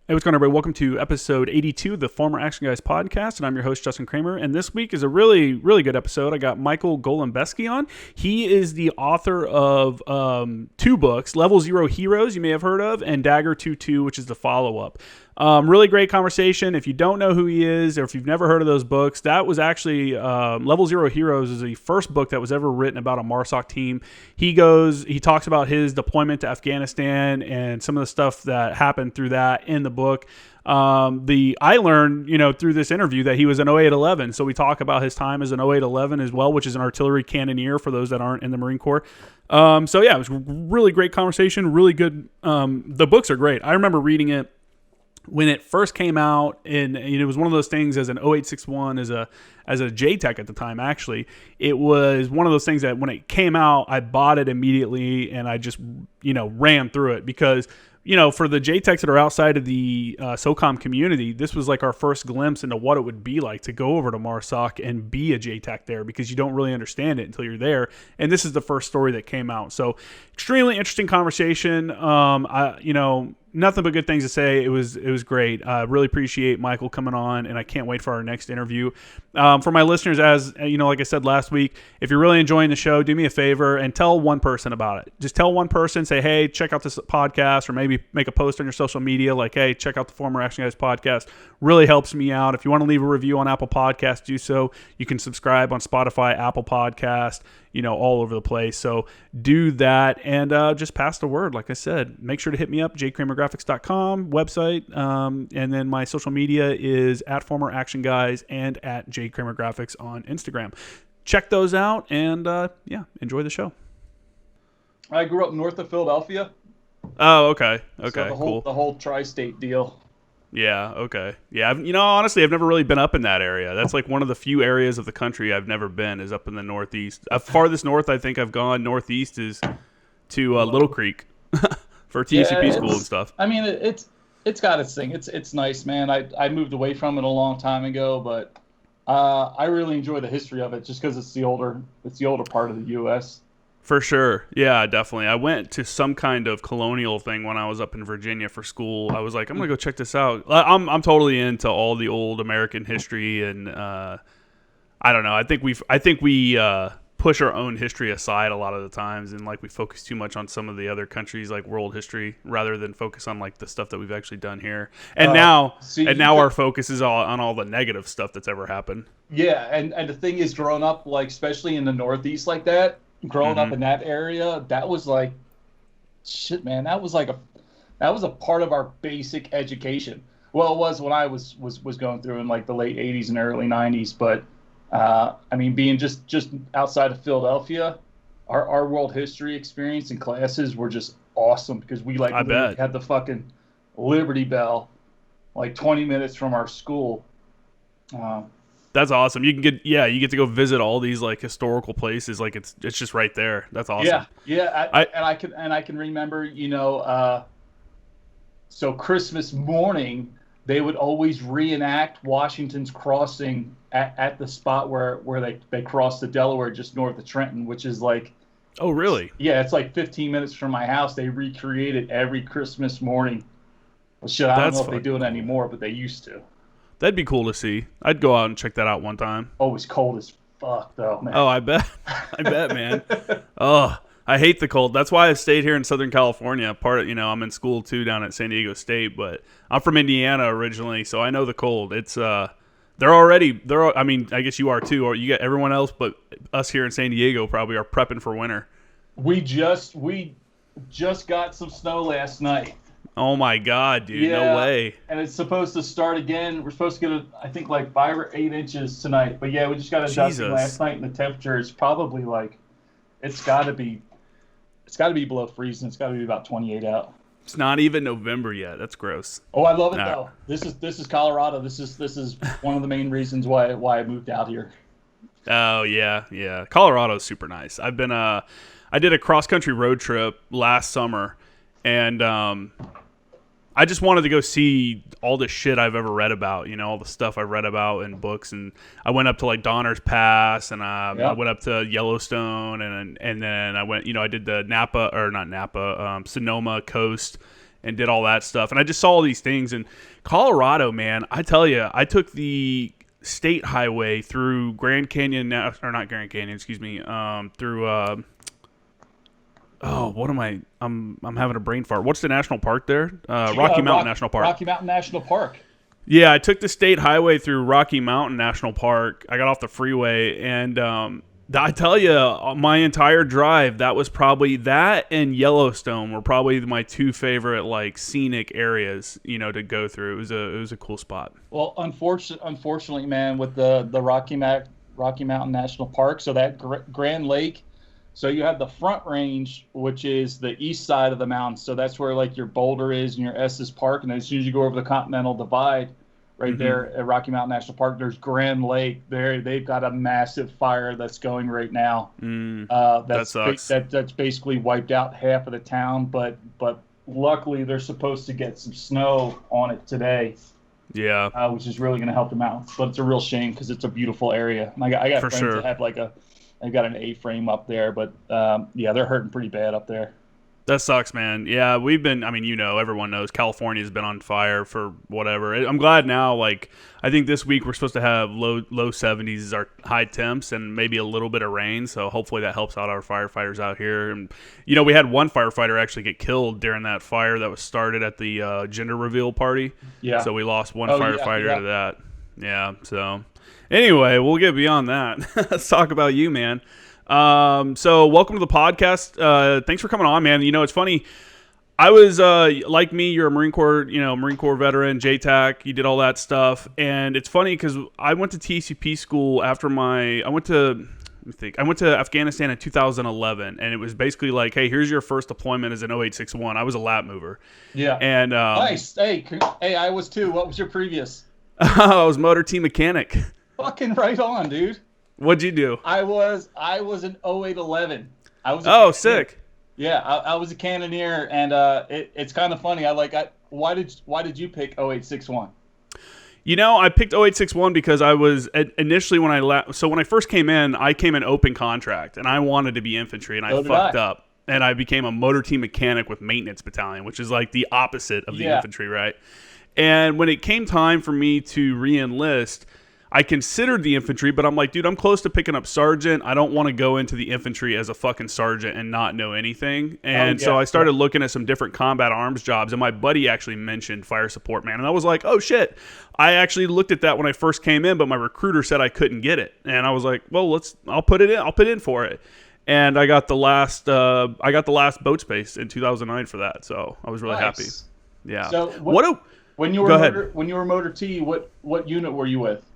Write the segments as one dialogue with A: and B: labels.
A: Hey, what's going on, everybody? Welcome to episode 82 of the Former Action Guys podcast, and I'm your host, Justin Kramer. And this week is a really, really good episode. I got Michael Golembesky on. He is the author of two books, Level Zero Heroes, you may have heard of, and Dagger 2.2, which is the follow-up. Really great conversation. If you don't know who he is, or if you've never heard of those books, that was actually Level Zero Heroes is the first book that was ever written about a MARSOC team. He talks about his deployment to Afghanistan and some of the stuff that happened through that in the book. I learned, through this interview that he was an 0811. So we talk about his time as an 0811 as well, which is an artillery cannoneer for those that aren't in the Marine Corps. It was a really great conversation, really good. The books are great. I remember reading it when it first came out, and it was one of those things as an 0861, as a JTAC at the time. Actually, it was one of those things that when it came out, I bought it immediately, and I just ran through it because for the JTACs that are outside of the SOCOM community, this was like our first glimpse into what it would be like to go over to MARSOC and be a JTAC there, because you don't really understand it until you're there. And this is the first story that came out. So extremely interesting conversation. Nothing but good things to say. It was great. I really appreciate Michael coming on, and I can't wait for our next interview. For my listeners, as like I said last week, if you're really enjoying the show, do me a favor and tell one person about it. Just tell one person, say, hey, check out this podcast, or maybe make a post on your social media like, hey, check out the Former Action Guys podcast. Really helps me out. If you want to leave a review on Apple Podcasts, do so. You can subscribe on Spotify, Apple Podcast, all over the place. So do that, and just pass the word. Like I said, make sure to hit me up, jkramergraphics.com website, and then my social media is at Former Action Guys and at jkramergraphics on Instagram. Check those out, and enjoy the show.
B: I grew up north of Philadelphia.
A: Oh, okay,
B: So
A: cool.
B: The whole tri-state deal.
A: Yeah, okay. Yeah, honestly, I've never really been up in that area. That's like one of the few areas of the country I've never been, is up in the Northeast. Farthest north I think I've gone northeast is to Little Creek for TCP school and stuff.
B: I mean, it's got its thing. It's nice, man. I moved away from it a long time ago, but I really enjoy the history of it just because it's the older part of the U.S.
A: For sure. Yeah, definitely. I went to some kind of colonial thing when I was up in Virginia for school. I was like, I'm going to go check this out. I'm totally into all the old American history, and I don't know. I think we push our own history aside a lot of the times, and like we focus too much on some of the other countries' like world history rather than focus on like the stuff that we've actually done here. And now our focus is on all the negative stuff that's ever happened.
B: Yeah, and the thing is, growing up, like especially in the Northeast like that, growing up in that area, that was like, shit, man. That was a part of our basic education. Well, it was when I was going through in like the late 80s and early 90s. But being just outside of Philadelphia, our world history experience and classes were just awesome, because we had the fucking Liberty Bell like 20 minutes from our school.
A: That's awesome. You get to go visit all these like historical places. Like it's just right there. That's awesome.
B: Yeah. I can remember, so Christmas morning they would always reenact Washington's crossing at the spot where they crossed the Delaware just north of Trenton, which is like,
A: oh really?
B: Yeah, it's like 15 minutes from my house. They recreated every Christmas morning. Well, shit, I don't know if they do it anymore, but they used to.
A: That'd be cool to see. I'd go out and check that out one time.
B: Oh, it's cold as fuck, though, man.
A: Oh, I bet. Man. Oh, I hate the cold. That's why I stayed here in Southern California. I'm in school, too, down at San Diego State. But I'm from Indiana originally, so I know the cold. It's, I guess you are, too. Or you get everyone else, but us here in San Diego probably are prepping for winter.
B: We just got some snow last night.
A: Oh my God, dude!
B: Yeah,
A: no way.
B: And it's supposed to start again. We're supposed to get I think like 5 or 8 inches tonight. But yeah, we just got a dusting last night, and the temperature is probably like, it's got to be below freezing. It's got to be about 28 out.
A: It's not even November yet. That's gross.
B: Oh, I love it though. This is Colorado. This is one of the main reasons why I moved out here.
A: Oh yeah. Colorado's super nice. I did a cross country road trip last summer, and I just wanted to go see all the shit I've ever read about, all the stuff I've read about in books. And I went up to like Donner's Pass, and I went up to Yellowstone, and then I went, I did the Sonoma coast, and did all that stuff. And I just saw all these things. And Colorado, man, I tell you, I took the state highway through Grand Canyon, or not Grand Canyon, excuse me, through what am I? I'm having a brain fart. What's the national park there? Rocky Mountain National Park.
B: Rocky Mountain National Park.
A: Yeah, I took the state highway through Rocky Mountain National Park. I got off the freeway, and I tell you, my entire drive, that was probably that and Yellowstone were probably my two favorite like scenic areas, to go through. It was a cool spot.
B: Well, unfortunately, man, with the Rocky Mountain National Park, so that Grand Lake. So you have the Front Range, which is the east side of the mountains. So that's where like your Boulder is and your Estes Park. And as soon as you go over the Continental Divide, right there at Rocky Mountain National Park, there's Grand Lake. They've got a massive fire that's going right now. That sucks. That's basically wiped out half of the town. But luckily they're supposed to get some snow on it today.
A: Yeah,
B: which is really going to help them out. But it's a real shame because it's a beautiful area. And I got
A: For
B: friends
A: sure.
B: that have I got an A-frame up there, but they're hurting pretty bad up there.
A: That sucks, man. Yeah, we've been, everyone knows California's been on fire for whatever. I'm glad now, I think this week we're supposed to have low 70s as our high temps and maybe a little bit of rain, so hopefully that helps out our firefighters out here. And, we had one firefighter actually get killed during that fire that was started at the gender reveal party. Yeah. So we lost one firefighter to that. Yeah, so... Anyway, we'll get beyond that. Let's talk about you, man. So welcome to the podcast. Thanks for coming on, man. It's funny. I was, like me, you're a Marine Corps veteran, JTAC. You did all that stuff. And it's funny because I went to TCP school after I went to Afghanistan in 2011. And it was basically like, hey, here's your first deployment as an 0861. I was a lap mover.
B: Yeah.
A: And
B: nice. Hey, I was too. What was your previous?
A: I was motor team mechanic.
B: Fucking right on, dude.
A: What'd you do?
B: I was an 0811.
A: Sick.
B: Yeah, I was a cannoneer, and it's kind of funny. Why did you pick 0861?
A: I picked 0861 because I was initially when I first came in, I came in open contract, and I wanted to be infantry, and I fucked up, and I became a motor team mechanic with maintenance battalion, which is like the opposite of the infantry, right? And when it came time for me to re-enlist, I considered the infantry, but I'm like, dude, I'm close to picking up sergeant. I don't want to go into the infantry as a fucking sergeant and not know anything. And so I started looking at some different combat arms jobs, and my buddy actually mentioned fire support, man. And I was like, oh shit. I actually looked at that when I first came in, but my recruiter said I couldn't get it. And I was like, well, I'll put it in. I'll put in for it. And I got the last boat space in 2009 for that. So I was really happy. Yeah.
B: So when you were motor T, what unit were you with?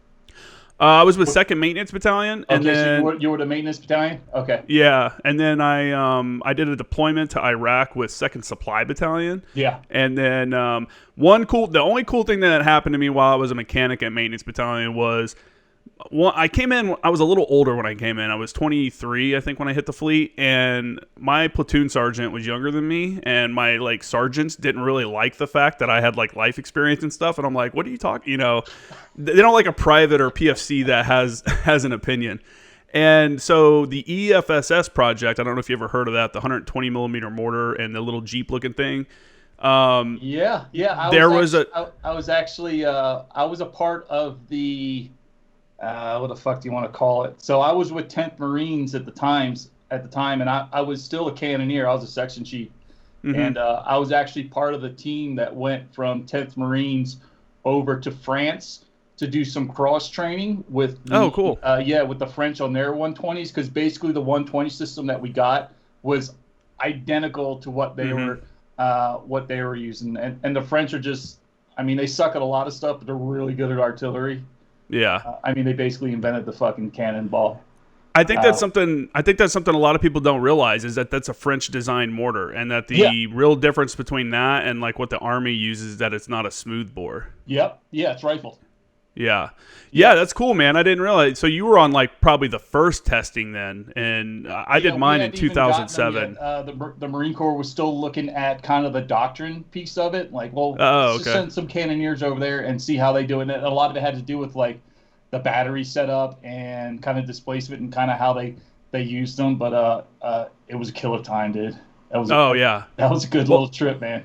A: I was with 2nd Maintenance Battalion, and then
B: so you were the maintenance battalion. Okay.
A: Yeah, and then I did a deployment to Iraq with 2nd Supply Battalion.
B: Yeah.
A: And then the only cool thing that happened to me while I was a mechanic at Maintenance Battalion was I came in. I was a little older when I came in. I was 23, I think, when I hit the fleet, and my platoon sergeant was younger than me, and my sergeants didn't really like the fact that I had life experience and stuff. And I'm like, what are you talking? They don't like a private or PFC that has an opinion. And so the EFSS project, I don't know if you ever heard of that, the 120 millimeter mortar and the little Jeep looking thing.
B: I was a part of the. What the fuck do you want to call it? So I was with 10th Marines at the time, and I was still a cannoneer. I was a section chief, and I was actually part of the team that went from 10th Marines over to France to do some cross training with. With the French on their 120s, because basically the 120 system that we got was identical to what they were using, and the French are just, they suck at a lot of stuff, but they're really good at artillery.
A: Yeah.
B: They basically invented the fucking cannonball.
A: I think that's something a lot of people don't realize, is that that's a French designed mortar, and that the real difference between that and what the Army uses is that it's not a smooth bore.
B: Yep. Yeah, it's rifled.
A: Yeah, that's cool, man. I didn't realize. So you were on probably the first testing then, and I did mine in 2007.
B: The Marine Corps was still looking at kind of the doctrine piece of it. Let's just send some cannoneers over there and see how they do it. And a lot of it had to do with the battery setup and kind of displacement and kind of how they used them. But it was a killer time, dude. That was a good little trip, man.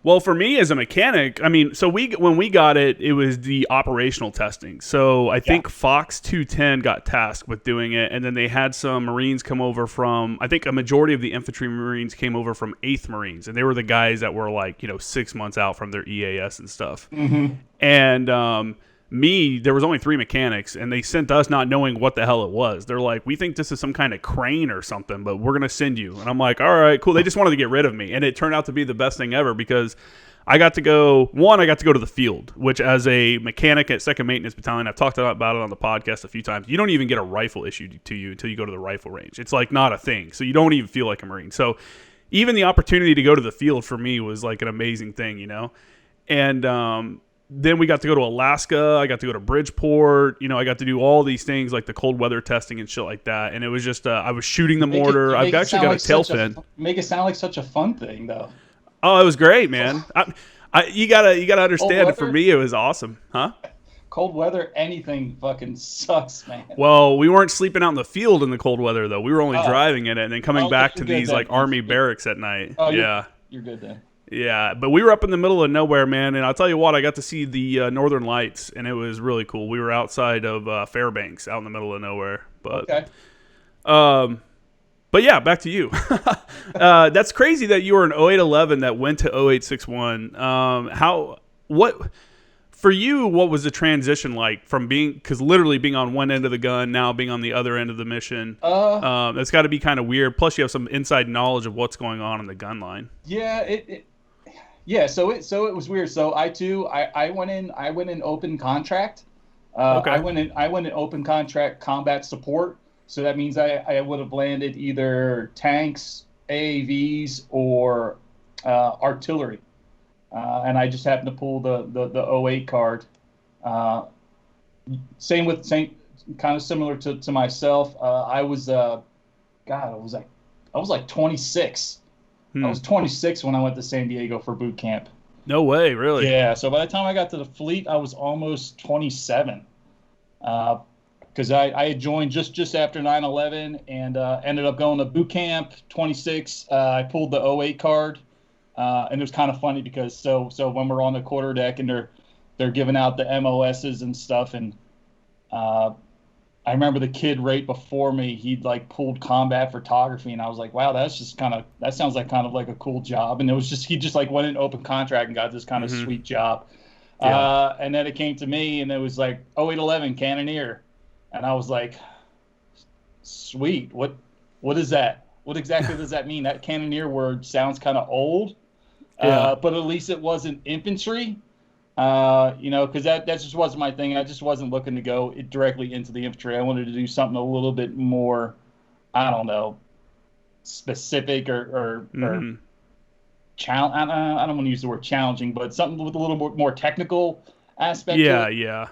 A: Well, for me as a mechanic, I mean, so when we got it, it was the operational testing. So I think Fox 210 got tasked with doing it, and then they had some Marines come over from, I think a majority of the infantry Marines came over from 8th Marines, and they were the guys that were like, 6 months out from their EAS and stuff.
B: Mm-hmm.
A: And there was only 3 mechanics, and they sent us not knowing what the hell it was. They're like, we think this is some kind of crane or something, but we're going to send you. And I'm like, all right, cool. They just wanted to get rid of me. And it turned out to be the best thing ever because I got to go to the field, which as a mechanic at 2nd Maintenance Battalion, I've talked about it on the podcast a few times. You don't even get a rifle issued to you until you go to the rifle range. It's like not a thing. So you don't even feel like a Marine. So even the opportunity to go to the field for me was like an amazing thing, And, then we got to go to Alaska. I got to go to Bridgeport. I got to do all these things like the cold weather testing and shit like that. And it was just, I was shooting the mortar. I've actually got a tail fin.
B: Make it sound like such a fun thing, though.
A: Oh, it was great, man. You gotta understand. For me, it was awesome, huh?
B: Cold weather, anything fucking sucks, man.
A: Well, we weren't sleeping out in the field in the cold weather though. We were only driving in it and then coming back to these like army barracks at night. Oh, yeah,
B: you're good then.
A: Yeah, but we were up in the middle of nowhere, man, and I'll tell you what, I got to see the Northern Lights, and it was really cool. We were outside of Fairbanks, out in the middle of nowhere. But,
B: okay.
A: But yeah, back to you. That's crazy that you were an 0811 that went to 0861. For you, what was the transition like from because literally being on one end of the gun, now being on the other end of the mission? That's got to be kind of weird. Plus, you have some inside knowledge of what's going on in the gun line.
B: Yeah, so it was weird. So I went in open contract.
A: Okay.
B: I went in open contract combat support. So that means I would have landed either tanks, AAVs, or artillery. And I just happened to pull the 08 card. Same kind of similar to myself. I was like 26. I was 26 when I went to San Diego for boot camp.
A: No way, really?
B: Yeah. So by the time I got to the fleet, I was almost 27. Because I had joined just after 9/11 and ended up going to boot camp. 26. I pulled the 08 card, and it was kind of funny because so when we're on the quarterdeck and they're giving out the MOSs and stuff, and I remember the kid right before me, he'd like pulled combat photography, and I was like, wow, that sounds like kind of like a cool job. And it was he just like went in open contract and got this kind of sweet job. Yeah. And then it came to me, and it was like 0811 cannoneer, and I was like, sweet. What is that? What exactly does that mean? That cannoneer word sounds kind of old, but at least it wasn't infantry. Because that just wasn't my thing. I just wasn't looking to go directly into the infantry. I wanted to do something a little bit more, I don't know, specific or challenge. I don't want to use the word challenging, but something with a little more technical aspect.
A: Yeah.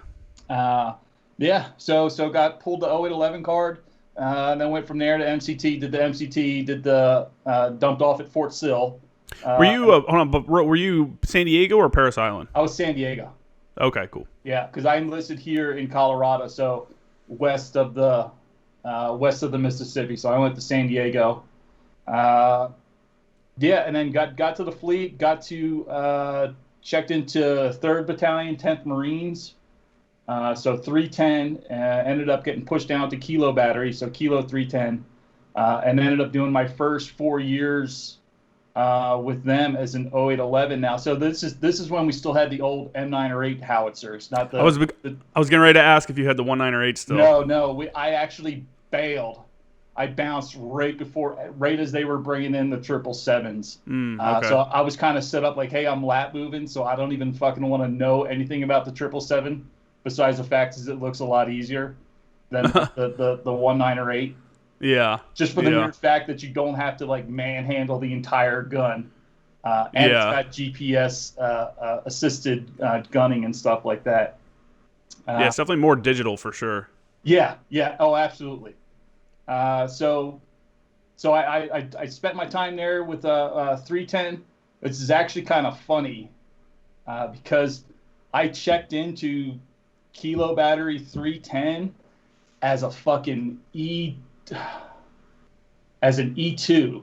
B: So got pulled the 0811 card, and then went from there to MCT. Did the MCT. Did the dumped off at Fort Sill.
A: Were you San Diego or Parris Island?
B: I was San Diego.
A: Okay, cool.
B: Yeah, because I enlisted here in Colorado, so west of the Mississippi. So I went to San Diego. And then got to the fleet. Got to checked into 3rd Battalion, 10th Marines. So 310. Ended up getting pushed down to Kilo Battery, so Kilo 310, and ended up doing my first 4 years. With them as an 0811 now. So this is when we still had the old M9 or 8 howitzers, not the. I was
A: getting ready to ask if you had the 19 or 8 still.
B: No. I actually bailed. I bounced right as they were bringing in the 777s.
A: Okay.
B: So I was kind of set up like, hey, I'm lap moving, so I don't even fucking want to know anything about the 777. Besides the fact is it looks a lot easier than the 19 or 8.
A: Yeah.
B: Just for the mere fact that you don't have to like manhandle the entire gun, and it's got GPS assisted gunning and stuff like that.
A: It's definitely more digital for sure.
B: Yeah. Oh, absolutely. So I spent my time there with 310. This is actually kind of funny because I checked into Kilo Battery 310 as a fucking as an E2,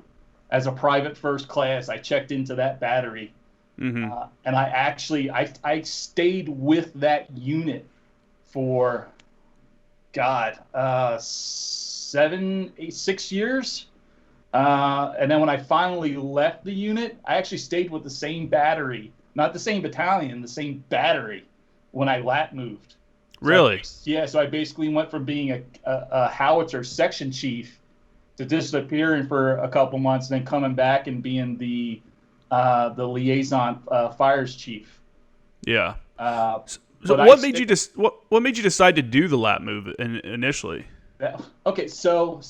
B: as a private first class. I checked into that battery, And I stayed with that unit for, God, 6 years. And then when I finally left the unit, I actually stayed with the same battery, not the same battalion, the same battery when I lat moved.
A: Really?
B: So I basically went from being a howitzer section chief to disappearing for a couple months and then coming back and being the liaison fires chief.
A: Yeah.
B: So
A: what made you decide to do the lat move initially?
B: Okay, so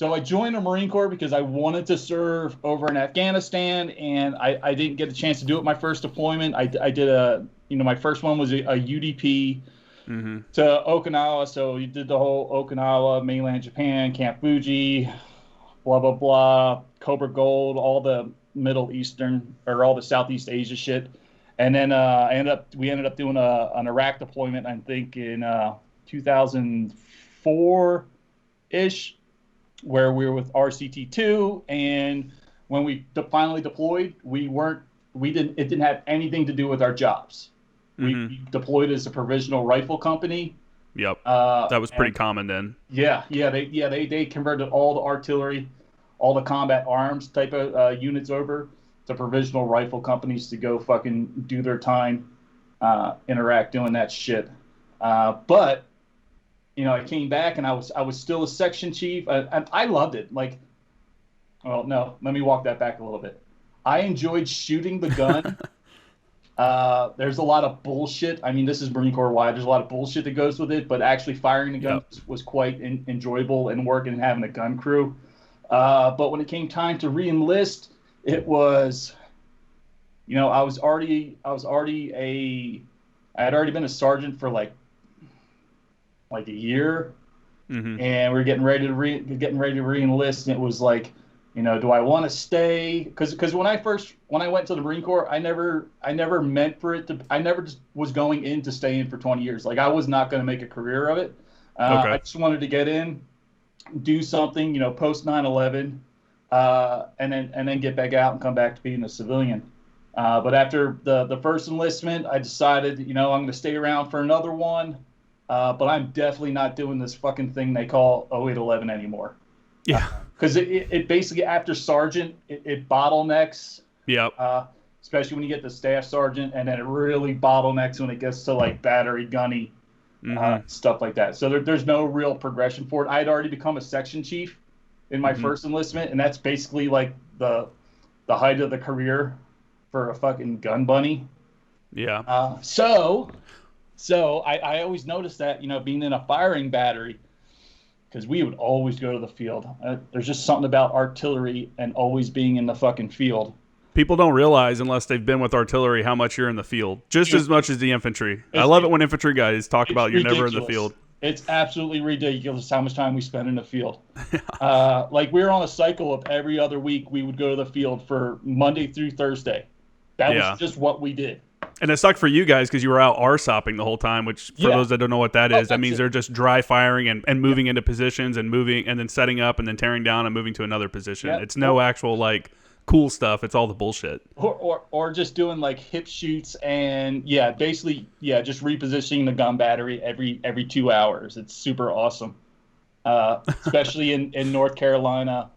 B: I joined the Marine Corps because I wanted to serve over in Afghanistan, and I didn't get a chance to do it my first deployment. I did my first one was a UDP to Okinawa, so you did the whole Okinawa, mainland Japan, Camp Fuji, blah, blah, blah, Cobra Gold, all the Middle Eastern, or all the Southeast Asia shit. And then we ended up doing an Iraq deployment, I think, in 2004-ish, where we were with RCT2, and when we finally deployed, it didn't have anything to do with our jobs. We deployed as a provisional rifle company.
A: Yep, that was pretty common then.
B: They converted all the artillery, all the combat arms type of units over to provisional rifle companies to go fucking do their time in Iraq doing that shit. But I came back and I was still a section chief, and I loved it. Let me walk that back a little bit. I enjoyed shooting the gun. There's a lot of bullshit. I mean, this is Marine Corps wide. There's a lot of bullshit that goes with it, but actually firing the gun was quite enjoyable, and working and having a gun crew. But when it came time to re-enlist, it was, I had already been a sergeant for like a year, and we were getting ready to re-enlist, and it was like, do I want to stay? Because when I went to the Marine Corps, I never meant for it to. I never just was going in to stay in for 20 years. Like, I was not going to make a career of it. I just wanted to get in, do something, post 9/11, and then get back out and come back to being a civilian. But after the first enlistment, I decided, I'm going to stay around for another one. But I'm definitely not doing this fucking thing they call 0811 anymore.
A: Yeah.
B: Because it basically, after sergeant, it bottlenecks.
A: Yep.
B: Especially when you get to staff sergeant, and then it really bottlenecks when it gets to like battery gunny stuff like that. So there's no real progression for it. I had already become a section chief in my first enlistment, and that's basically like the height of the career for a fucking gun bunny.
A: Yeah.
B: So I always noticed that, being in a firing battery, because we would always go to the field. There's just something about artillery and always being in the fucking field.
A: People don't realize, unless they've been with artillery, how much you're in the field. Just as much as the infantry. I love it when infantry guys talk about you're never in the field.
B: It's absolutely ridiculous how much time we spend in the field. Like, we were on a cycle of every other week we would go to the field for Monday through Thursday. That was just what we did.
A: And it sucked for you guys because you were out RSOPing the whole time, which for those that don't know what that is, that means they're just dry firing and moving into positions and moving and then setting up and then tearing down and moving to another position. It's no actual like cool stuff. It's all the bullshit.
B: Or just doing like hip shoots and basically just repositioning the gun battery every 2 hours. It's super awesome. Especially in North Carolina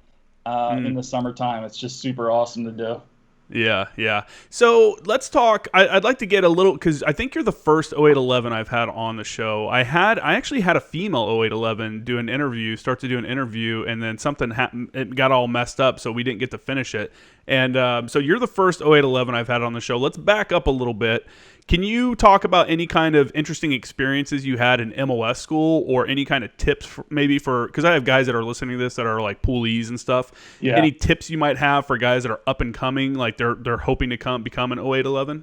B: in the summertime. It's just super awesome to do.
A: Yeah. So let's talk. I'd like to get a little, because I think you're the first 0811 I've had on the show. I actually had a female 0811 start to do an interview, and then something happened. It got all messed up, so we didn't get to finish it. And so you're the first 0811 I've had on the show. Let's back up a little bit. Can you talk about any kind of interesting experiences you had in MOS school, or any kind of tips because I have guys that are listening to this that are like poolies and stuff. Yeah. Any tips you might have for guys that are up and coming, like they're hoping to become an 0811?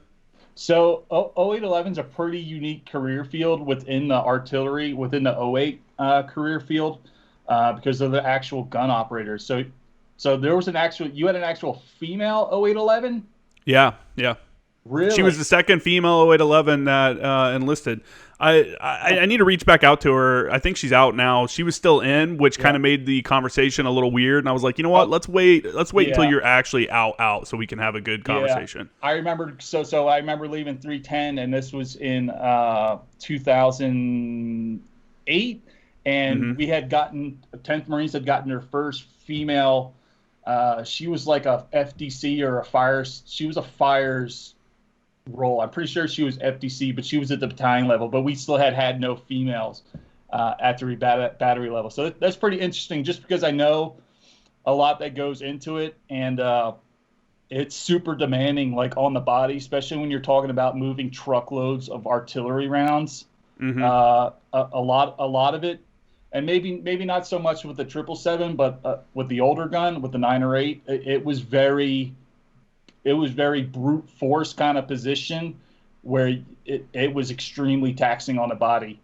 B: So 0811 is a pretty unique career field within the artillery, within the 08 career field, because of the actual gun operators. So there was you had an actual female 0811?
A: Yeah.
B: Really?
A: She was the second female 0811 that enlisted. I need to reach back out to her. I think she's out now. She was still in, which kind of made the conversation a little weird. And I was like, you know what? Let's wait until you're actually out, so we can have a good conversation.
B: I remember. So I remember leaving 310, and this was in 2008, and we had gotten 10th Marines had gotten their first female. She was like a FDC or a fires. She was a fires role. I'm pretty sure she was FDC, but she was at the battalion level. But we still had no females at the battery level. So that's pretty interesting, just because I know a lot that goes into it, and it's super demanding, like on the body, especially when you're talking about moving truckloads of artillery rounds. A lot of it, and maybe not so much with the 777, but with the older gun, with the 908, it was very brute force kind of position, where it was extremely taxing on the body,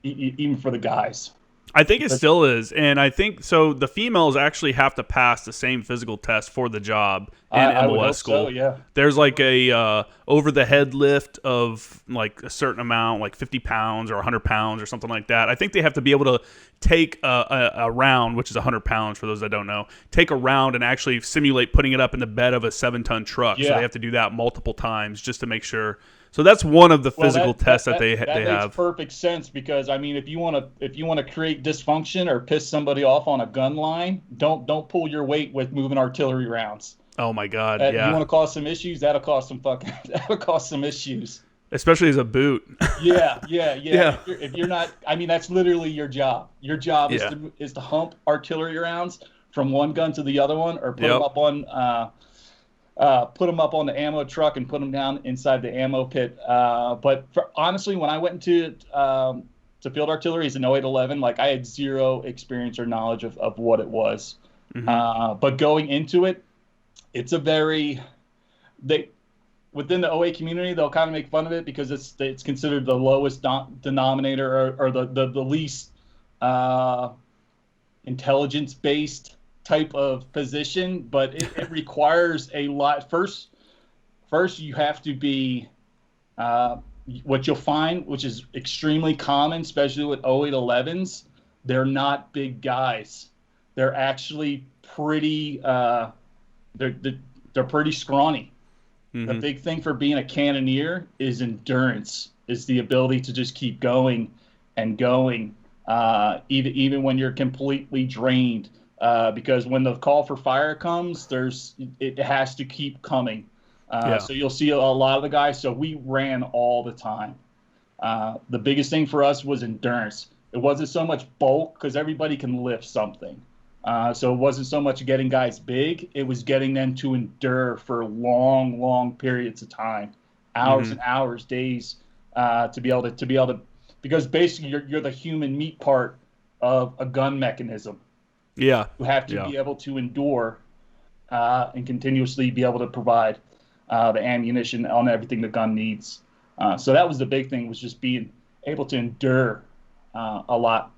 B: even for the guys.
A: I think it still is, and I think so. The females actually have to pass the same physical test for the job in MOS school.
B: So, yeah.
A: There's like a over the head lift of like a certain amount, like 50 pounds or 100 pounds or something like that. I think they have to be able to take a round, which is 100 pounds for those that don't know, take a round and actually simulate putting it up in the bed of a 7-ton truck. Yeah. So they have to do that multiple times just to make sure. So that's one of the physical tests that they have. That makes
B: perfect sense, because I mean, if you want to create dysfunction or piss somebody off on a gun line, don't pull your weight with moving artillery rounds.
A: Oh my God!
B: You want to cause some issues? That'll cause some issues.
A: Especially as a boot.
B: Yeah. If you're not, I mean, that's literally your job. Your job is to hump artillery rounds from one gun to the other one, or put them up on. Put them up on the ammo truck and put them down inside the ammo pit. But honestly, when I went into to field artillery as an 0811, like, I had zero experience or knowledge of what it was. But going into it, it's a very within the OA community, they'll kind of make fun of it because it's considered the lowest denominator, or the least intelligence based type of position, but it requires a lot. First you have to be what you'll find, which is extremely common, especially with 0811s, they're not big guys. They're actually pretty they're pretty scrawny. The big thing for being a cannoneer is endurance, is the ability to just keep going and going, even when you're completely drained. Because when the call for fire comes, it has to keep coming. So you'll see a lot of the guys. So we ran all the time. The biggest thing for us was endurance. It wasn't so much bulk, because everybody can lift something. So it wasn't so much getting guys big. It was getting them to endure for long, long periods of time, hours and hours, days, to be able to, because basically you're the human meat part of a gun mechanism.
A: Yeah.
B: You have to be able to endure and continuously be able to provide the ammunition on everything the gun needs. So that was the big thing, was just being able to endure a lot.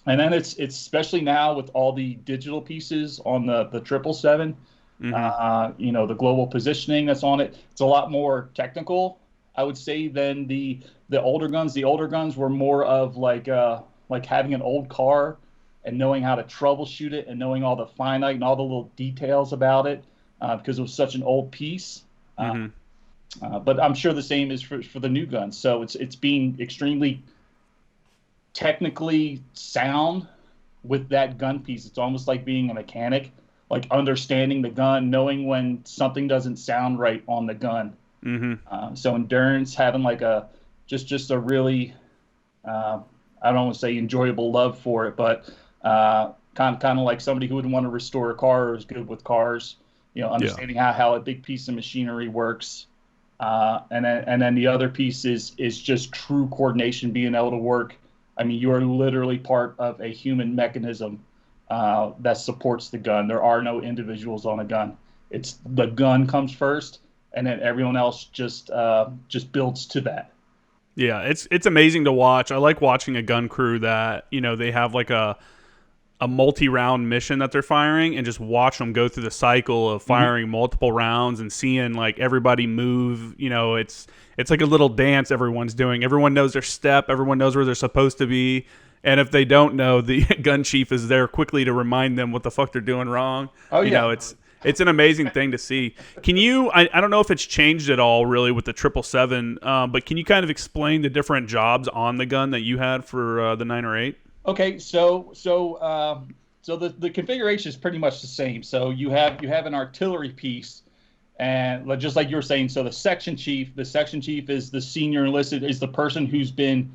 B: And then it's especially now with all the digital pieces on the 777, the global positioning that's on it. It's a lot more technical, I would say, than the older guns. The older guns were more of like having an old car and knowing how to troubleshoot it and knowing all the finite and all the little details about it, because it was such an old piece. But I'm sure the same is for the new guns. So it's being extremely technically sound with that gun piece. It's almost like being a mechanic, like understanding the gun, knowing when something doesn't sound right on the gun. So endurance, having like just a really, I don't want to say enjoyable love for it, but kind of like somebody who would want to restore a car or is good with cars, understanding how a big piece of machinery works. And then the other piece is just true coordination, being able to work. I mean, you are literally part of a human mechanism that supports the gun. There are no individuals on a gun. It's the gun comes first, and then everyone else just builds to that. Yeah,
A: it's amazing to watch. I like watching a gun crew that, they have like a a multi-round mission that they're firing, and just watch them go through the cycle of firing multiple rounds and seeing like everybody move. It's like a little dance everyone's doing. Everyone knows their step. Everyone knows where they're supposed to be. And if they don't know, the gun chief is there quickly to remind them what the fuck they're doing wrong.
B: Oh yeah.
A: It's an amazing thing to see. Can you? I don't know if it's changed at all, really, with the 777. But can you kind of explain the different jobs on the gun that you had for the 9 or 8?
B: Okay, so the configuration is pretty much the same. So you have an artillery piece, and just like you were saying, so the section chief is the senior enlisted, is the person who's been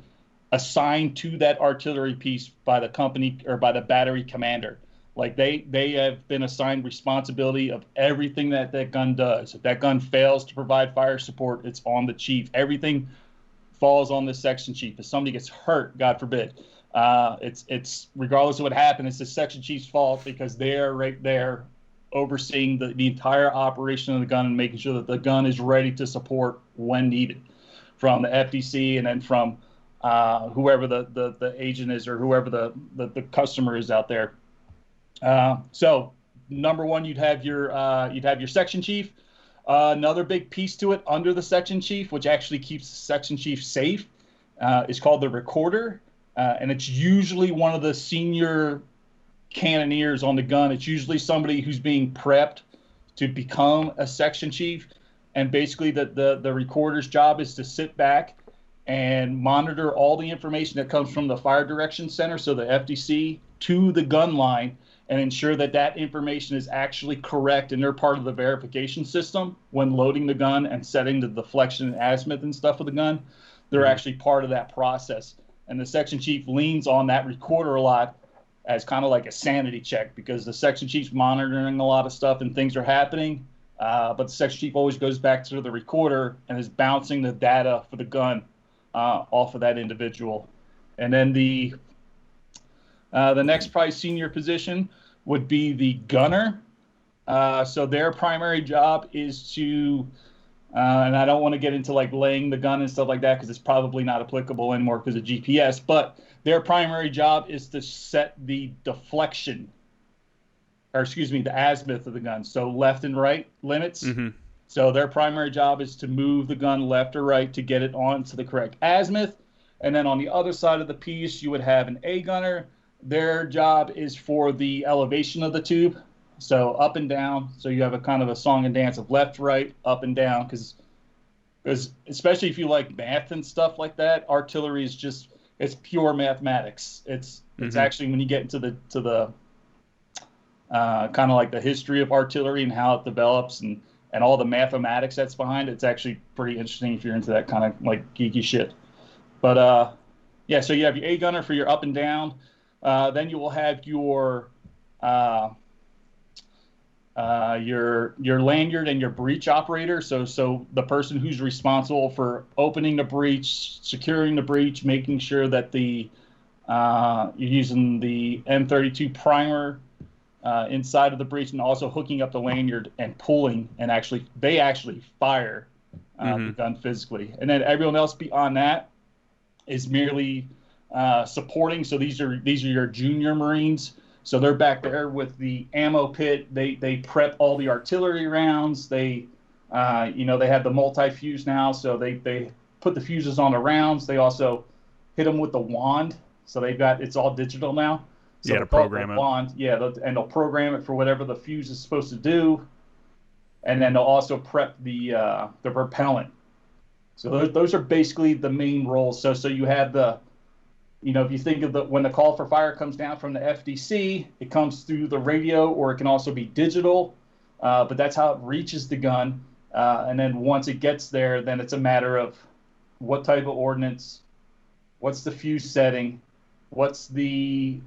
B: assigned to that artillery piece by the company or by the battery commander. Like they have been assigned responsibility of everything that gun does. If that gun fails to provide fire support, it's on the chief. Everything falls on the section chief. If somebody gets hurt, God forbid, it's regardless of what happened, it's the section chief's fault, because they're right there overseeing the entire operation of the gun and making sure that the gun is ready to support when needed, from the FDC and then from whoever the agent is, or whoever the customer is out there. So number one, you'd have your section chief. Another big piece to it under the section chief, which actually keeps the section chief safe, is called the recorder. And it's usually one of the senior cannoneers on the gun. It's usually somebody who's being prepped to become a section chief. And basically the recorder's job is to sit back and monitor all the information that comes from the fire direction center, so the FDC, to the gun line, and ensure that information is actually correct, and they're part of the verification system when loading the gun and setting the deflection and azimuth and stuff with the gun. They're actually part of that process. And the section chief leans on that recorder a lot as kind of like a sanity check, because the section chief's monitoring a lot of stuff and things are happening, but the section chief always goes back to the recorder and is bouncing the data for the gun off of that individual. And then the next probably senior position would be the gunner. So their primary job is to, and I don't want to get into like laying the gun and stuff like that, because it's probably not applicable anymore because of GPS, but their primary job is to set the deflection, or excuse me, the azimuth of the gun. So left and right limits. So their primary job is to move the gun left or right to get it onto the correct azimuth. And then on the other side of the piece, you would have an A gunner. Their job is for the elevation of the tube, so up and down. So you have a kind of a song and dance of left, right, up and down, because especially if you like math and stuff like that, artillery is just, it's pure mathematics. It's actually, when you get into the kind of like the history of artillery and how it develops and all the mathematics that's behind it, it's actually pretty interesting if you're into that kind of like geeky shit. But yeah, so you have your A gunner for your up and down. Then you will have your lanyard and your breech operator. So the person who's responsible for opening the breech, securing the breech, making sure that you're using the M32 primer inside of the breech, and also hooking up the lanyard and pulling, and they actually fire the gun physically. And then everyone else beyond that is merely supporting. So these are your junior Marines. So they're back there with the ammo pit. They prep all the artillery rounds. They have the multi-fuse now, so they put the fuses on the rounds. They also hit them with the wand. So it's all digital now. So
A: to program it.
B: Wand, and they'll program it for whatever the fuse is supposed to do. And then they'll also prep the propellant. So those are basically the main roles. So you have if you think of when the call for fire comes down from the FDC, it comes through the radio, or it can also be digital, but that's how it reaches the gun. And then once it gets there, then it's a matter of what type of ordnance, what's the fuse setting, what's the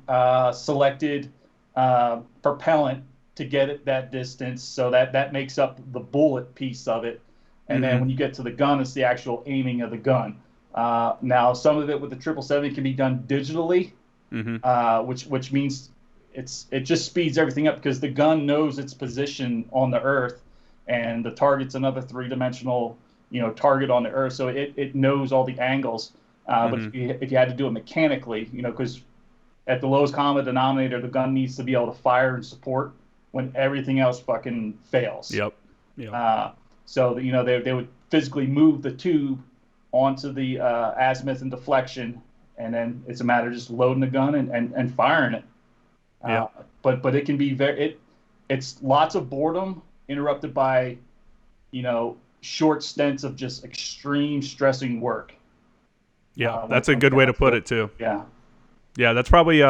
B: selected propellant to get it that distance. So that makes up the bullet piece of it. And then when you get to the gun, it's the actual aiming of the gun. Now, some of it with the 777 can be done digitally, which means it just speeds everything up, because the gun knows its position on the Earth, and the target's another three-dimensional, target on the Earth, so it knows all the angles. But if you had to do it mechanically, because at the lowest common denominator, the gun needs to be able to fire and support when everything else fucking fails.
A: Yep.
B: So they would physically move the tube onto the azimuth and deflection, and then it's a matter of just loading the gun and firing it. But it can be it's lots of boredom interrupted by, short stints of just extreme stressing work.
A: Yeah, that's a good way to put it too.
B: Yeah.
A: Yeah, that's probably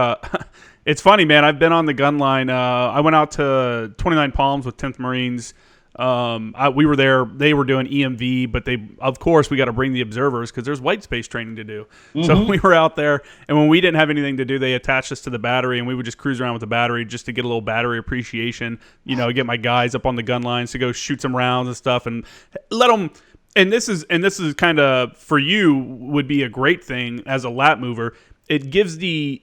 A: it's funny, man. I've been on the gun line. I went out to 29 Palms with 10th Marines. We were there. They were doing EMV, but of course, we got to bring the observers because there's white space training to do. Mm-hmm. So we were out there, and when we didn't have anything to do, they attached us to the battery, and we would just cruise around with the battery just to get a little battery appreciation. Get my guys up on the gun lines to go shoot some rounds and stuff, and let them. And this is kind of for you would be a great thing as a lap mover. It gives the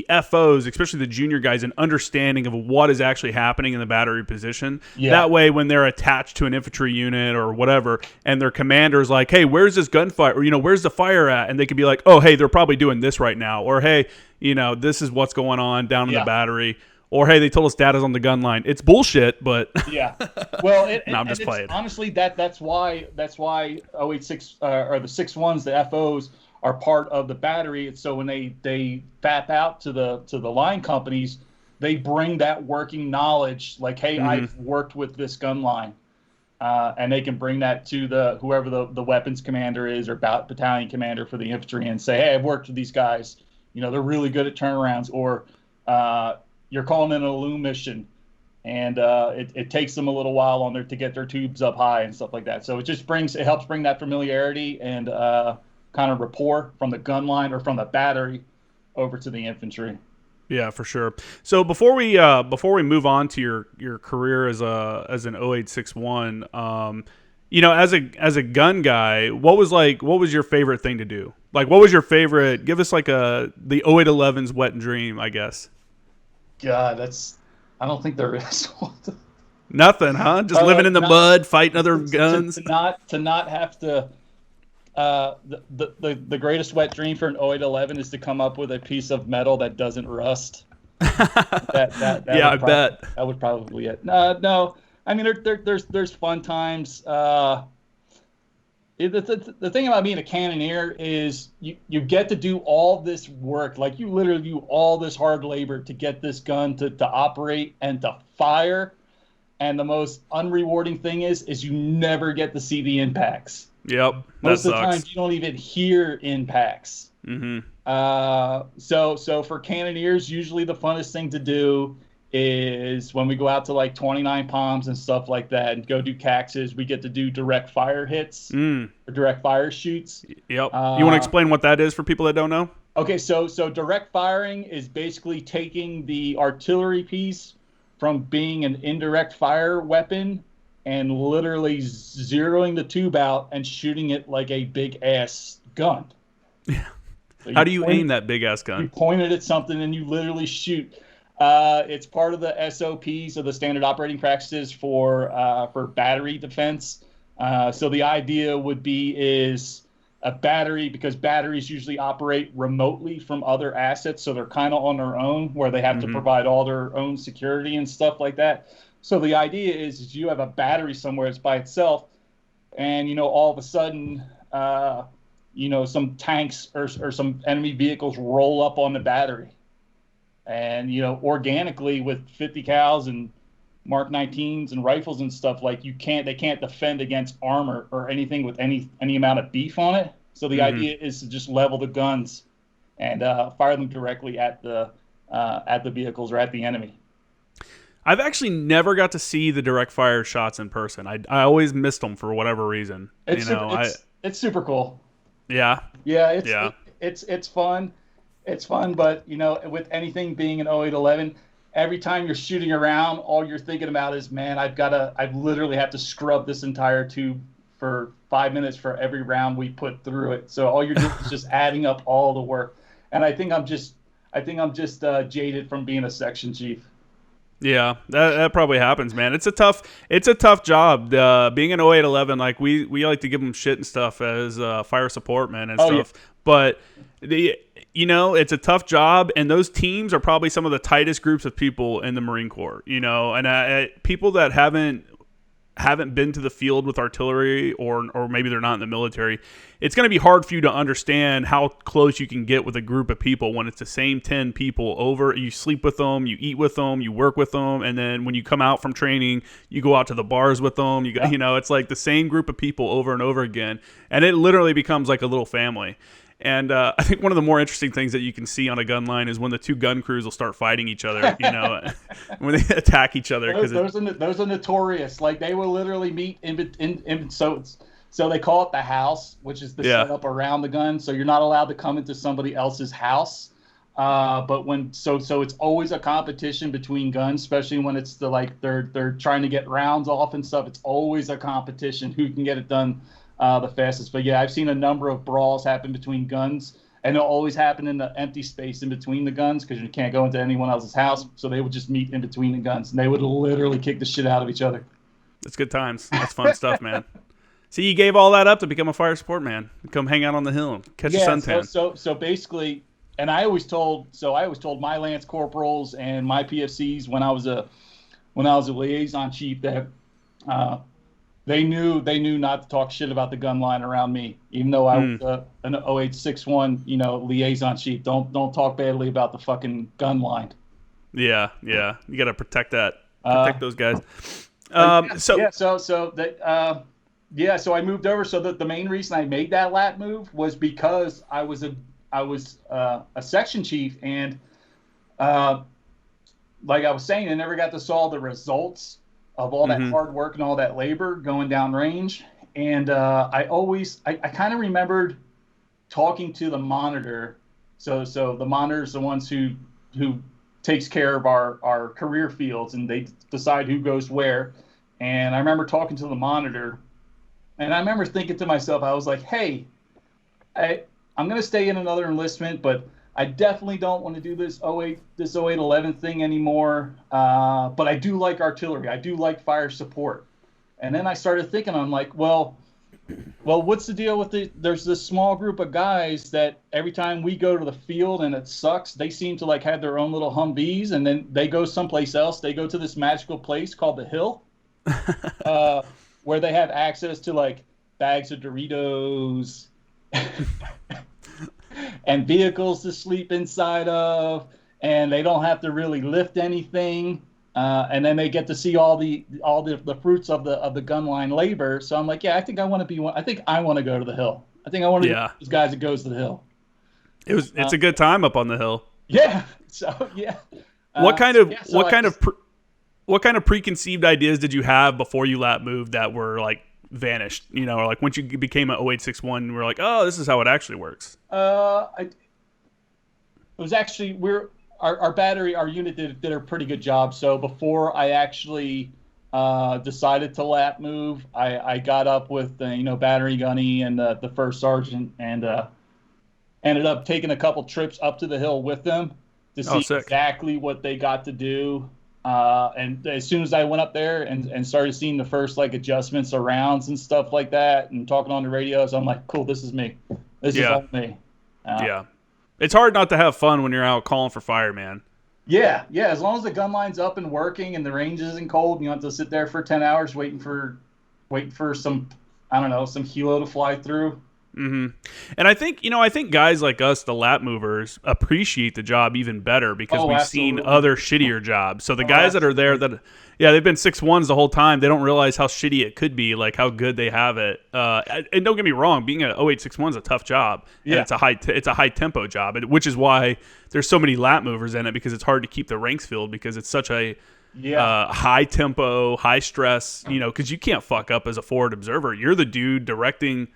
A: FOs, especially the junior guys, an understanding of what is actually happening in the battery position. Yeah. That way, when they're attached to an infantry unit or whatever, and their commander's like, hey, where's this gunfire? Or, where's the fire at? And they could be like, oh, hey, they're probably doing this right now. Or, hey, this is what's going on down in the battery. Or, hey, they told us data's on the gun line. It's bullshit, but...
B: Yeah. Well,
A: I'm just playing.
B: Honestly, that's why 086 or the 6-1s, the FOs, are part of the battery. And so when they FAP out to the line companies, they bring that working knowledge, like, hey, I've worked with this gun line. And they can bring that to whoever the weapons commander is or battalion commander for the infantry and say, hey, I've worked with these guys. They're really good at turnarounds. Or you're calling in an Illum mission, and it takes them a little while to get their tubes up high and stuff like that. So it helps bring that familiarity and kind of rapport from the gun line or from the battery over to the infantry.
A: Yeah, for sure. So before we move on to your career as an 0861, as a gun guy, what was your favorite thing to do? Like, what was your favorite? Give us like the 0811's wet dream, I guess.
B: God, I don't think there is one.
A: Nothing, huh? Just living in the mud, fighting other guns.
B: To not have to. The greatest wet dream for an 0811 is to come up with a piece of metal that doesn't rust. That
A: I bet
B: that would probably it. No, I mean there's fun times. The thing about being a cannoneer is you get to do all this work, like you literally do all this hard labor to get this gun to operate and to fire. And the most unrewarding thing is you never get to see the impacts.
A: Yep.
B: Most of the time you don't even hear impacts.
A: Mm-hmm.
B: So for cannoneers, usually the funnest thing to do is when we go out to like 29 Palms and stuff like that and go do caxes, we get to do direct fire hits or direct fire shoots.
A: Yep. You want to explain what that is for people that don't know?
B: Okay, so direct firing is basically taking the artillery piece from being an indirect fire weapon and literally zeroing the tube out and shooting it like a big-ass gun.
A: Yeah. So how do you aim that big-ass gun?
B: You point it at something and you literally shoot. It's part of the SOPs, or the standard operating practices for battery defense. So the idea would be is a battery, because batteries usually operate remotely from other assets, so they're kind of on their own, where they have to provide all their own security and stuff like that. So the idea is you have a battery somewhere that's by itself, and all of a sudden, some tanks or some enemy vehicles roll up on the battery, and organically with 50 cals and Mark 19s and rifles and stuff, like they can't defend against armor or anything with any amount of beef on it. So the idea is to just level the guns and fire them directly at the vehicles or at the enemy.
A: I've actually never got to see the direct fire shots in person. I always missed them for whatever reason.
B: It's super cool.
A: Yeah.
B: Yeah. It's fun. It's fun, but with anything being an 0811, every time you're shooting around, all you're thinking about is, man, I literally have to scrub this entire tube for 5 minutes for every round we put through it. So all you're doing is just adding up all the work. And I think I'm just jaded from being a section chief.
A: Yeah, that probably happens, man. It's a tough job. Being an 0811, like we like to give them shit and stuff as fire support men and
B: Oh yeah.
A: stuff. But it's a tough job, and those teams are probably some of the tightest groups of people in the Marine Corps. And people that haven't been to the field with artillery, or maybe they're not in the military, it's going to be hard for you to understand how close you can get with a group of people when it's the same 10 people over. You sleep with them, you eat with them, you work with them, and then when you come out from training, you go out to the bars with them. It's like the same group of people over and over again, and it literally becomes like a little family. And I think one of the more interesting things that you can see on a gun line is when the two gun crews will start fighting each other, when they attack each other.
B: Those are notorious. Like, they will literally meet in so they call it the house, which is the setup around the gun. So you're not allowed to come into somebody else's house. But so it's always a competition between guns, especially when it's they're trying to get rounds off and stuff. It's always a competition who can get it done the fastest. But yeah, I've seen a number of brawls happen between guns, and it'll always happen in the empty space in between the guns because you can't go into anyone else's house. So they would just meet in between the guns, and they would literally kick the shit out of each other.
A: That's good times. That's fun stuff, man. See, you gave all that up to become a fire support man. Come hang out on the hill, catch a suntan.
B: So basically, and I always told my lance corporals and my PFCs when I was a liaison chief that they knew not to talk shit about the gun line around me, even though I was an 0861 liaison chief. Don't talk badly about the fucking gun line.
A: Yeah, you got to protect that. Those guys.
B: So I moved over. So the main reason I made that lat move was because I was a section chief, and like I was saying, I never got to saw the results of all that hard work and all that labor going down range. And I kind of remembered talking to the monitor. So the monitor's the ones who takes care of our career fields, and they decide who goes where. And I remember talking to the monitor, and I remember thinking to myself, I was like, hey, I'm going to stay in another enlistment, but I definitely don't want to do this 0811 thing anymore. But I do like artillery. I do like fire support. And then I started thinking, I'm like, well, what's the deal with there's this small group of guys that every time we go to the field and it sucks, they seem to like have their own little Humvees, and then they go someplace else. They go to this magical place called the Hill, where they have access to like bags of Doritos and vehicles to sleep inside of, and they don't have to really lift anything. And then they get to see all the fruits of the gun line labor. So I'm like, yeah, I think I want to be one. I think I want to go to the Hill. I think I want to be one of those guys that goes to the Hill.
A: It's a good time up on the Hill.
B: Yeah. So yeah.
A: What kind of preconceived ideas did you have before you lat moved that were like vanished? Or like once you became an 0861, we're like, oh, this is how it actually works.
B: It was actually our unit did a pretty good job. So before I actually decided to lat move, I got up with battery gunny and the first sergeant, and ended up taking a couple trips up to the Hill with them to see exactly what they got to do. And as soon as I went up there and started seeing the first like adjustments of rounds and stuff like that, and talking on the radios, I'm like, cool, this is me. This is all me.
A: Yeah. It's hard not to have fun when you're out calling for fire, man.
B: Yeah. As long as the gun line's up and working and the range isn't cold, and you don't have to sit there for 10 hours waiting for some, I don't know, some helo to fly through.
A: Mm-hmm. And I think guys like us, the lat movers, appreciate the job even better because we've seen other shittier jobs. So the guys that are there they've been 6'1s the whole time. They don't realize how shitty it could be, like how good they have it. And don't get me wrong, being an 0861 is a tough job. Yeah. And it's a high tempo job, which is why there's so many lat movers in it, because it's hard to keep the ranks filled because it's such a high tempo, high stress, because you can't fuck up as a forward observer. You're the dude directing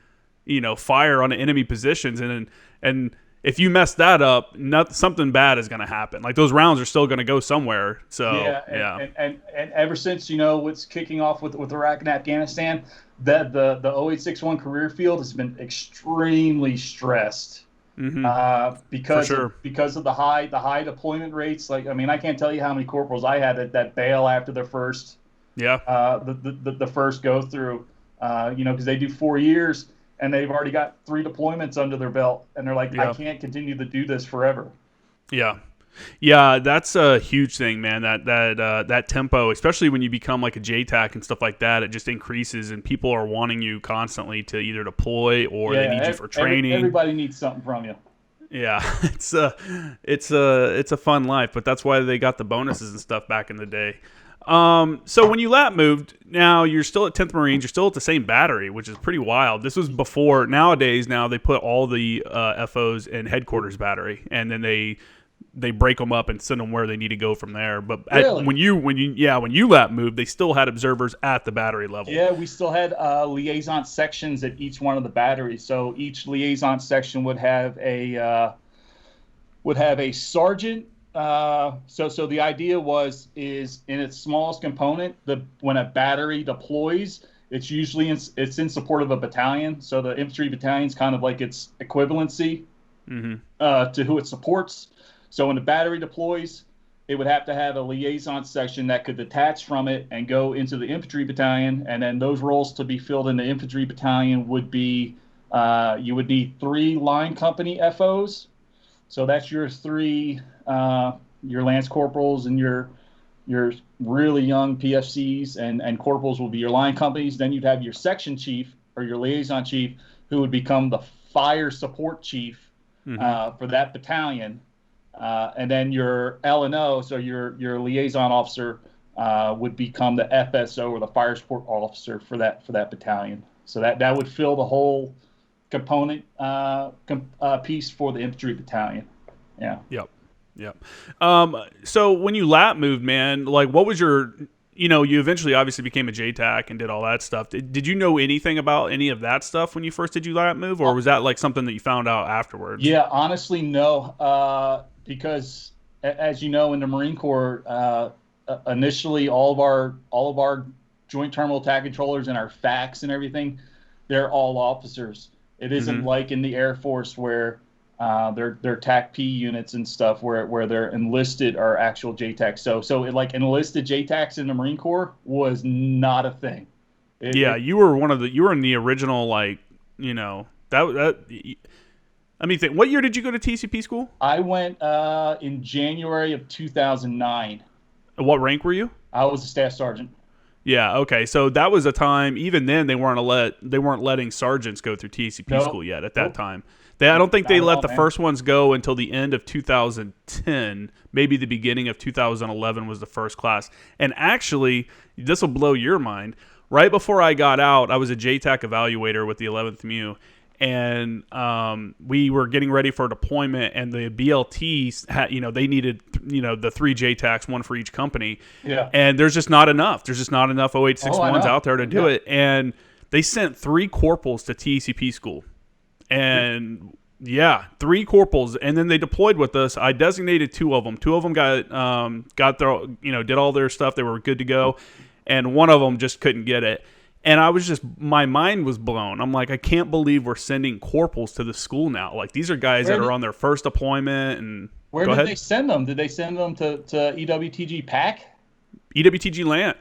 A: fire on enemy positions, and if you mess that up, something bad is going to happen. Like those rounds are still going to go somewhere. So
B: and ever since what's kicking off with Iraq and Afghanistan, that the 0861 career field has been extremely stressed. because
A: sure.
B: of the high deployment rates. Like, I mean, I can't tell you how many corporals I had that bail after their first the first go through. Because they do 4 years and they've already got 3 deployments under their belt, and they're like, I can't continue to do this forever.
A: Yeah. Yeah, that's a huge thing, man. That tempo, especially when you become like a JTAC and stuff like that, it just increases, and people are wanting you constantly to either deploy or they need you for training.
B: Everybody needs something from you.
A: Yeah, it's a fun life, but that's why they got the bonuses and stuff back in the day. So when you lap moved, now you're still at 10th Marines, you're still at the same battery, which is pretty wild. This was before. Nowadays, now they put all the FOs in headquarters battery, and then they break them up and send them where they need to go from there. But
B: really?
A: when you lap moved, they still had observers at the battery level.
B: Yeah, we still had liaison sections at each one of the batteries. So each liaison section would have a sergeant. So the idea is in its smallest component, when a battery deploys, it's usually it's in support of a battalion. So the infantry battalion is kind of like its equivalency to who it supports. So when the battery deploys, it would have to have a liaison section that could detach from it and go into the infantry battalion. And then those roles to be filled in the infantry battalion would be, you would need 3 line company FOs. So that's your 3, your lance corporals and your really young PFCs, and corporals will be your line companies. Then you'd have your section chief or your liaison chief, who would become the fire support chief for that battalion. And then your L&O, so your liaison officer, would become the FSO or the fire support officer for that battalion. So that would fill the whole component piece for the infantry battalion. Yeah.
A: Yep. So when you lap moved, man, like what was your, you eventually obviously became a JTAC and did all that stuff. Did you know anything about any of that stuff when you first did you lap move, or was that like something that you found out afterwards?
B: Yeah, honestly, no. Because as you know, in the Marine Corps, initially all of our joint terminal attack controllers and our FACs and everything, they're all officers. It isn't like in the Air Force where they're TAC-P units and stuff where they're enlisted or actual JTACs. So like enlisted JTACs in the Marine Corps was not a thing.
A: You were in the original, like, that. Let me think. What year did you go to TCP school?
B: I went in January of 2009.
A: What rank were you?
B: I was a staff sergeant.
A: Yeah. Okay. So that was a time. Even then, they weren't letting sergeants go through TCP school yet at that time. I don't think they let the first ones go until the end of 2010. Maybe the beginning of 2011 was the first class. And actually, this will blow your mind. Right before I got out, I was a JTAC evaluator with the 11th MU. And we were getting ready for deployment, and the BLTs had, they needed, the 3 JTACs, 1 for each company.
B: Yeah.
A: And there's just not enough. There's just not enough 0861s out there to do it. And they sent 3 corporals to TCP school. And 3 corporals, and then they deployed with us. I designated 2 of them. 2 of them got their, did all their stuff. They were good to go. And 1 of them just couldn't get it. And my mind was blown. I'm like, I can't believe we're sending corporals to the school now. Like, these are guys that are on their first deployment. And
B: where did they send them? Did they send them to EWTG PAC?
A: EWTG LANT.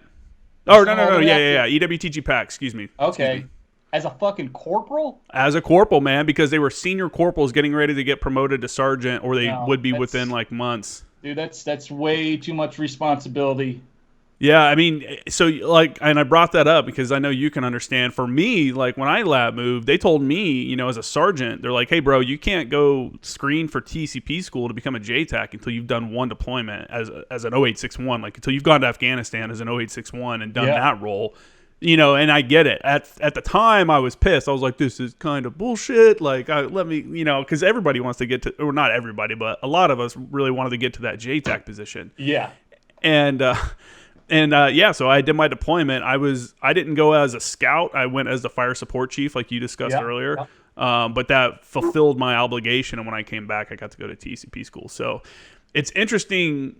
A: Oh, no. Yeah. EWTG PAC, excuse me.
B: Okay. Excuse me. As a fucking corporal?
A: As a corporal, man, because they were senior corporals getting ready to get promoted to sergeant, or they would be within, like, months.
B: Dude, that's way too much responsibility.
A: Yeah, I mean, so like, and I brought that up because I know you can understand. For me, like when I lab moved, they told me, as a sergeant, they're like, "Hey, bro, you can't go screen for TCP school to become a JTAC until you've done 1 deployment as an 0861, like until you've gone to Afghanistan as an 0861 and done that role." And I get it. At the time, I was pissed. I was like, "This is kind of bullshit." Like, let me, because everybody wants to get to, or not everybody, but a lot of us really wanted to get to that JTAC position.
B: Yeah,
A: so I did my deployment. I didn't go as a scout. I went as the fire support chief, like you discussed earlier. But that fulfilled my obligation, and when I came back, I got to go to TCP school. So it's interesting.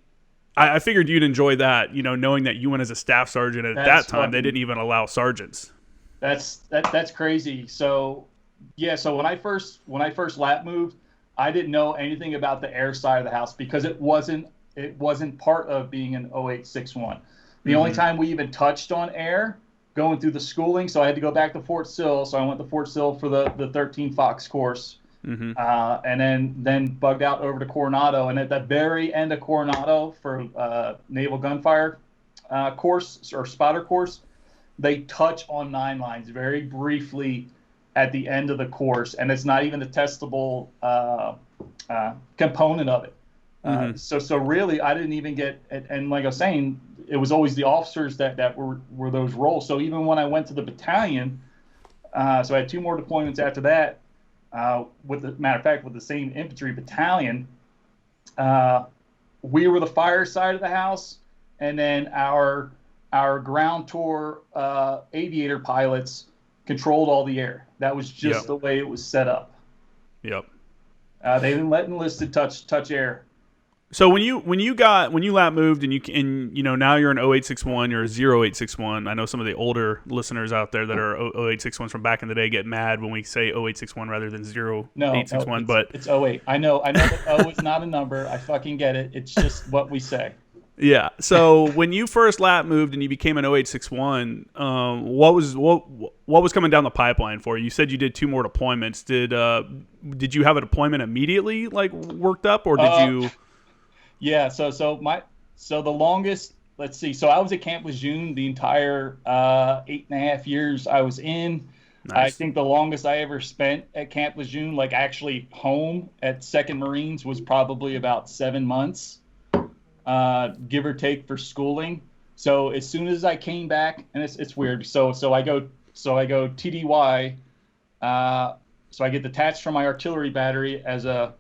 A: I figured you'd enjoy that, knowing that you went as a staff sergeant. At that time, they didn't even allow sergeants.
B: That's crazy. So, yeah. So when I first lap moved, I didn't know anything about the air side of the house because it wasn't part of being an 0861. The only time we even touched on air going through the schooling, so I had to go back to Fort Sill. So I went to Fort Sill for the 13 Fox course, and then bugged out over to Coronado. And at the very end of Coronado for naval gunfire course or spotter course, they touch on 9 lines very briefly at the end of the course, and it's not even a testable component of it. So really, I didn't even get, and like I was saying, it was always the officers that were those roles. So even when I went to the battalion, so I had 2 more deployments after that, with the same infantry battalion, we were the fire side of the house, and then our ground tour aviator pilots controlled all the air. That was just the way it was set up.
A: Yep.
B: They didn't let enlisted touch air.
A: So when you lap moved and you know now you're an 0861, you're a 0861. I know some of the older listeners out there that are 0861s from back in the day get mad when we say 0861 rather than 0861. But
B: it's 08. I know that O is not a number. I fucking get it. It's just what we say.
A: Yeah. So when you first lap moved and you became an 0861, what was coming down the pipeline for you? You said you did 2 more deployments. Did you have a deployment immediately like worked up, or did you?
B: Yeah. So the longest. Let's see. So I was at Camp Lejeune the entire 8.5 years I was in. Nice. I think the longest I ever spent at Camp Lejeune, like actually home at 2nd Marines, was probably about 7 months. Give or take for schooling. So as soon as I came back, and it's weird. So I go TDY. So I get detached from my artillery battery as a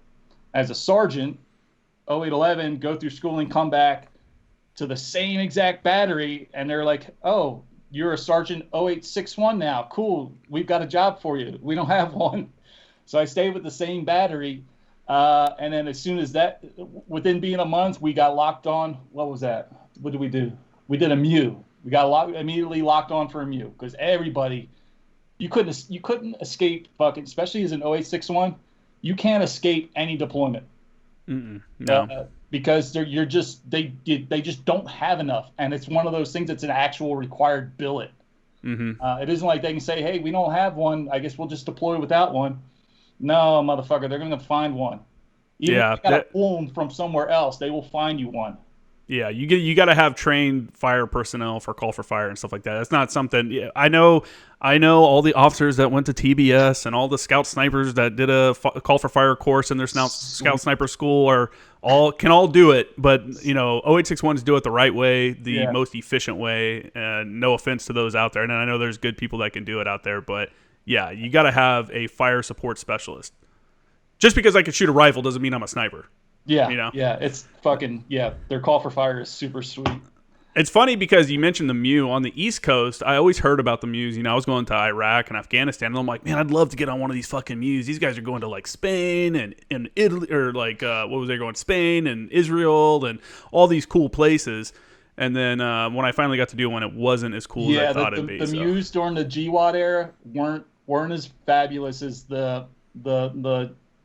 B: sergeant, 0811, go through schooling, come back to the same exact battery, and they're like, "Oh, you're a sergeant 0861 now. Cool. We've got a job for you. We don't have one." So I stayed with the same battery. And then as soon as that, within being a month, we got locked on. What was that? What did we do? We did a MEU. We got immediately locked on for a MEU because everybody, you couldn't escape fucking, especially as an 0861, you can't escape any deployment.
A: No.
B: Because they just don't have enough, and it's one of those things that's an actual required billet. It isn't like they can say, "Hey, we don't have one. I guess we'll just deploy without one." No, motherfucker, they're going to find one. Even if you got to pull them from somewhere else, they will find you one.
A: Yeah, you got to have trained fire personnel for call for fire and stuff like that. That's not something. Yeah, I know all the officers that went to TBS and all the scout snipers that did a call for fire course in their scout sniper school can all do it. But 0861s do it the right way, the most efficient way. And no offense to those out there, and I know there's good people that can do it out there, but yeah, you got to have a fire support specialist. Just because I can shoot a rifle doesn't mean I'm a sniper.
B: Yeah, it's fucking, their call for fire is super sweet.
A: It's funny because you mentioned the MEU on the East Coast. I always heard about the MEUs. I was going to Iraq and Afghanistan, and I'm like, man, I'd love to get on one of these fucking MEUs. These guys are going to like Spain and Italy, or like what was they going? Spain and Israel and all these cool places. And then when I finally got to do one, it wasn't as cool as I thought it'd be.
B: The MEUs during the GWAT era weren't as fabulous as the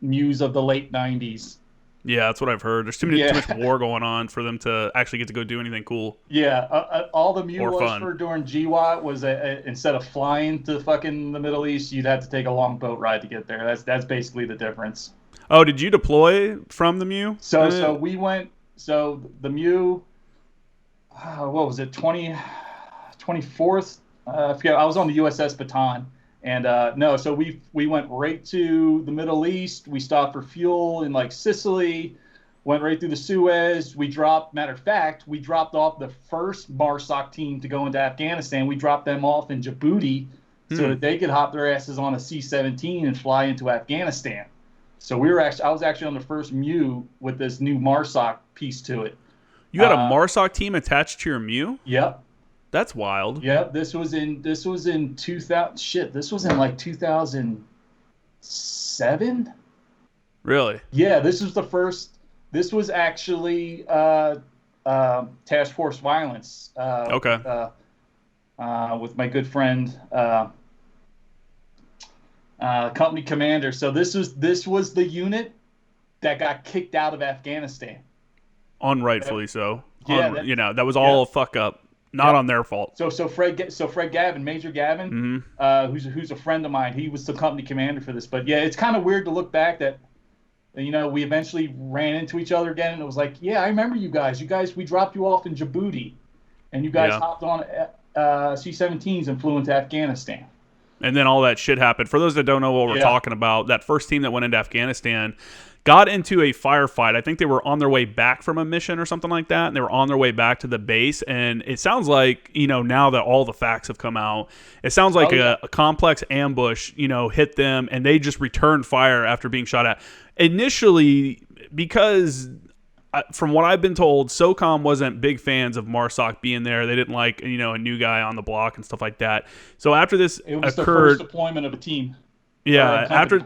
B: MEUs of the late 90s.
A: Yeah, that's what I've heard. There's too much war going on for them to actually get to go do anything cool.
B: Yeah, all the MEU was for during GWAT was instead of flying to fucking the Middle East, you'd have to take a long boat ride to get there. That's basically the difference.
A: Oh, did you deploy from the MEU?
B: So we went. So the MEU, what was it? 24th. I forget. I was on the USS Baton. And so we went right to the Middle East. We stopped for fuel in like Sicily, went right through the Suez. Matter of fact, we dropped off the first MARSOC team to go into Afghanistan. We dropped them off in Djibouti so that they could hop their asses on a C-17 and fly into Afghanistan. So I was actually on the first MEU with this new MARSOC piece to it.
A: You had a MARSOC team attached to your MEU?
B: Yep.
A: That's wild.
B: Yeah, this was in 2000. Shit, this was in like 2007. Really? Yeah, this was the first. This was actually Task Force Violence. Okay. With my good friend, company commander. So this was the unit that got kicked out of Afghanistan.
A: Unrightfully so.
B: Yeah,
A: that was all a fuck up. Not on their fault.
B: So Fred Gavin, Major Gavin, who's a friend of mine, he was the company commander for this. But yeah, it's kind of weird to look back that, we eventually ran into each other again, and it was like, yeah, I remember you guys. We dropped you off in Djibouti, and you guys hopped on C-17s and flew into Afghanistan.
A: And then all that shit happened. For those that don't know what we're talking about, that first team that went into Afghanistan got into a firefight. I think they were on their way back from a mission or something like that, and they were on their way back to the base. And it sounds like, now that all the facts have come out, it sounds like a complex ambush, hit them, and they just returned fire after being shot at. Initially, because from what I've been told, SOCOM wasn't big fans of MARSOC being there. They didn't like, a new guy on the block and stuff like that. So after this
B: it was
A: occurred,
B: the first deployment of a team.
A: Yeah, after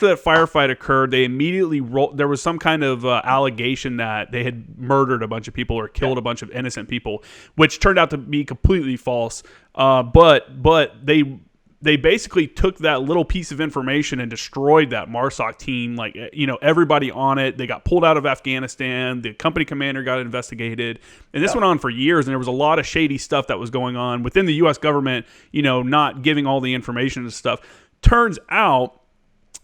A: that firefight occurred, they immediately rolled. There was some kind of allegation that they had murdered a bunch of people or killed a bunch of innocent people, which turned out to be completely false. But they basically took that little piece of information and destroyed that MARSOC team. Like, everybody on it, they got pulled out of Afghanistan. The company commander got investigated. And this went on for years. And there was a lot of shady stuff that was going on within the U.S. government, not giving all the information and stuff. Turns out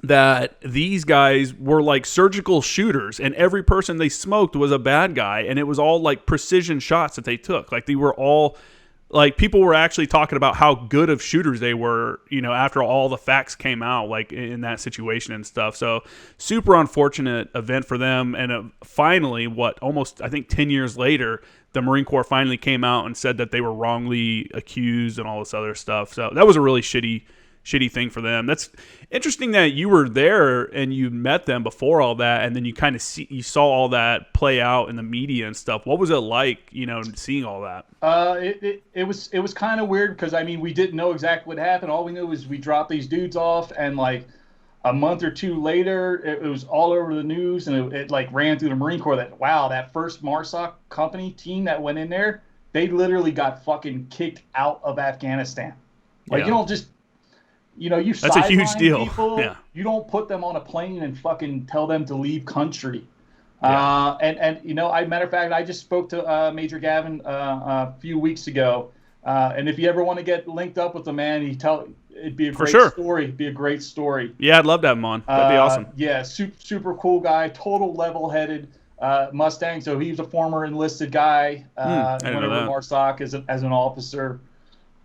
A: that these guys were like surgical shooters, and every person they smoked was a bad guy. And it was all like precision shots that they took. Like, they were all... Like, people were actually talking about how good of shooters they were, after all the facts came out, like, in that situation and stuff. So, super unfortunate event for them. And finally, almost, I think, 10 years later, the Marine Corps finally came out and said that they were wrongly accused and all this other stuff. So, that was a really shitty thing for them. That's interesting that you were there and you met them before all that, and then you kind of you saw all that play out in the media and stuff. What was it like, seeing all that?
B: It was kind of weird because we didn't know exactly what happened. All we knew was we dropped these dudes off, and like a month or two later, it was all over the news, and it like ran through the Marine Corps that that first MARSOC company team that went in there, they literally got fucking kicked out of Afghanistan. Like, you don't just that's a huge deal. People, you don't put them on a plane and fucking tell them to leave country. Matter of fact, I just spoke to Major Gavin a few weeks ago, and if you ever want to get linked up with the man, it'd be a great story. It'd be a great story.
A: Yeah, I'd love to have him on. That'd be awesome.
B: Yeah, super cool guy, total level-headed Mustang. So he's a former enlisted guy. Went over to MARSOC as an officer.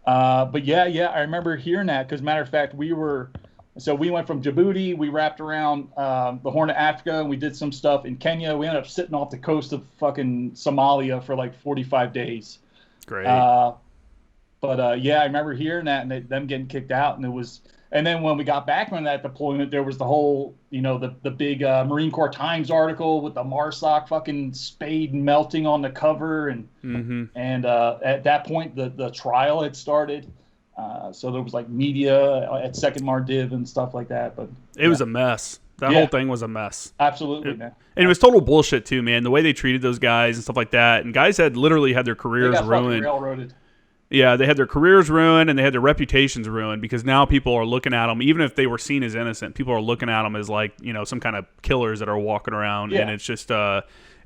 B: But I remember hearing that because, matter of fact, we went from Djibouti, we wrapped around the Horn of Africa, and we did some stuff in Kenya. We ended up sitting off the coast of fucking Somalia for like 45 days.
A: Great.
B: I remember hearing that and them getting kicked out, and then when we got back from that deployment, there was the whole, the big Marine Corps Times article with the MARSOC fucking spade melting on the cover, and at that point the trial had started, so there was like media at Second Mardiv and stuff like that. But
A: it was a mess. That whole thing was a mess.
B: Absolutely, man.
A: And it was total bullshit too, man. The way they treated those guys and stuff like that, and guys had literally had their careers ruined.
B: Railroaded.
A: Yeah, they had their careers ruined and they had their reputations ruined because now people are looking at them, even if they were seen as innocent, people are looking at them as like, some kind of killers that are walking around. And it's just,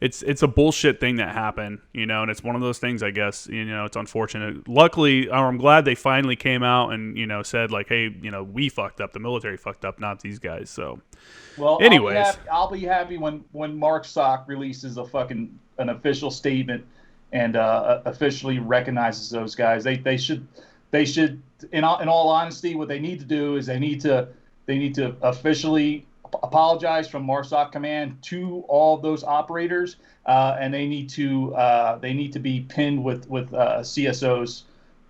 A: it's a bullshit thing that happened, and it's one of those things, I guess, it's unfortunate. Luckily, I'm glad they finally came out and, said like, hey, we fucked up, the military fucked up, not these guys. So,
B: well,
A: anyways,
B: I'll be happy when MARSOC releases an official statement and officially recognizes those guys. They should in all honesty, what they need to do is they need to officially apologize from MARSOC command to all of those operators, and they need to be pinned with CSOs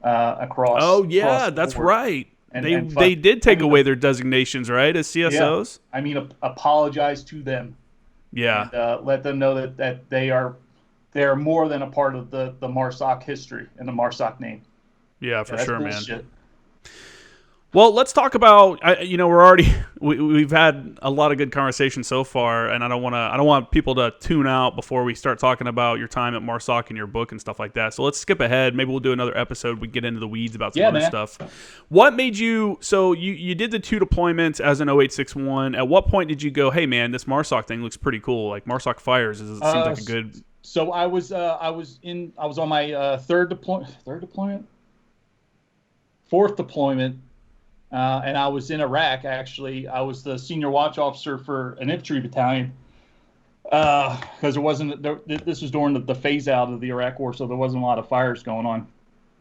B: across.
A: Oh yeah,
B: across
A: that's right. They did take away their designations, right, as CSOs.
B: Yeah. Apologize to them.
A: Yeah.
B: And, let them know that they are more than a part of the MARSOC history and the MARSOC name.
A: Yeah, for sure, man. Well, let's talk about. We're already we've had a lot of good conversation so far, and I don't want people to tune out before we start talking about your time at MARSOC and your book and stuff like that. So let's skip ahead. Maybe we'll do another episode. We get into the weeds about some other stuff. What made you? So you did the 2 deployments as an 0861. At what point did you go, hey man, this MARSOC thing looks pretty cool? Like MARSOC fires seems like a good.
B: So I was on my fourth deployment. And I was in Iraq, actually. I was the senior watch officer for an infantry battalion because this was during the phase out of the Iraq war, so there wasn't a lot of fires going on.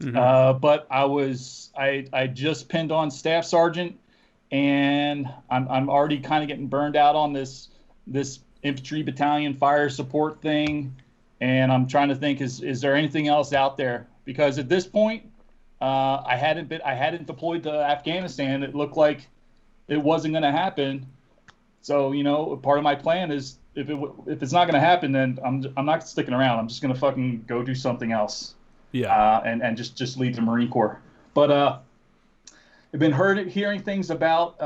B: Mm-hmm. But I just pinned on staff sergeant, and I'm already kind of getting burned out on this infantry battalion fire support thing, and I'm trying to think, is there anything else out there? Because at this point, I hadn't deployed to Afghanistan. It looked like it wasn't going to happen. So, part of my plan is if it's not going to happen, then I'm not sticking around. I'm just going to fucking go do something else.
A: Yeah.
B: And just leave the Marine Corps. But I've been hearing things about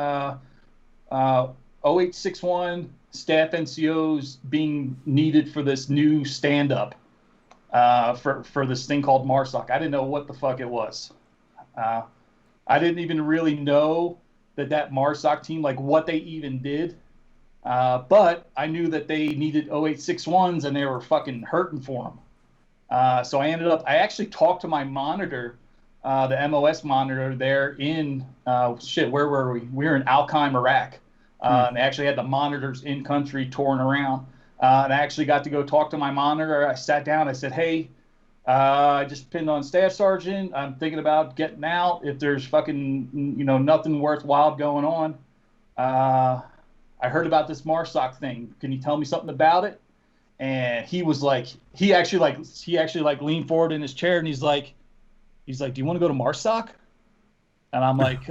B: 0861 staff NCOs being needed for this new stand-up. For this thing called MARSOC. I didn't know what the fuck it was. I didn't even really know that MARSOC team, like what they even did. But I knew that they needed 0861s and they were fucking hurting for them. So I actually talked to my monitor, the MOS monitor there in, where were we? We were in Al-Qaim, Iraq. And they actually had the monitors in country touring around. And I actually got to go talk to my monitor. I sat down. I said, hey, I just pinned on staff sergeant. I'm thinking about getting out if there's fucking, nothing worthwhile going on. I heard about this MARSOC thing. Can you tell me something about it? And he was like, he actually leaned forward in his chair and he's like, do you want to go to MARSOC? And I'm like,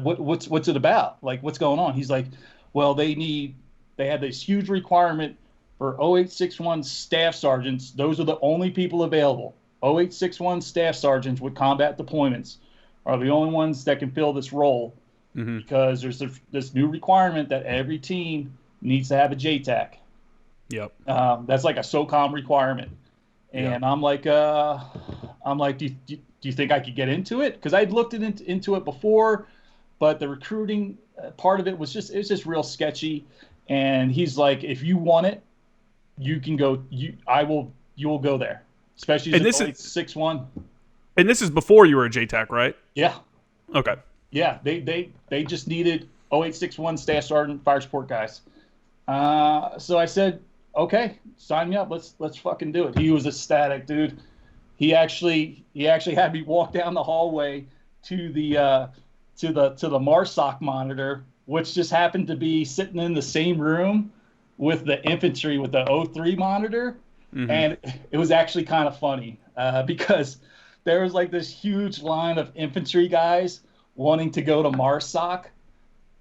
B: what's it about? Like, what's going on? He's like, well, they had this huge requirement for 0861 staff sergeants. Those are the only people available. 0861 staff sergeants with combat deployments are the only ones that can fill this role because there's this new requirement that every team needs to have a JTAC.
A: Yep.
B: That's like a SOCOM requirement. And I'm like, do you think I could get into it? Because I'd looked into it before, but the recruiting part of it was just real sketchy. And he's like, if you want it, you can go. You will go there, especially as 0861.
A: And this is before you were a JTAC, right?
B: Yeah.
A: Okay.
B: Yeah, they just needed 0861 staff sergeant fire support guys. So I said, okay, sign me up. Let's fucking do it. He was ecstatic, dude. He actually had me walk down the hallway to the MARSOC monitor, which just happened to be sitting in the same room with the infantry with the 03 monitor. Mm-hmm. And it was actually kind of funny because there was like this huge line of infantry guys wanting to go to MARSOC,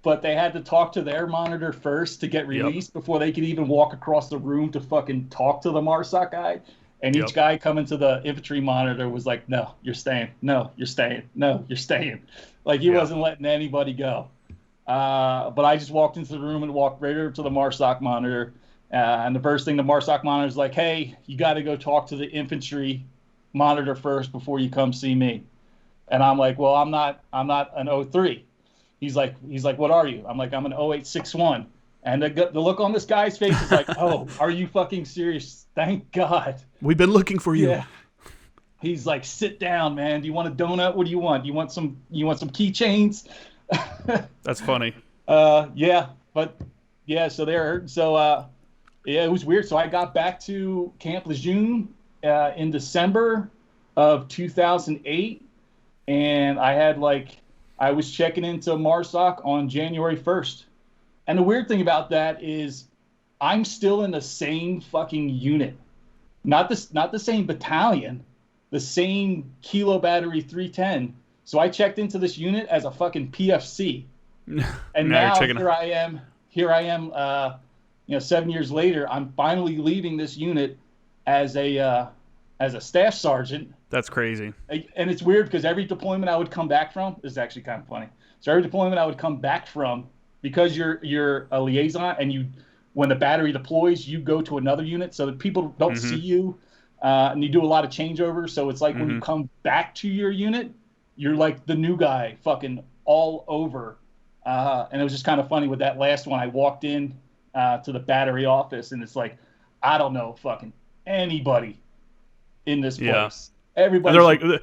B: but they had to talk to their monitor first to get released before they could even walk across the room to fucking talk to the MARSOC guy. And each guy coming to the infantry monitor was like, no, you're staying. No, you're staying. No, you're staying. Like he wasn't letting anybody go. But I just walked into the room and walked right over to the MARSOC monitor. And the first thing the MARSOC monitor is like, hey, you got to go talk to the infantry monitor first before you come see me. And I'm like, well, I'm not an 03. He's like, what are you? I'm like, I'm an 0861. And the look on this guy's face is like, oh, are you fucking serious? Thank God.
A: We've been looking for you. Yeah.
B: He's like, sit down, man. Do you want a donut? What do you want? You want some keychains?
A: That's funny.
B: Yeah. But yeah, so it was weird. So I got back to Camp Lejeune in December of 2008. And I was checking into MARSOC on January 1st. And the weird thing about that is I'm still in the same fucking unit. Not the same battalion, the same Kilo Battery 310. So I checked into this unit as a fucking PFC. And now here I am 7 years later, I'm finally leaving this unit as a staff sergeant.
A: That's crazy.
B: And it's weird because every deployment I would come back from, this is actually kind of funny. So every deployment I would come back from, because you're a liaison, and when the battery deploys, you go to another unit so that people don't see you, and you do a lot of changeovers. So it's like when you come back to your unit, you're like the new guy, fucking all over. And it was just kind of funny with that last one. I walked in to the battery office, and it's like, I don't know fucking anybody in this place. Yeah.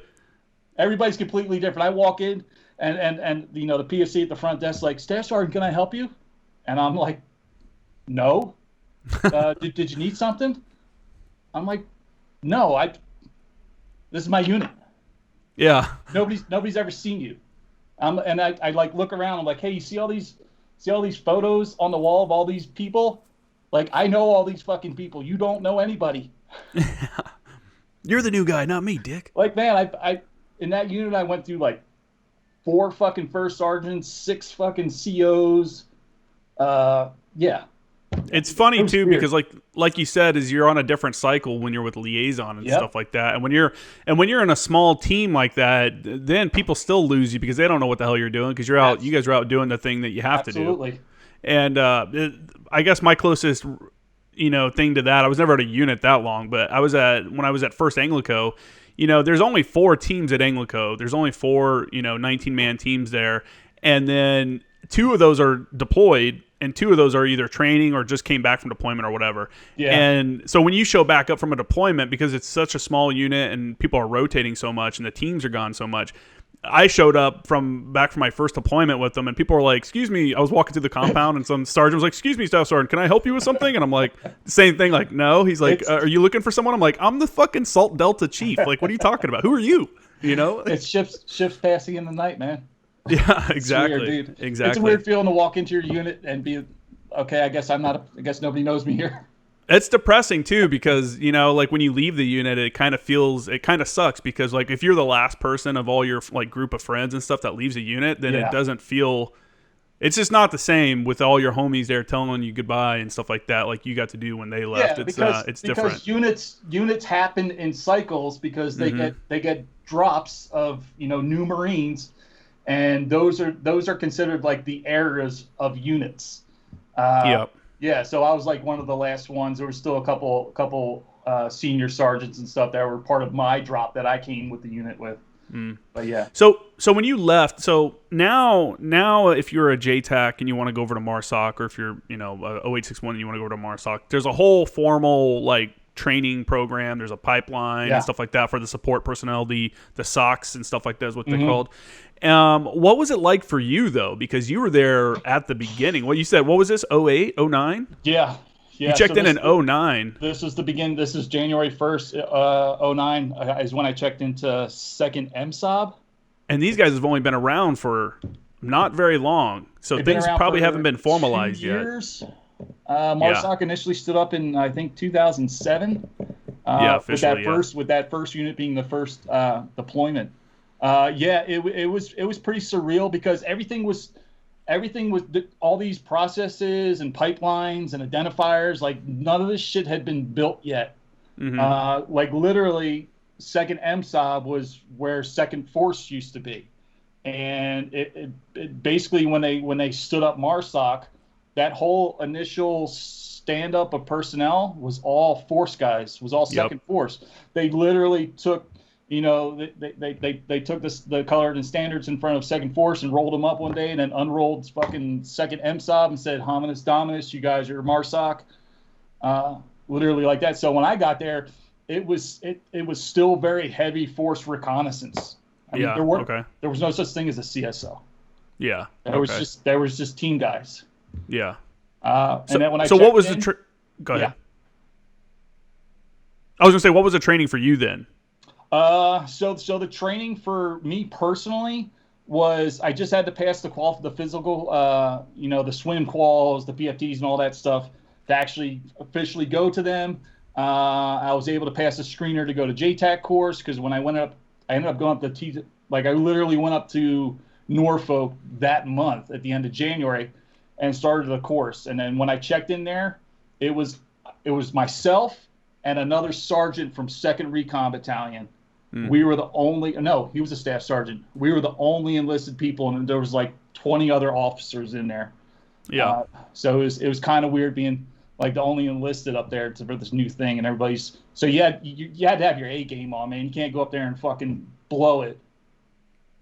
B: Everybody's completely different. I walk in, and the PFC at the front desk like, Staff Sergeant, can I help you? And I'm like, no. Did you need something? I'm like, no. This is my unit.
A: Yeah.
B: Nobody's ever seen you. And I like look around. I'm like, hey, you see all these photos on the wall of all these people? Like, I know all these fucking people. You don't know anybody.
A: You're the new guy, not me, dick.
B: Like, man, I in that unit I went through like 4 fucking first sergeants, 6 fucking COs. Yeah.
A: It's funny too weird. Because like you said, is you're on a different cycle when you're with liaison and stuff like that. And when you're in a small team like that, then people still lose you because they don't know what the hell you're doing because you're out. You guys are out doing the thing that you have to do.
B: Absolutely.
A: And I guess my closest thing to that, I was never at a unit that long, but when I was at First Anglico, there's only 4 teams at Anglico. There's only 4 19-man teams there, and then 2 of those are deployed. And 2 of those are either training or just came back from deployment or whatever. Yeah. And so when you show back up from a deployment, because it's such a small unit and people are rotating so much and the teams are gone so much, I showed up back from my first deployment with them, and people were like, excuse me, I was walking through the compound, and some sergeant was like, excuse me, Staff Sergeant, can I help you with something? And I'm like, same thing, like, no. He's like, are you looking for someone? I'm like, I'm the fucking Salt Delta chief. Like, what are you talking about? Who are you?
B: It's shifts passing in the night, man.
A: Yeah, exactly.
B: It's weird, dude.
A: Exactly.
B: It's a weird feeling to walk into your unit and be, okay, I guess nobody knows me here.
A: It's depressing too because like when you leave the unit, it kind of sucks because like if you're the last person of all your like group of friends and stuff that leaves a unit, then it doesn't feel. It's just not the same with all your homies there telling you goodbye and stuff like that. Like you got to do when they left. It's different.
B: Because units happen in cycles because they get drops of new Marines. And those are considered like the eras of units. Yeah, so I was like one of the last ones. There was still a couple senior sergeants and stuff that were part of my drop that I came with the unit with. But yeah.
A: So when you left, so now if you're a JTAC and you want to go over to MARSOC, or if you're a 0861 and you want to go over to MARSOC, there's a whole formal like training program. There's a pipeline and stuff like that for the support personnel. The SOCs and stuff like that is what they're called. What was it like for you though? Because you were there at the beginning. What you said? What was this? 08, 09?
B: Yeah.
A: You checked in 09.
B: This is the beginning. This is January 1st, 09 is when I checked into 2nd MSOB.
A: And these guys have only been around for not very long, so things probably haven't been formalized
B: 2 years. MARSOC initially stood up in I think 2007.
A: Officially,
B: with that first unit being the first deployment. It was pretty surreal because everything was all these processes and pipelines and identifiers, like none of this shit had been built yet. Like literally 2nd MSOB was where 2nd Force used to be. And it basically when they stood up MARSOC, that whole initial stand up of personnel was all Force guys, was all 2nd Force. They literally took they took the colored and standards in front of 2nd Force and rolled them up one day and then unrolled fucking 2nd MSOB and said, Hominis Dominus, you guys are MARSOC. Literally like that. So when I got there, it was still very heavy Force reconnaissance. I mean, there was no such thing as a CSO.
A: Yeah.
B: There was just team guys.
A: Yeah.
B: And then when
A: what was the go ahead.
B: Yeah.
A: I was gonna say, what was the training for you then?
B: So the training for me personally was I just had to pass the physical, the swim quals, the PFTs, and all that stuff to actually officially go to them. I was able to pass a screener to go to JTAC course because when I ended up going up to I literally went up to Norfolk that month at the end of January and started the course. And then when I checked in there, it was myself and another sergeant from 2nd Recon Battalion. We were the only, no, he was a staff sergeant. We were the only enlisted people, and there was like 20 other officers in there.
A: Yeah.
B: So it was kind of weird being like the only enlisted up there for this new thing, and everybody's, so you had to have your A game on, man. You can't go up there and fucking blow it.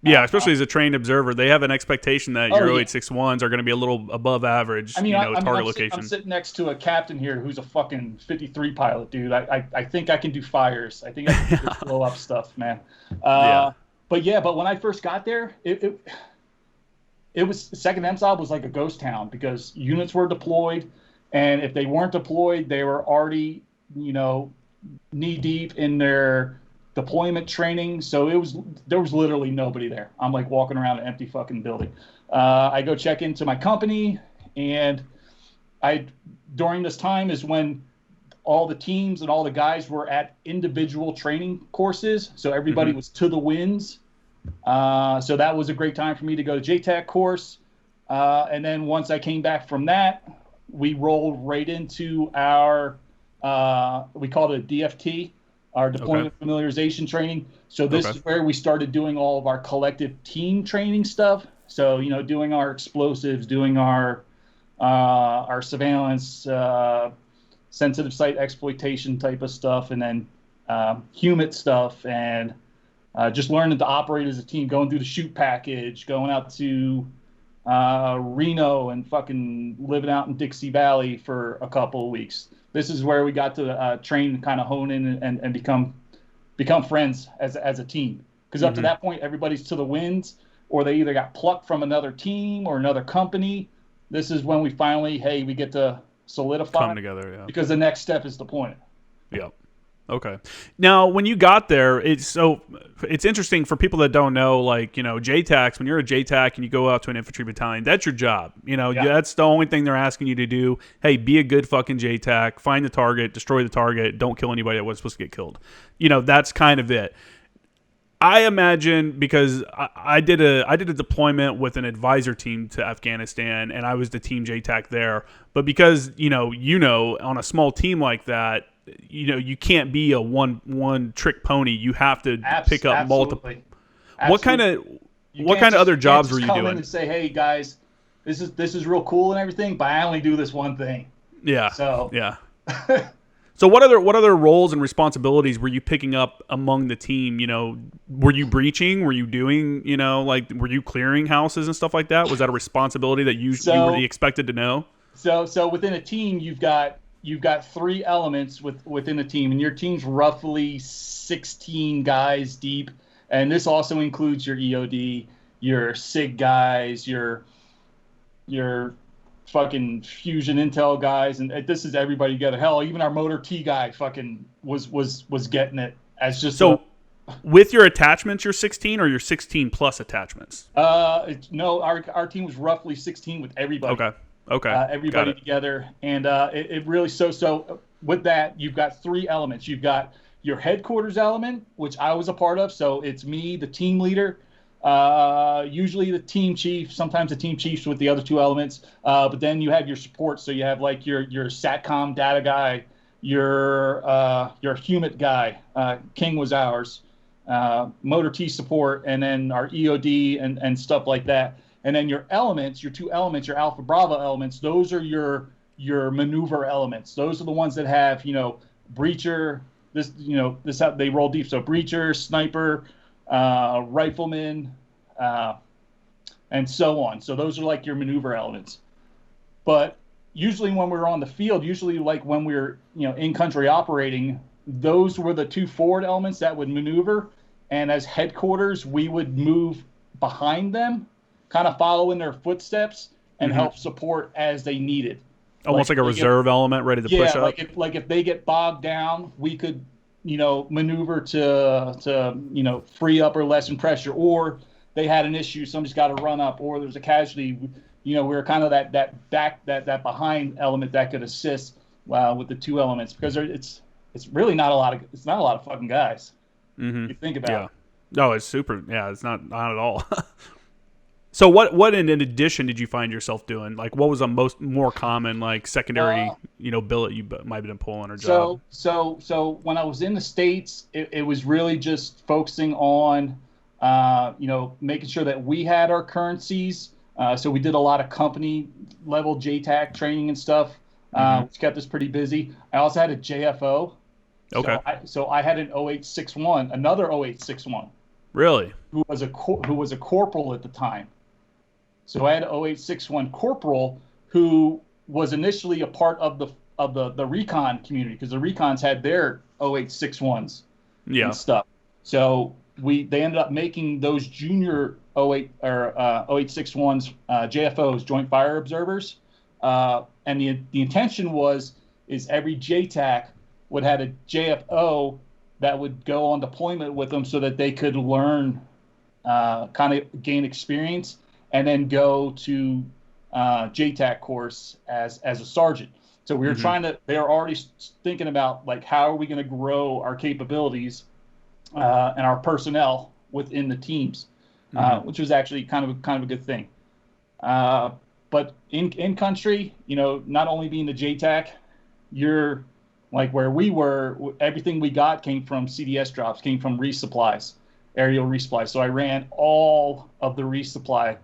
A: Yeah, especially as a trained observer, they have an expectation that your
B: yeah.
A: 0861s are going to be a little above average, target location.
B: I'm sitting next to a captain here who's a fucking 53 pilot, dude. I think I can do fires. I think I can just blow up stuff, man. But when I first got there, it was, 2nd MSOT was like a ghost town because units were deployed, and if they weren't deployed, they were already, knee deep in their deployment training. So there was literally nobody there. I'm like walking around an empty fucking building. I go check into my company, and during this time is when all the teams and all the guys were at individual training courses. So everybody was to the winds. So that was a great time for me to go to JTAC course. And then once I came back from that, we rolled right into our, we called it a DFT, our deployment familiarization training. So this is where we started doing all of our collective team training stuff. So, doing our explosives, doing our surveillance, sensitive site exploitation type of stuff, and then HUMIT stuff, and just learning to operate as a team, going through the shoot package, going out to Reno and fucking living out in Dixie Valley for a couple of weeks. This is where we got to train and kind of hone in and become friends as a team. Because up to that point, everybody's to the winds, or they either got plucked from another team or another company. This is when we finally, we get to solidify.
A: Come together, yeah.
B: Because the next step is deployment.
A: Yeah. Okay. Now, when you got there, it's interesting for people that don't know, JTACs, when you're a JTAC and you go out to an infantry battalion, that's your job. That's the only thing they're asking you to do. Hey, be a good fucking JTAC, find the target, destroy the target, don't kill anybody that was supposed to get killed. That's kind of it. I imagine, because I did a deployment with an advisor team to Afghanistan, and I was the team JTAC there. But because, on a small team like that, you can't be a one trick pony. You have to pick up multiple. What kind of other jobs were you doing? Come in
B: and say, hey guys, this is real cool and everything, but I only do this one thing.
A: Yeah.
B: So
A: yeah. So what other roles and responsibilities were you picking up among the team? Were you breaching? Were you doing, were you clearing houses and stuff like that? Was that a responsibility that you were expected to know?
B: So within a team, you've got 3 elements within a team, and your team's roughly 16 guys deep. And this also includes your EOD, your SIG guys, your fucking fusion intel guys, and this is everybody together. Hell, even our motor T guy fucking was getting it as just
A: with your attachments, you're 16 or you're 16 plus attachments?
B: No, our team was roughly 16 with everybody.
A: Okay.
B: Everybody together, and it really so with that you've got 3 elements. You've got your headquarters element, which I was a part of. So it's me, the team leader, usually the team chief, sometimes the team chiefs with the other 2 elements. But then you have your support. So you have like your SATCOM data guy, your HUMIT guy. King was ours. Motor T support, and then our EOD and stuff like that. And then your elements, your 2 elements, your Alpha Bravo elements, those are your maneuver elements. Those are the ones that have, breacher, this how they roll deep. So breacher, sniper, rifleman, and so on. So those are like your maneuver elements. But usually when we were on the field, like when we were, in country operating, those were the 2 forward elements that would maneuver. And as headquarters, we would move behind them, kind of follow in their footsteps and help support as they needed.
A: Almost like a reserve element ready to push up.
B: Yeah, if they get bogged down, we could, maneuver to free up or lessen pressure, or they had an issue, somebody's got to run up, or there's a casualty. We were kind of that behind element that could assist with the 2 elements, because it's really not a lot of fucking guys. You think about it.
A: No, it's super. Yeah, it's not at all. So what in addition did you find yourself doing? Like, what was a more common, like, secondary, billet you might have been pulling or job?
B: So when I was in the States, it was really just focusing on, making sure that we had our currencies. So we did a lot of company level JTAC training and stuff, which kept us pretty busy. I also had a JFO.
A: Okay.
B: So I had an 0861, another 0861.
A: Really?
B: Who was a corporal at the time. So I had an 0861 corporal who was initially a part of the recon community, because the recons had their 0861s and stuff. So they ended up making those junior 0861s JFOs, Joint Fire Observers, and the intention is every JTAC would have a JFO that would go on deployment with them so that they could learn, kind of gain experience, and then go to JTAC course as a sergeant. So we were they were already thinking about, like, how are we going to grow our capabilities and our personnel within the teams, which was actually kind of a good thing. But in country, not only being the JTAC, you're like where we were, everything we got came from CDS drops, came from resupplies, aerial resupplies. So I ran all of the resupply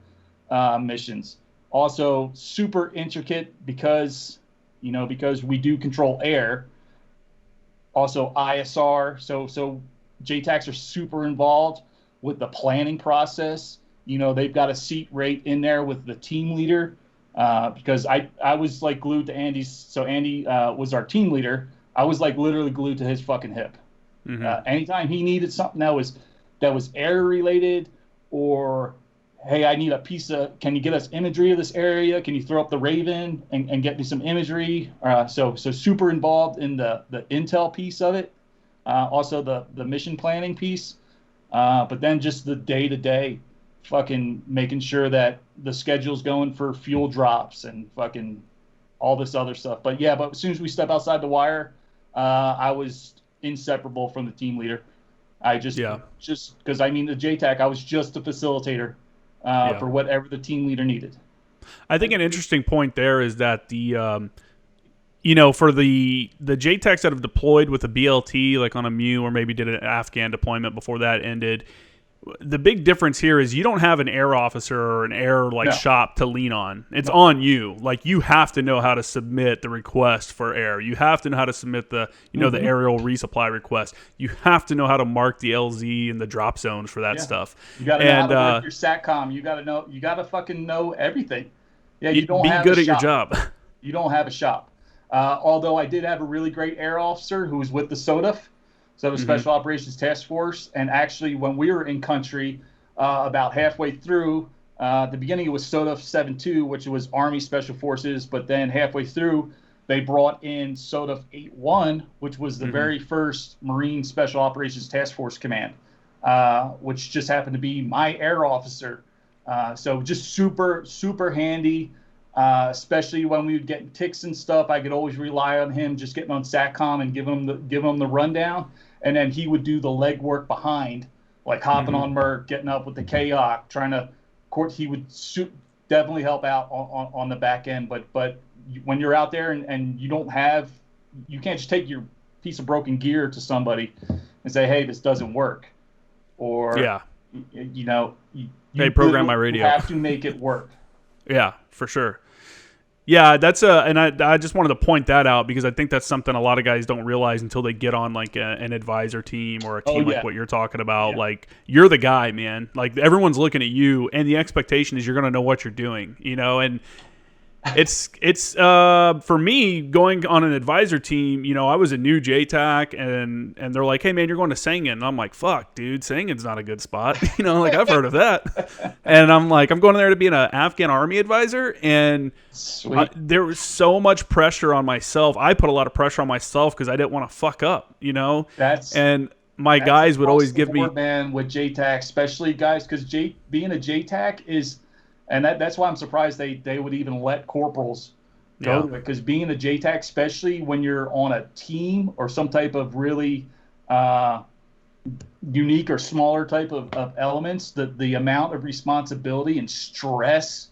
B: missions. Also super intricate because we do control air. Also ISR. So JTACs are super involved with the planning process. They've got a seat right in there with the team leader, because I was like glued to Andy's. So Andy was our team leader. I was like literally glued to his fucking hip. Anytime he needed something that was air related, or hey, I need can you get us imagery of this area? Can you throw up the Raven and get me some imagery? So super involved in the intel piece of it. Also the mission planning piece. But then just the day-to-day fucking making sure that the schedule's going for fuel drops and fucking all this other stuff. But as soon as we step outside the wire, I was inseparable from the team leader. I just because the JTAC, I was just a facilitator for whatever the team leader needed.
A: I think an interesting point there is that the for the JTACs that have deployed with a BLT, like on a MU, or maybe did an Afghan deployment before that ended, the big difference here is you don't have an air officer or an air shop to lean on. It's on you. Like, you have to know how to submit the request for air. You have to know how to submit the the aerial resupply request. You have to know how to mark the LZ and the drop zones for that stuff.
B: You got to know how to work your SATCOM. You got to fucking know everything. Yeah, you don't have
A: good at your job.
B: You don't have a shop. Although I did have a really great air officer who was with the SOTF. So the Special Operations Task Force, and actually when we were in country, about halfway through, at the beginning it was SOTF 7-2, which was Army Special Forces, but then halfway through they brought in SOTF 8-1, which was the very first Marine Special Operations Task Force Command, which just happened to be my air officer. So just super, super handy. Especially when we would get ticks and stuff, I could always rely on him, just getting on SATCOM and give him the rundown, and then he would do the legwork behind, like hopping on Merc, getting up with the KOC, trying to court. He would definitely help out on the back end, but when you're out there and you can't just take your piece of broken gear to somebody and say, hey, this doesn't work, or
A: hey, program my radio.
B: You have to make it work.
A: Yeah, for sure. Yeah, and I just wanted to point that out because I think that's something a lot of guys don't realize until they get on like an advisor team or a team like what you're talking about. Yeah. Like, you're the guy, man. Like, everyone's looking at you, and the expectation is you're going to know what you're doing, and it's for me going on an advisor team. I was a new JTAC, and they're like, hey man, you're going to Sangin. And I'm like, fuck dude, Sangin's not a good spot. Like, I've heard of that. And I'm like, I'm going there to be an Afghan army advisor, and there was so much pressure on myself. I put a lot of pressure on myself because I didn't want to fuck up, and my guys would always give me,
B: man, with JTAC, especially guys, because being a JTAC is. And that's why I'm surprised they would even let corporals go to it. Because being a JTAC, especially when you're on a team or some type of really unique or smaller type of elements, the amount of responsibility and stress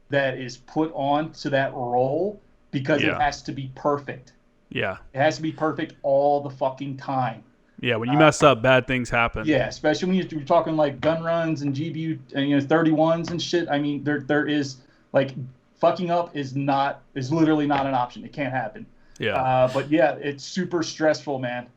B: that is put on to that role, because it has to be perfect.
A: Yeah.
B: It has to be perfect all the fucking time.
A: Yeah, when you mess up, bad things happen.
B: Yeah, especially when you're talking like gun runs and GBU and 31s and shit. I mean, there is like fucking up is literally not an option. It can't happen.
A: Yeah.
B: But yeah, it's super stressful, man.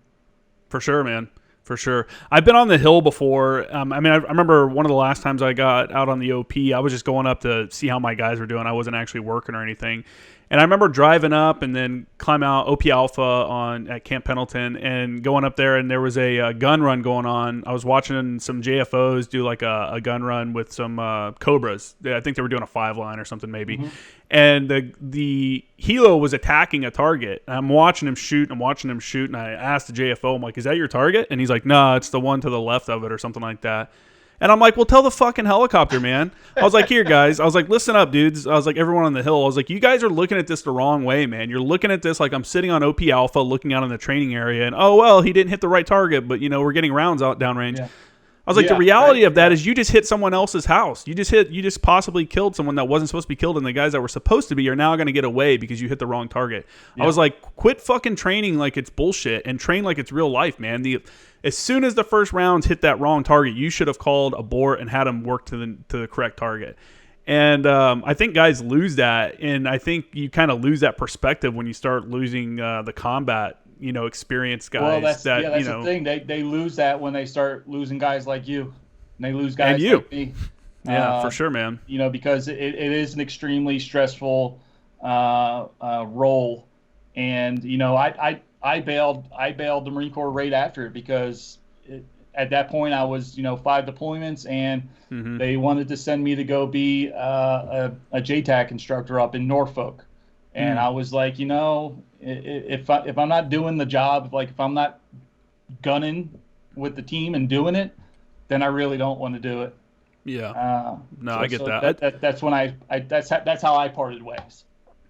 A: For sure, man. For sure. I've been on the hill before. I mean, I remember one of the last times I got out on the OP, I was just going up to see how my guys were doing. I wasn't actually working or anything. And I remember driving up and then climb out OP Alpha at Camp Pendleton and going up there, and there was a gun run going on. I was watching some JFOs do like a gun run with some Cobras. I think they were doing a 5-line or something maybe. Mm-hmm. And the helo was attacking a target. And I'm watching him shoot. And I asked the JFO, I'm like, is that your target? And he's like, no, it's the one to the left of it or something like that. And I'm like, well, tell the fucking helicopter, man. I was like, here, guys. I was like, listen up, dudes. I was like, everyone on the hill. I was like, you guys are looking at this the wrong way, man. You're looking at this like I'm sitting on OP Alpha looking out in the training area. And, oh, well, he didn't hit the right target, but, we're getting rounds out downrange. Yeah. I was like, the reality of that is you just hit someone else's house. You just possibly killed someone that wasn't supposed to be killed, and the guys that were supposed to be are now going to get away because you hit the wrong target. Yeah. I was like, quit fucking training like it's bullshit and train like it's real life, man. As soon as the first rounds hit that wrong target, you should have called abort and had them work to the correct target. And I think guys lose that, and I think you kind of lose that perspective when you start losing the combat experienced guys.
B: Well, that's the thing. They lose that when they start losing guys like you. And they lose guys like me.
A: Yeah, for sure, man.
B: Because it is an extremely stressful role. And, I bailed the Marine Corps right after it because at that point I was, 5 deployments, and they wanted to send me to go be a JTAC instructor up in Norfolk. And I was like, if I'm not doing the job, like if I'm not gunning with the team and doing it, then I really don't want to do it.
A: Yeah. I get that.
B: That's when that's how I parted ways.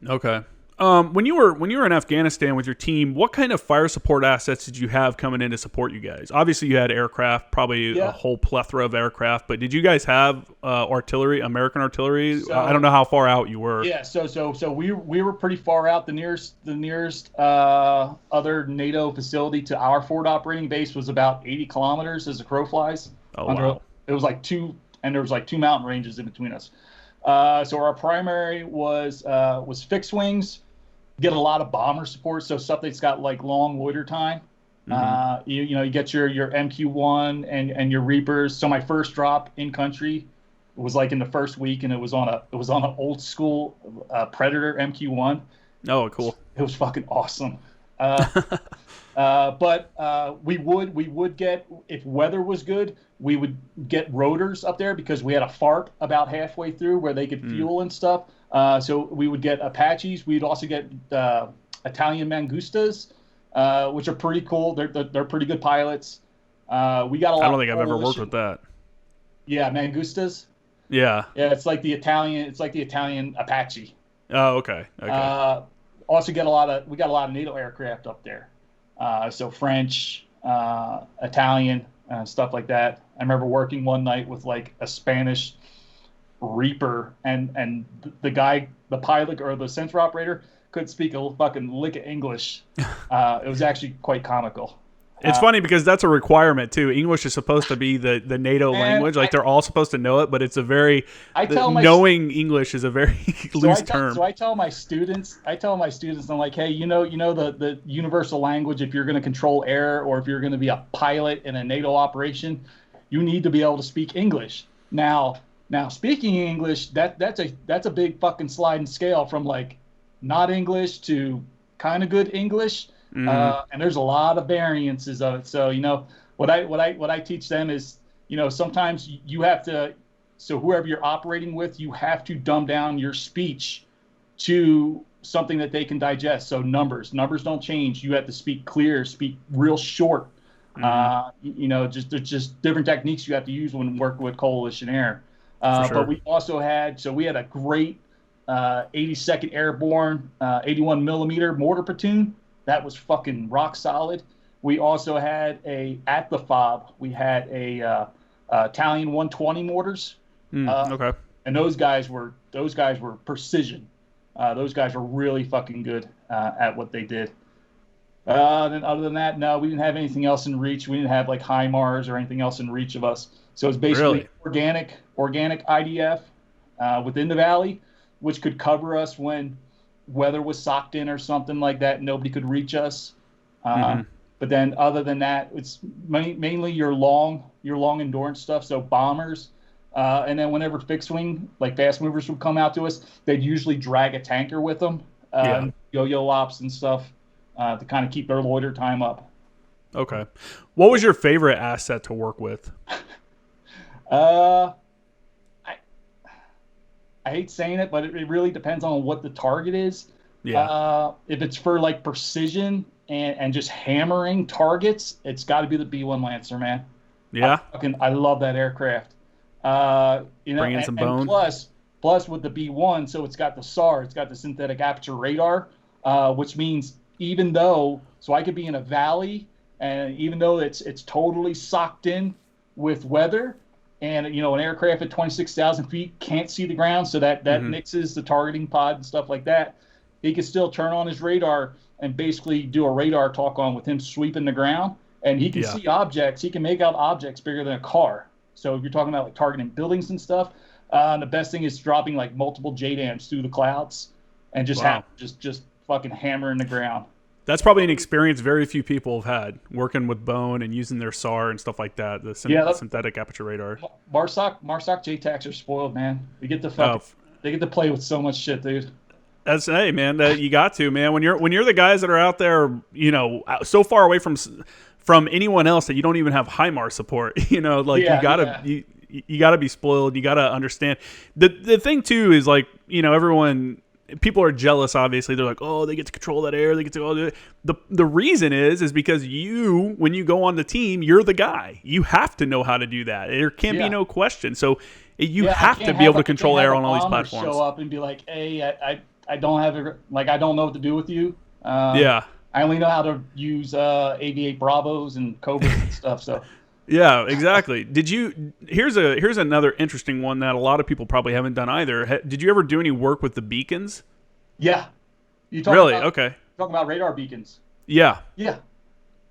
A: Okay. When you were in Afghanistan with your team, what kind of fire support assets did you have coming in to support you guys? Obviously, you had aircraft, probably a whole plethora of aircraft. But did you guys have artillery, American artillery? I don't know how far out you were.
B: Yeah, so we were pretty far out. The nearest other NATO facility to our forward operating base was about 80 kilometers as the crow flies.
A: Oh, wow.
B: It was like two mountain ranges in between us. So our primary was fixed wings. Get a lot of bomber support, so stuff that's got like long loiter time. You get your MQ-1 and your Reapers. So my first drop in country was like in the first week, and it was on an old school Predator MQ-1.
A: Oh, cool!
B: It was fucking awesome. But we would get, if weather was good, we would get rotors up there because we had a FARP about halfway through where they could fuel and stuff. So we would get Apaches. We'd also get Italian Mangustas, which are pretty cool. They're pretty good pilots. We got a lot.
A: I don't think I've ever worked with that.
B: Yeah, Mangustas.
A: Yeah.
B: Yeah, it's like the Italian Apache.
A: Oh, okay.
B: Also we got a lot of NATO aircraft up there. So French, Italian, stuff like that. I remember working one night with like a Spanish Reaper, and the pilot or the sensor operator couldn't speak a fucking lick of English. It was actually quite comical.
A: It's funny because that's a requirement too. English is supposed to be the NATO language. Like they're all supposed to know it, but it's a very knowing English is a very loose term.
B: So I tell my students, I'm like, hey, the universal language. If you're going to control air or if you're going to be a pilot in a NATO operation, you need to be able to speak English. Now speaking English, that's a big fucking sliding scale from like not English to kind of good English. And there's a lot of variances of it. So, what I teach them is, sometimes you have to, so whoever you're operating with, you have to dumb down your speech to something that they can digest. So numbers don't change. You have to speak clear, speak real short. There's just different techniques you have to use when working with coalition air. Sure. But we also had a great 82nd Airborne 81 millimeter mortar platoon. That was fucking rock solid. We also had at the fob, we had a Italian 120 mortars.
A: Okay.
B: And those guys were precision. Those guys were really fucking good at what they did. Then other than that, no, we didn't have anything else in reach. We didn't have like HIMARS or anything else in reach of us. So it's basically organic IDF within the valley, which could cover us when weather was socked in or something like that. Nobody could reach us. But then other than that, it's mainly your long endurance stuff. So bombers. And then whenever fixed wing, like fast movers would come out to us, they'd usually drag a tanker with them, yo-yo ops and stuff, to kind of keep their loiter time up.
A: Okay. What was your favorite asset to work with?
B: I hate saying it, but it really depends on what the target is.
A: Yeah.
B: If it's for like precision and just hammering targets, it's got to be the B-1 Lancer, man.
A: Yeah.
B: I love that aircraft.
A: Bring in some bone.
B: And plus with the B1, so it's got the SAR, it's got the synthetic aperture radar, which means so I could be in a valley, and even though it's totally socked in with weather, and an aircraft at 26,000 feet can't see the ground, so that mixes the targeting pod and stuff like that. He could still turn on his radar and basically do a radar talk on with him sweeping the ground, and he can see objects. He can make out objects bigger than a car. So if you're talking about like targeting buildings and stuff, the best thing is dropping like multiple JDAMs through the clouds and just just fucking hammering the ground.
A: That's probably an experience very few people have had, working with bone and using their SAR and stuff like that. The synthetic aperture radar.
B: MARSOC JTACs are spoiled, man. They get to play with so much shit, dude.
A: That's man. You got to, man. When you're the guys that are out there, so far away from anyone else that you don't even have HIMARS support. You gotta be spoiled. You gotta understand. The thing too is like, people are jealous. Obviously, they're like, oh, they get to control that air. They get to do it. The reason is because when you go on the team, you're the guy. You have to know how to do that. There can't be no question. So you have to be able to control air on all these platforms.
B: Show up and be like, hey, I don't have it. Like, I don't know what to do with you. I only know how to use AV8 Bravos and Cobras and stuff. So.
A: Yeah, exactly. Here's another interesting one that a lot of people probably haven't done either. Did you ever do any work with the beacons?
B: Yeah.
A: Okay.
B: Talking about radar beacons.
A: Yeah.
B: Yeah.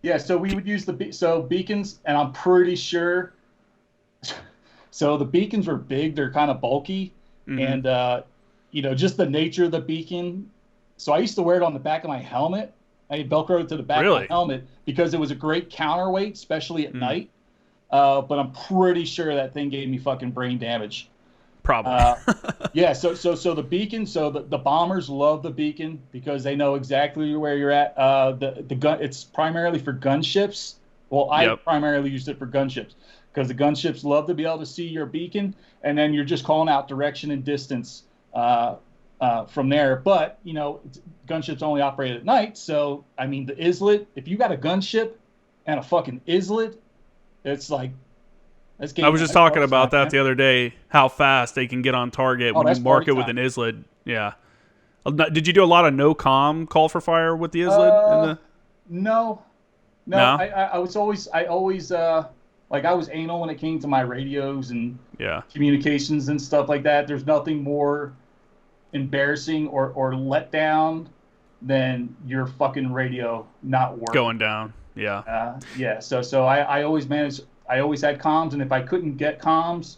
B: Yeah. So we would use beacons, and I'm pretty sure. So the beacons were big. They're kind of bulky, and just the nature of the beacon. So I used to wear it on the back of my helmet. I Velcroed to the back of my helmet because it was a great counterweight, especially at night. But I'm pretty sure that thing gave me fucking brain damage.
A: Probably.
B: So the beacon. So the bombers love the beacon because they know exactly where you're at. The gun. It's primarily for gunships. Well, I primarily used it for gunships because the gunships love to be able to see your beacon, and then you're just calling out direction and distance. From there, but gunships only operate at night. So I mean, the islet. If you got a gunship and a fucking islet, it's like that's game.
A: I was just talking about that the other day. How fast they can get on target when you mark it with an islet. Yeah. Did you do a lot of no comm call for fire with the islet?
B: No. I always like I was anal when it came to my radios and communications and stuff like that. There's nothing more embarrassing or let down than your fucking radio not working.
A: Going down.
B: So I always had comms, and if I couldn't get comms,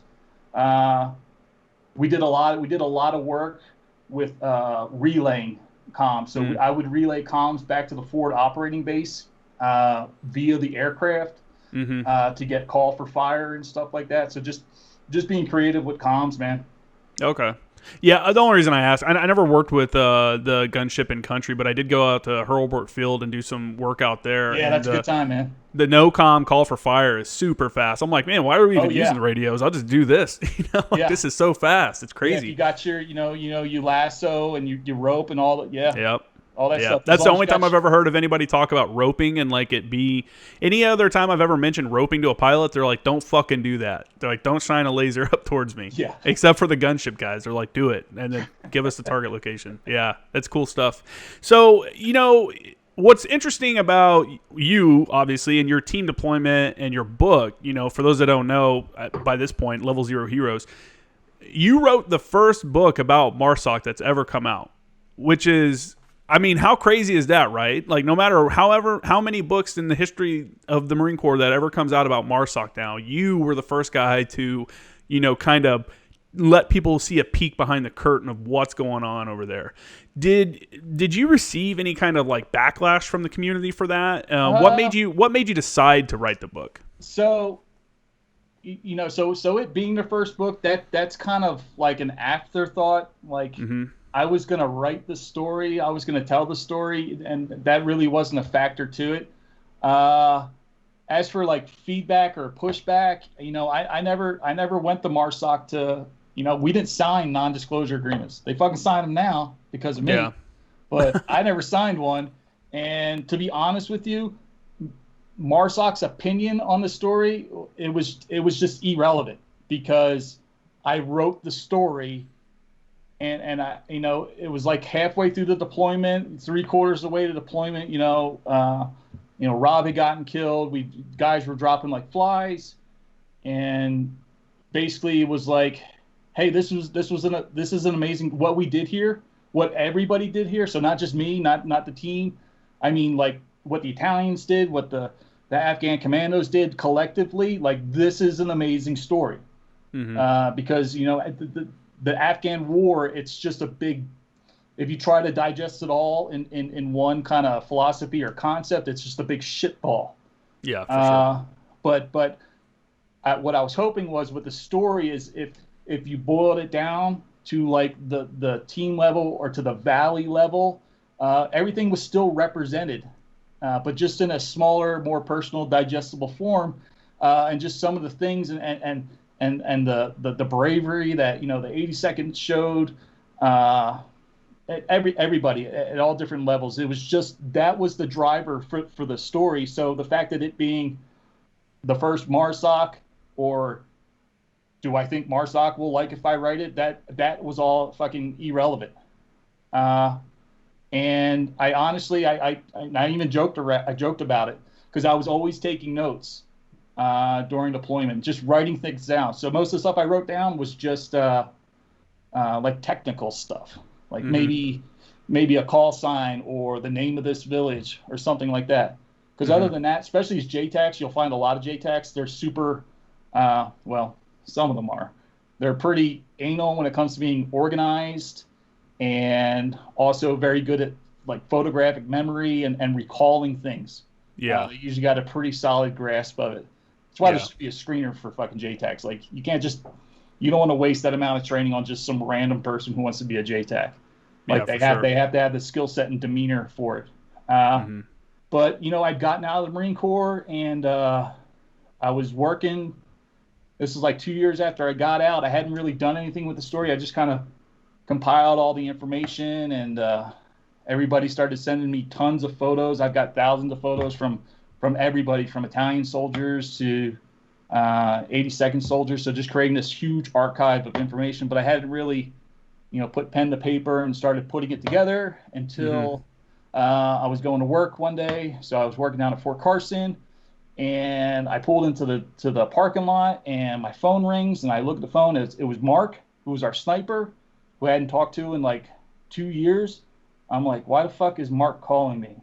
B: we did a lot of work with relaying comms. So I would relay comms back to the forward operating base via the aircraft to get call for fire and stuff like that. So just being creative with comms, man.
A: Okay. Yeah, the only reason I asked, I never worked with the gunship in country, but I did go out to Hurlburt Field and do some work out there.
B: Yeah, that's a good time, man.
A: The no-comm call for fire is super fast. I'm like, man, why are we even using the radios? I'll just do this. This is so fast. It's crazy.
B: Yeah, you got your, you lasso and you rope and all that. Yeah.
A: Yep.
B: All that stuff.
A: That's the only time I've ever heard of anybody talk about roping and like it be any other time I've ever mentioned roping to a pilot. They're like, don't fucking do that. They're like, don't shine a laser up towards me.
B: Yeah.
A: Except for the gunship guys. They're like, do it. And then give us the target location. Yeah. That's cool stuff. So, what's interesting about you, obviously, and your team deployment and your book, for those that don't know, by this point, Level Zero Heroes, you wrote the first book about MARSOC that's ever come out, which is, I mean, how crazy is that, right? Like, no matter how many books in the history of the Marine Corps that ever comes out about MARSOC now, you were the first guy to, kind of let people see a peek behind the curtain of what's going on over there. Did you receive any kind of like backlash from the community for that? What made you decide to write the book?
B: So, so it being the first book, that's kind of like an afterthought. Like, I was gonna write the story, I was gonna tell the story, and that really wasn't a factor to it. As for like feedback or pushback, I never went to MARSOC to, we didn't sign non-disclosure agreements. They fucking sign them now because of me. Yeah. But I never signed one. And to be honest with you, MARSOC's opinion on the story, it was just irrelevant because I wrote the story, and I, it was like halfway through the deployment, 3/4 of the way to deployment, Rob had gotten killed. Guys were dropping like flies, and basically it was like, hey, this is an amazing what we did here, what everybody did here. So not just me, not the team. I mean, like what the Italians did, what the Afghan commandos did collectively. Like, this is an amazing story, because the Afghan war, it's just a big. If you try to digest it all in one kind of philosophy or concept, it's just a big shitball.
A: Yeah, for sure.
B: But what I was hoping was with the story is if you boiled it down to like the team level or to the valley level, everything was still represented, but just in a smaller, more personal, digestible form, and just some of the things and the bravery that the 82nd showed. Everybody at all different levels. It was just that was the driver for the story. So the fact that it being the first MARSOC, or do I think MARSOC will like if I write it, that was all fucking irrelevant. And I honestly, I even joked about it because I was always taking notes during deployment, just writing things down. So most of the stuff I wrote down was just like technical stuff. Like maybe a call sign or the name of this village or something like that. Because other than that, especially as JTACs, you'll find a lot of JTACs, they're super, well, some of them are. They're pretty anal when it comes to being organized, and also very good at like photographic memory and recalling things.
A: Yeah.
B: They usually got a pretty solid grasp of it. That's why there should be a screener for fucking JTACs. Like, you don't want to waste that amount of training on just some random person who wants to be a JTAC. Like, they have to have the skill set and demeanor for it. But I'd gotten out of the Marine Corps, and I was working. This was like 2 years after I got out. I hadn't really done anything with the story. I just kind of compiled all the information, and everybody started sending me tons of photos. I've got thousands of photos from everybody, from Italian soldiers to 82nd soldiers. So just creating this huge archive of information, but I hadn't really, put pen to paper and started putting it together until I was going to work one day. So I was working down at Fort Carson, and I pulled into the parking lot, and my phone rings, and I look at the phone. It was Mark, who was our sniper, who I hadn't talked to in like 2 years. I'm like, why the fuck is Mark calling me?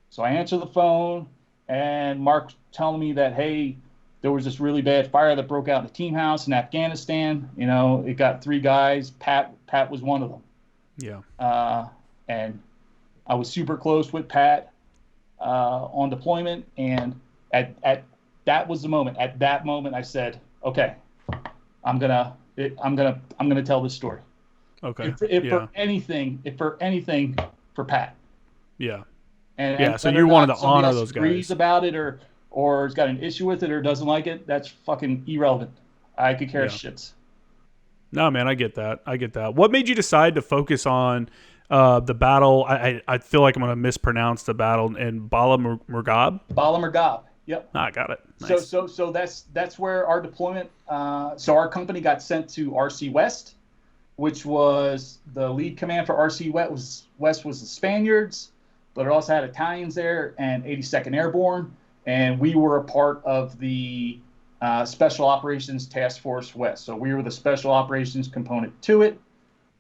B: So I answer the phone, and Mark's telling me that, hey, there was this really bad fire that broke out in the team house in Afghanistan. It got 3 guys. Pat was one of them.
A: Yeah.
B: And I was super close with Pat on deployment, and at that was the moment. At that moment, I said, okay, I'm gonna tell this story.
A: Okay.
B: For anything, for Pat.
A: Yeah.
B: And
A: so you wanted to honor those guys.
B: Agrees about it or has got an issue with it or doesn't like it, that's fucking irrelevant. I could care shits.
A: No, man, I get that. What made you decide to focus on the battle? I feel like I'm going to mispronounce the battle in Bala Murghab.
B: Bala Murghab. Yep.
A: I got it. Nice.
B: So that's where our deployment. So our company got sent to RC West, which was the lead command for RC West was the Spaniards. but it also had Italians there and 82nd Airborne, and we were a part of the Special Operations Task Force West. So we were the Special Operations component to it.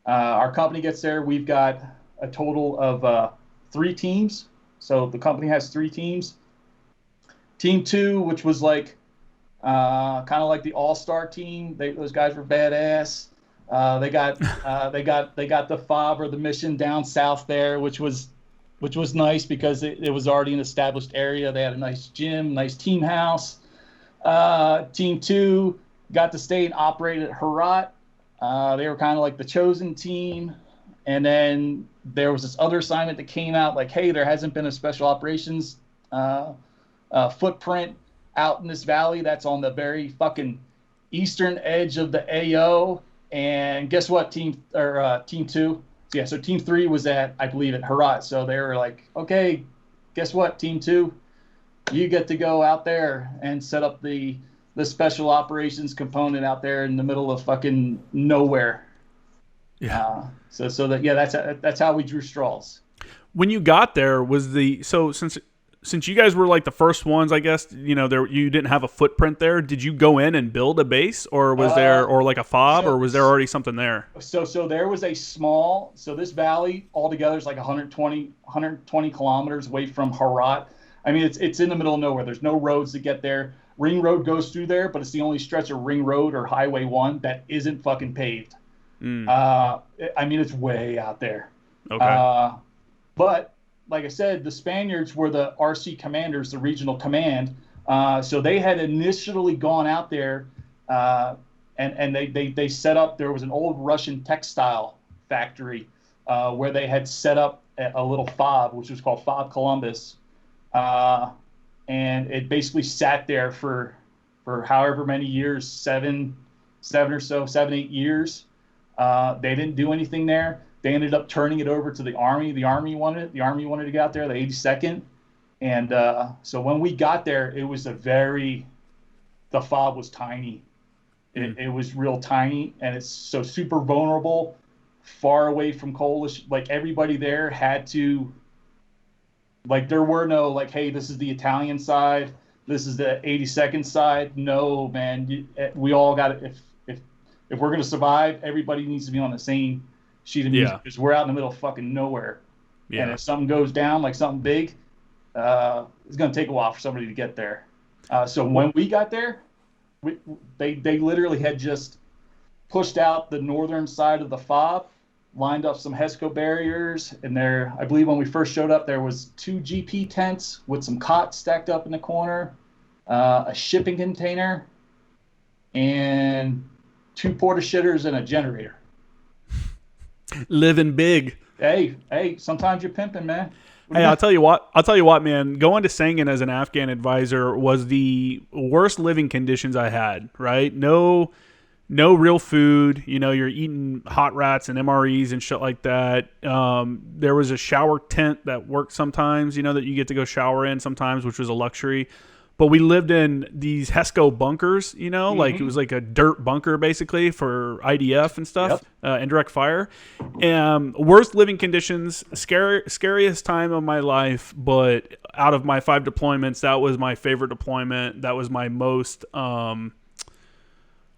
B: Our company gets there. We've got a total of 3 teams. So the company has 3 teams. Team 2, which was like kind of like the all-star team. Those guys were badass. They got the FOB or the mission down south there, which was nice because it was already an established area. They had a nice gym, nice team house. Team 2 got to stay and operate at Herat. They were kind of like the chosen team. And then there was this other assignment that came out like, hey, there hasn't been a special operations footprint out in this valley that's on the very fucking eastern edge of the AO. And guess what, team 2? Yeah, so team 3 was I believe at Herat. So they were like, okay, guess what, team 2? You get to go out there and set up the special operations component out there in the middle of fucking nowhere.
A: Yeah.
B: That's how we drew straws.
A: When you got there, since you guys were like the first ones, I guess, you didn't have a footprint there. Did you go in and build a base, or was there, or like a FOB, or was there already something there?
B: So there was this valley altogether is like 120 kilometers away from Herat. I mean, it's in the middle of nowhere. There's no roads to get there. Ring Road goes through there, but it's the only stretch of Ring Road or Highway 1 that isn't fucking paved. I mean, it's way out there.
A: Okay.
B: But like I said, the Spaniards were the RC commanders, the regional command. So they had initially gone out there and they set up, there was an old Russian textile factory where they had set up a little FOB, which was called FOB Columbus. And it basically sat there for however many years, 7, 8 years. They didn't do anything there. They ended up turning it over to the Army. The Army wanted it. The Army wanted to get out there, the 82nd. And so when we got there, it was the FOB was tiny. It was real tiny, and it's so super vulnerable, far away from coalition. Like, everybody there had to, like, there were no, like, hey, this is the Italian side, this is the 82nd side. No, man, we all got to, if we're going to survive, everybody needs to be on the same sheet of music, because we're out in the middle of fucking nowhere. Yeah. And if something goes down, like something big, it's going to take a while for somebody to get there. So when we got there, they literally had just pushed out the northern side of the FOB, lined up some HESCO barriers, and there, I believe when we first showed up, there was 2 GP tents with some cots stacked up in the corner, a shipping container, and 2 porta shitters and a generator.
A: Living big.
B: Hey, sometimes you're pimping, man.
A: Hey, I'll tell you what, man. Going to Sangin as an Afghan advisor was the worst living conditions I had, right? No real food. You're eating hot rats and MREs and shit like that. There was a shower tent that worked sometimes, that you get to go shower in sometimes, which was a luxury. But we lived in these HESCO bunkers, like it was like a dirt bunker basically for IDF and stuff, indirect fire. Worst living conditions, scariest time of my life. But out of my 5 deployments, that was my favorite deployment. That was my most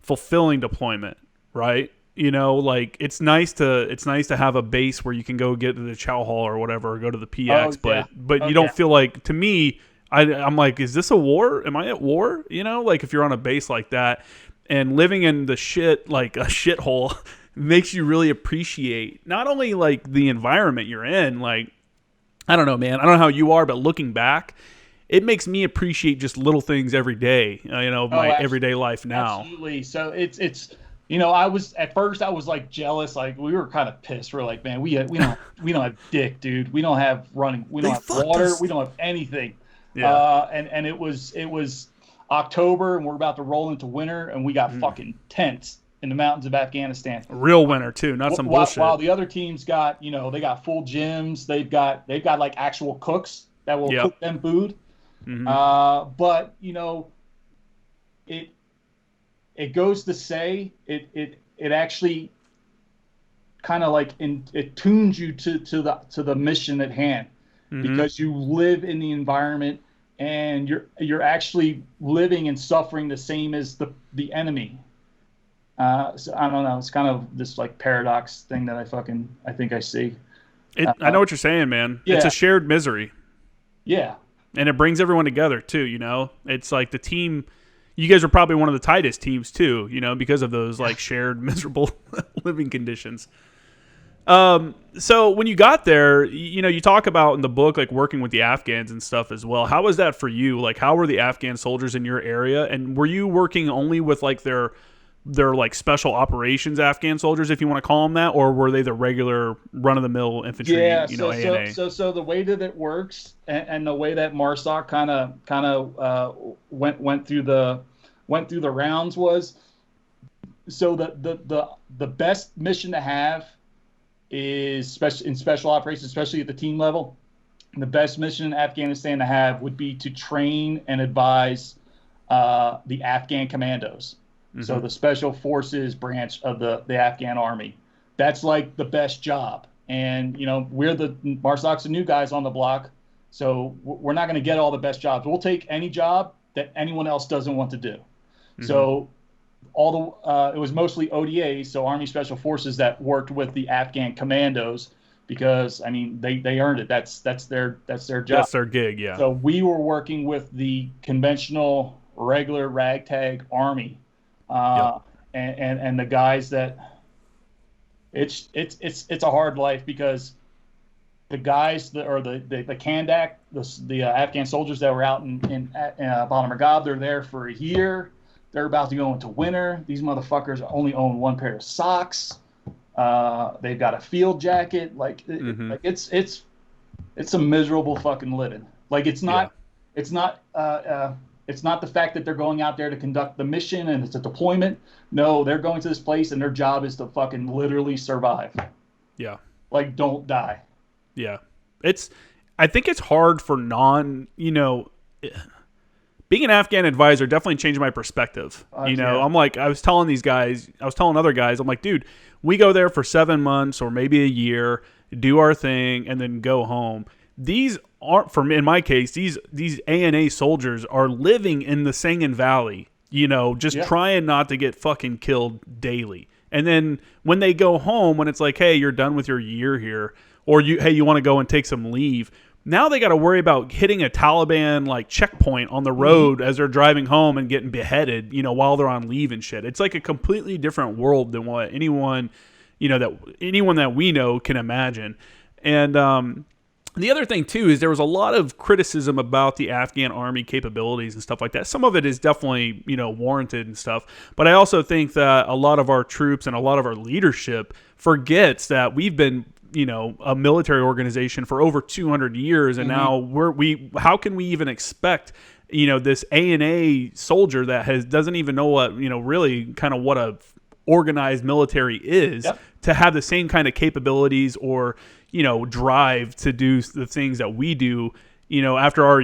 A: fulfilling deployment, right? Like it's nice to have a base where you can go get to the chow hall or whatever, or go to the PX, but you don't feel like, to me, I'm like, is this a war? Am I at war? Like if you're on a base like that and living in the shit, like a shithole, makes you really appreciate not only like the environment you're in, like, I don't know, man. I don't know how you are, but looking back, it makes me appreciate just little things every day, my everyday life now.
B: Absolutely. So it's I was like jealous. Like, we were kind of pissed. We're like, man, we don't have dick, dude. We don't have running. We don't have water. We don't have anything. Yeah. And it was October, and we're about to roll into winter, and we got fucking tents in the mountains of Afghanistan.
A: Real winter too, not some bullshit.
B: While the other teams got, they got full gyms. They've got like actual cooks that will cook them food. But it goes to say it actually kind of like it tunes you to the mission at hand. because you live in the environment and you're actually living and suffering the same as the enemy. So I don't know. It's kind of this like paradox thing that I think I see.
A: I know what you're saying, man.
B: Yeah.
A: It's a shared misery.
B: Yeah.
A: And it brings everyone together too, you know? It's like the team, you guys are probably one of the tightest teams too, you know, because of those like shared miserable living conditions. So when you got there, you know, you talk about in the book, like working with the Afghans and stuff as well. How was that for you? Like, how were the Afghan soldiers in your area? And were you working only with like their like special operations Afghan soldiers, if you want to call them that, or were they the regular run of the mill infantry?
B: Yeah.
A: You know, ANA?
B: So the way that it works and the way that MARSOC kind of went through the rounds was, so the best mission to have is in special operations, especially at the team level. The best mission in Afghanistan to have would be to train and advise the Afghan commandos. So the special forces branch of the Afghan army. That's like the best job. And, you know, we're the MARSOC's the new guys on the block. So we're not going to get all the best jobs. We'll take any job that anyone else doesn't want to do. So it was mostly ODAs, so Army Special Forces, that worked with the Afghan commandos because, I mean, they earned it. That's their job.
A: That's their gig, yeah.
B: So we were working with the conventional, regular ragtag army. And the guys that it's a hard life because the guys the Kandak, the Afghan soldiers that were out in Bala Murghab, they're there for a year. They're about to go into winter. These motherfuckers only own one pair of socks. They've got a field jacket. Like it's a miserable fucking living. Like it's not the fact that they're going out there to conduct the mission and it's a deployment. No, they're going to this place and their job is to fucking literally survive.
A: Yeah.
B: Like, don't die.
A: Yeah. I think it's hard for being an Afghan advisor definitely changed my perspective. I'm like, I was telling other guys, I'm like, dude, we go there for 7 months or maybe a year, do our thing, and then go home. These aren't, in my case, these ANA soldiers are living in the Sangin Valley, just trying not to get fucking killed daily. And then when they go home, when it's like, hey, you're done with your year here, or you want to go and take some leave, now they got to worry about hitting a Taliban like checkpoint on the road as they're driving home and getting beheaded, while they're on leave and shit. It's like a completely different world than what anyone that we know can imagine. And the other thing too is there was a lot of criticism about the Afghan army capabilities and stuff like that. Some of it is definitely, warranted and stuff. But I also think that a lot of our troops and a lot of our leadership forgets that we've been, a military organization for over 200 years. And now how can we even expect, this ANA soldier that doesn't even know what, really kind of what a organized military is to have the same kind of capabilities or, drive to do the things that we do, after our,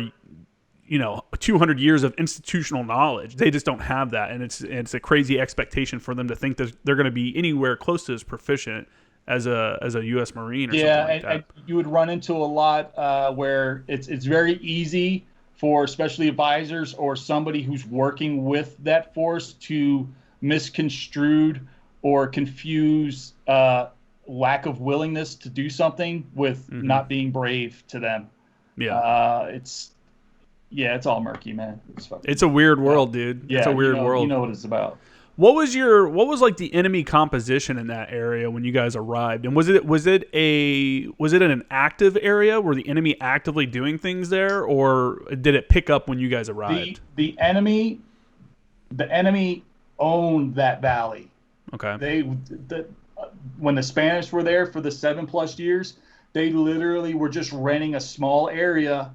A: 200 years of institutional knowledge. They just don't have that. And it's a crazy expectation for them to think that they're going to be anywhere close to as proficient as a U.S. Marine or something like that. And
B: you would run into a lot where it's very easy for especially advisors or somebody who's working with that force to misconstrued or confuse lack of willingness to do something with not being brave to them. It's all murky, man.
A: It's a weird world, dude. It's a weird world.
B: You know what it's about.
A: What was like the enemy composition in that area when you guys arrived? And was it an active area? Were the enemy actively doing things there, or did it pick up when you guys arrived?
B: The enemy owned that valley.
A: Okay.
B: When the Spanish were there for the 7+ years, they literally were just renting a small area,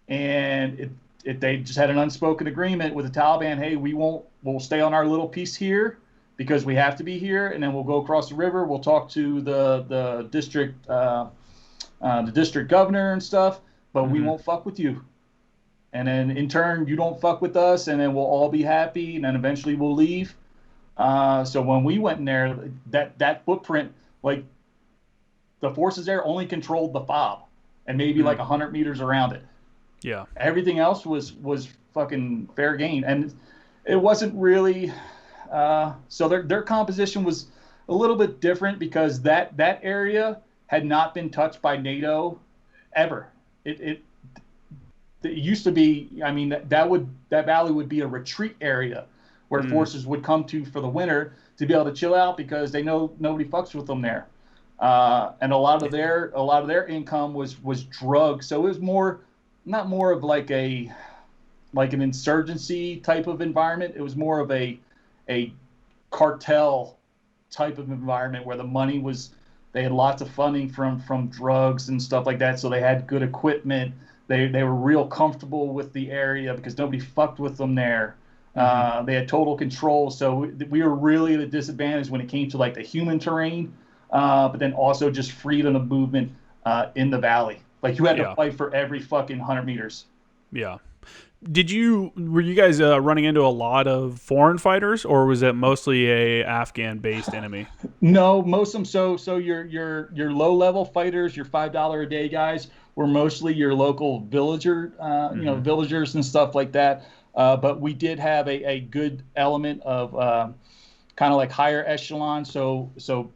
B: and they just had an unspoken agreement with the Taliban. Hey, we'll stay on our little piece here because we have to be here, and then we'll go across the river. We'll talk to the district governor and stuff, but we won't fuck with you. And then in turn, you don't fuck with us, and then we'll all be happy, and then eventually we'll leave. So when we went in there, that footprint, like the forces there only controlled the FOB. and maybe like 100 meters around it.
A: Yeah.
B: Everything else was fucking fair game, and it wasn't really. So their composition was a little bit different because that area had not been touched by NATO ever. It used to be. I mean, that valley would be a retreat area where forces would come to for the winter to be able to chill out because they know nobody fucks with them there. And a lot of their income was drugs. So it was not more of like an insurgency type of environment. It was more of a cartel type of environment where the money was. They had lots of funding from drugs and stuff like that. So they had good equipment. They were real comfortable with the area because nobody fucked with them there. They had total control. So we were really at a disadvantage when it came to like the human terrain, but then also just freedom of movement in the valley. Like you had to fight for every fucking 100 meters.
A: Yeah. Were you guys running into a lot of foreign fighters, or was it mostly a Afghan-based enemy?
B: No, most of them. So your low-level fighters, your $5 a day guys, were mostly your local villagers and stuff like that. But we did have a good element of kind of like higher echelon. So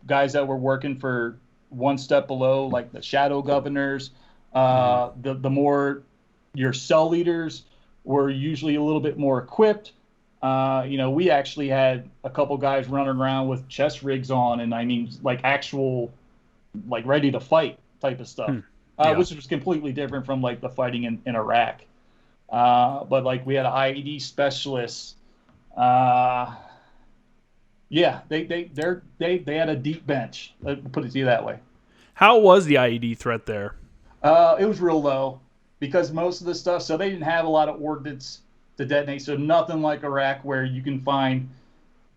B: guys that were working for one step below, like the shadow governors, the more your cell leaders were usually a little bit more equipped. We actually had a couple guys running around with chest rigs on, and I mean like actual, like ready to fight type of stuff, which was completely different from like the fighting in Iraq. But like we had an IED specialist. They had a deep bench. Let's put it to you that way.
A: How was the IED threat there?
B: It was real low because most of the stuff. So they didn't have a lot of ordnance to detonate. So nothing like Iraq where you can find,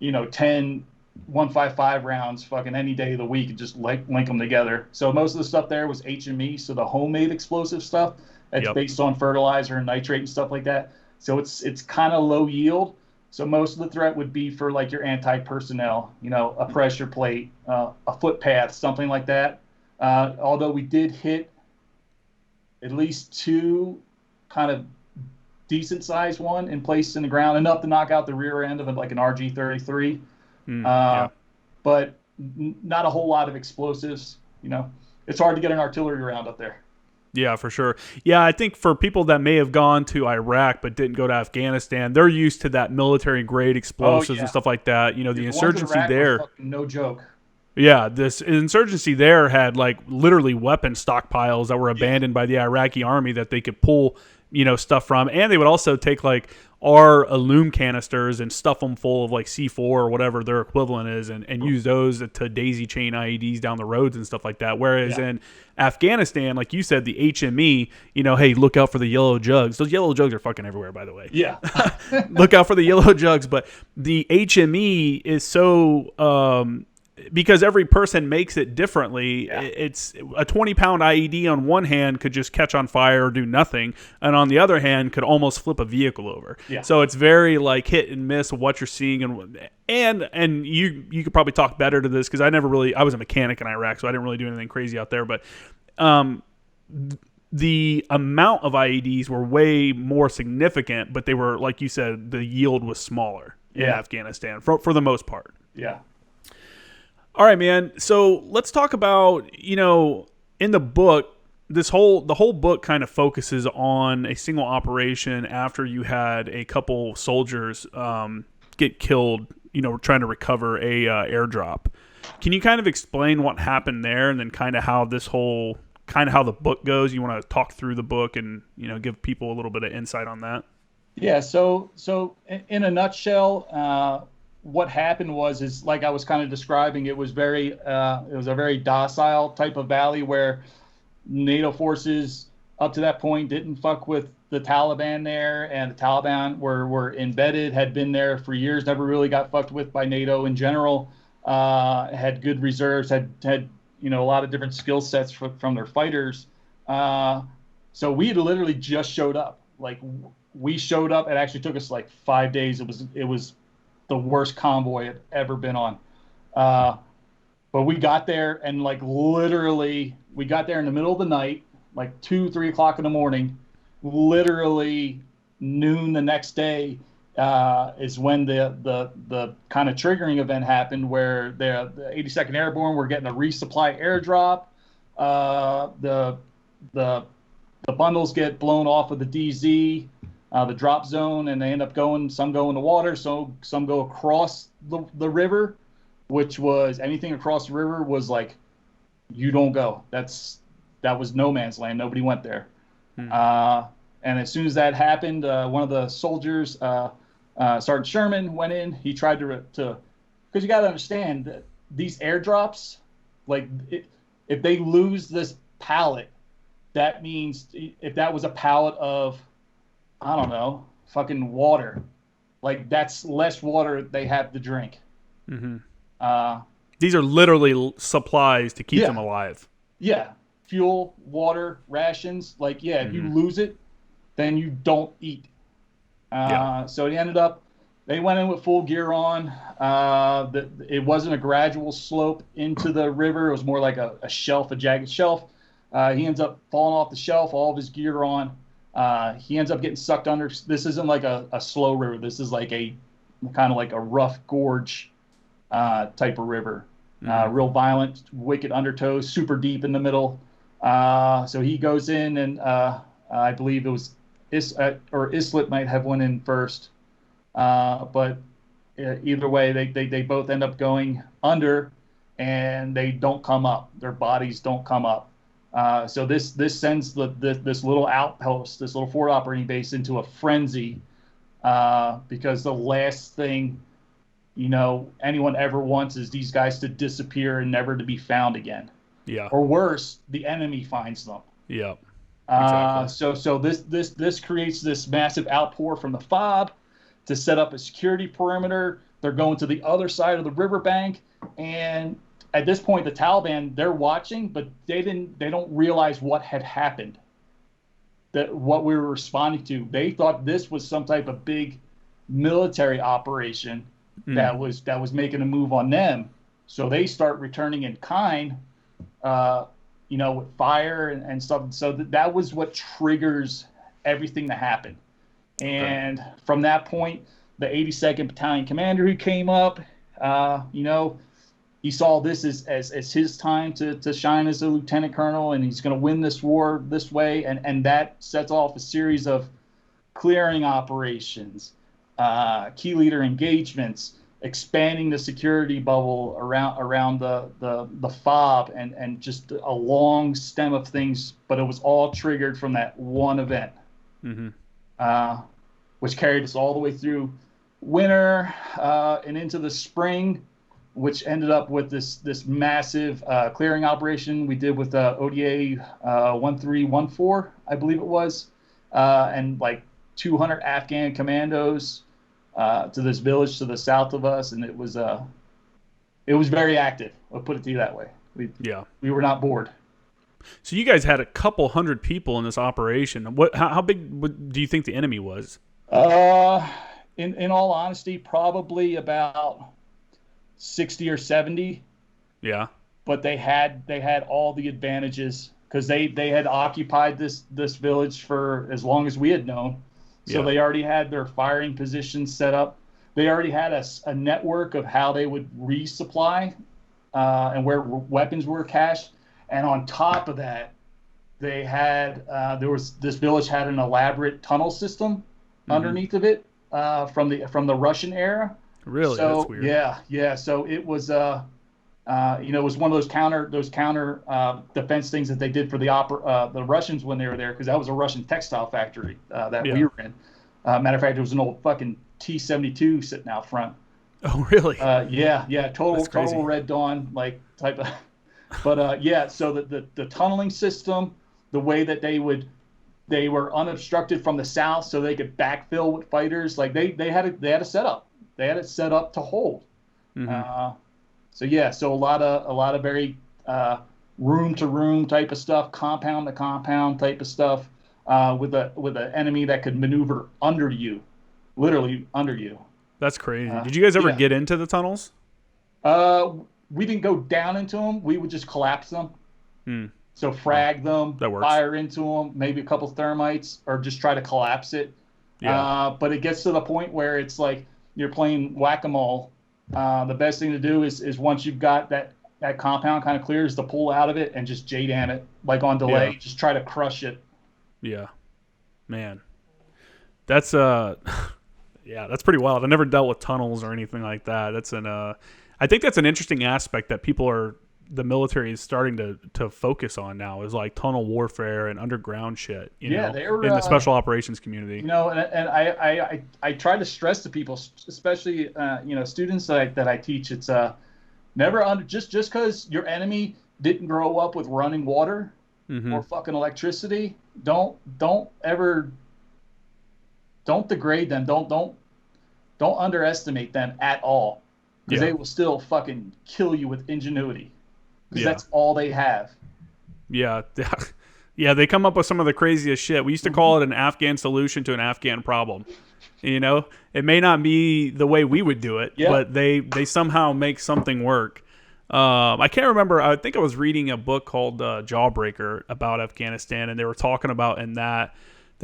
B: 10 155 rounds fucking any day of the week and just link them together. So most of the stuff there was HME, so the homemade explosive stuff. That's based on fertilizer and nitrate and stuff like that. So it's kind of low yield. So most of the threat would be for like your anti-personnel, a pressure plate, a footpath, something like that. Although we did hit at least two kind of decent sized one in place in the ground, enough to knock out the rear end of it like an RG-33. But not a whole lot of explosives. It's hard to get an artillery round up there.
A: Yeah, for sure. Yeah, I think for people that may have gone to Iraq but didn't go to Afghanistan, they're used to that military-grade explosives and stuff like that. The insurgency there.
B: No joke.
A: Yeah, this insurgency there had like literally weapon stockpiles that were abandoned by the Iraqi army that they could pull, stuff from. And they would also take like our aluminum canisters and stuff them full of like C4 or whatever their equivalent is and use those to daisy chain IEDs down the roads and stuff like that. Whereas in Afghanistan, like you said, the HME, hey, look out for the yellow jugs. Those yellow jugs are fucking everywhere, by the way.
B: Yeah.
A: Look out for the yellow jugs. But the HME is so... because every person makes it differently. It's a 20-pound IED on one hand could just catch on fire or do nothing, and on the other hand could almost flip a vehicle over. So it's very like hit and miss what you're seeing, and you could probably talk better to this because I was a mechanic in Iraq, so I didn't really do anything crazy out there, but the amount of IEDs were way more significant, but they were, like you said, the yield was smaller in Afghanistan for the most part.
B: Yeah.
A: All right, man. So let's talk about, in the book, the whole book kind of focuses on a single operation after you had a couple soldiers get killed, trying to recover a airdrop. Can you kind of explain what happened there and then kind of how how the book goes? You want to talk through the book and, give people a little bit of insight on that?
B: Yeah. So in a nutshell, what happened is like I was kind of describing, it was a very docile type of valley where NATO forces up to that point didn't fuck with the Taliban there, and the Taliban were embedded, had been there for years, never really got fucked with by NATO in general, had good reserves, had a lot of different skill sets from their fighters. So we had literally just showed up. Like we showed up, it actually took us like 5 days. It was the worst convoy I've ever been on. But we got there and like literally we got there in the middle of the night. like 2-3 o'clock in the morning, literally noon the next day, is when the kind of triggering event happened, where the 82nd Airborne were getting a resupply airdrop. The bundles get blown off of the DZ, the drop zone, and they end up some go in the water, so some go across the river, which was anything across the river was like, you don't go. That was no man's land. Nobody went there. And as soon as that happened, one of the soldiers, Sergeant Sherman, went in. He tried to because you got to understand that these airdrops, like if they lose this pallet, that means if that was a pallet of, I don't know, fucking water, like that's less water they have to drink.
A: These are literally supplies to keep them alive.
B: Yeah. Fuel, water, rations. Like, if you lose it, then you don't eat. So they went in with full gear on. It wasn't a gradual slope into the river. It was more like a shelf, a jagged shelf. He ends up falling off the shelf, all of his gear on. He ends up getting sucked under. This isn't like a slow river. This is like a kind of like a rough gorge type of river. Real violent, wicked undertows, super deep in the middle. So he goes in, and I believe it was Islet might have went in first. But either way, they both end up going under, and they don't come up. Their bodies don't come up. So this sends this little outpost, this little forward operating base, into a frenzy, because the last thing anyone ever wants is these guys to disappear and never to be found again.
A: Yeah.
B: Or worse, the enemy finds them.
A: Yeah. Exactly.
B: So this creates this massive outpour from the FOB to set up a security perimeter. They're going to the other side of the riverbank, and at this point, the Taliban, they're watching, but they don't realize what had happened. That what we were responding to. They thought this was some type of big military operation that was making a move on them. So they start returning in kind, with fire and stuff. So that was what triggers everything to happen. And from that point, the 82nd Battalion commander who came up, he saw this as his time to shine as a lieutenant colonel, and he's going to win this war this way. And that sets off a series of clearing operations, key leader engagements, expanding the security bubble around the FOB, and just a long stem of things. But it was all triggered from that one event, which carried us all the way through winter and into the spring, which ended up with this massive clearing operation we did with ODA 1314, I believe it was, and like 200 Afghan commandos to this village to the south of us, and it was very active. I'll put it to you that way. We were not bored.
A: So you guys had a couple hundred people in this operation. How big do you think the enemy was?
B: In all honesty, probably about 60 or 70.
A: Yeah.
B: But they had all the advantages because they had occupied this village for as long as we had known. So they already had their firing positions set up. They already had a network of how they would resupply and where weapons were cached. And on top of that, they had this village had an elaborate tunnel system underneath of it from the Russian era.
A: Really?
B: So,
A: that's weird.
B: Yeah. So it was it was one of those counter defense things that they did for the Russians when they were there, because that was a Russian textile factory that we were in. Matter of fact, it was an old fucking T-72 sitting out front.
A: Oh, really?
B: Yeah. Total Red Dawn like type of. But so the tunneling system, the way that they were unobstructed from the south, so they could backfill with fighters. Like they had a setup. They had it set up to hold. So a lot of very room to room type of stuff, compound to compound type of stuff, with an enemy that could maneuver under you, literally under you.
A: That's crazy. Did you guys ever get into the tunnels?
B: We didn't go down into them. We would just collapse them. So frag them,
A: that works.
B: fire into them, maybe a couple thermites, or just try to collapse it.
A: Yeah.
B: But it gets to the point where it's like you're playing whack-a-mole. The best thing to do is once you've got that compound kind of clear, is to pull out of it and just JDAM it, like on delay.
A: Yeah.
B: Just try to crush it.
A: Yeah. Man. That's yeah, that's pretty wild. I never dealt with tunnels or anything like that. That's I think that's an interesting aspect that the military is starting to focus on now, is like tunnel warfare and underground shit, you know, in the special operations community.
B: You know, and I try to stress to people, especially students that I teach, it's never just because your enemy didn't grow up with running water or fucking electricity, don't degrade them. Don't underestimate them at all, because they will still fucking kill you with ingenuity, because that's all they have.
A: Yeah. Yeah, they come up with some of the craziest shit. We used to call it an Afghan solution to an Afghan problem. You know, it may not be the way we would do it, but they somehow make something work. I can't remember. I think I was reading a book called Jawbreaker about Afghanistan, and they were talking about in that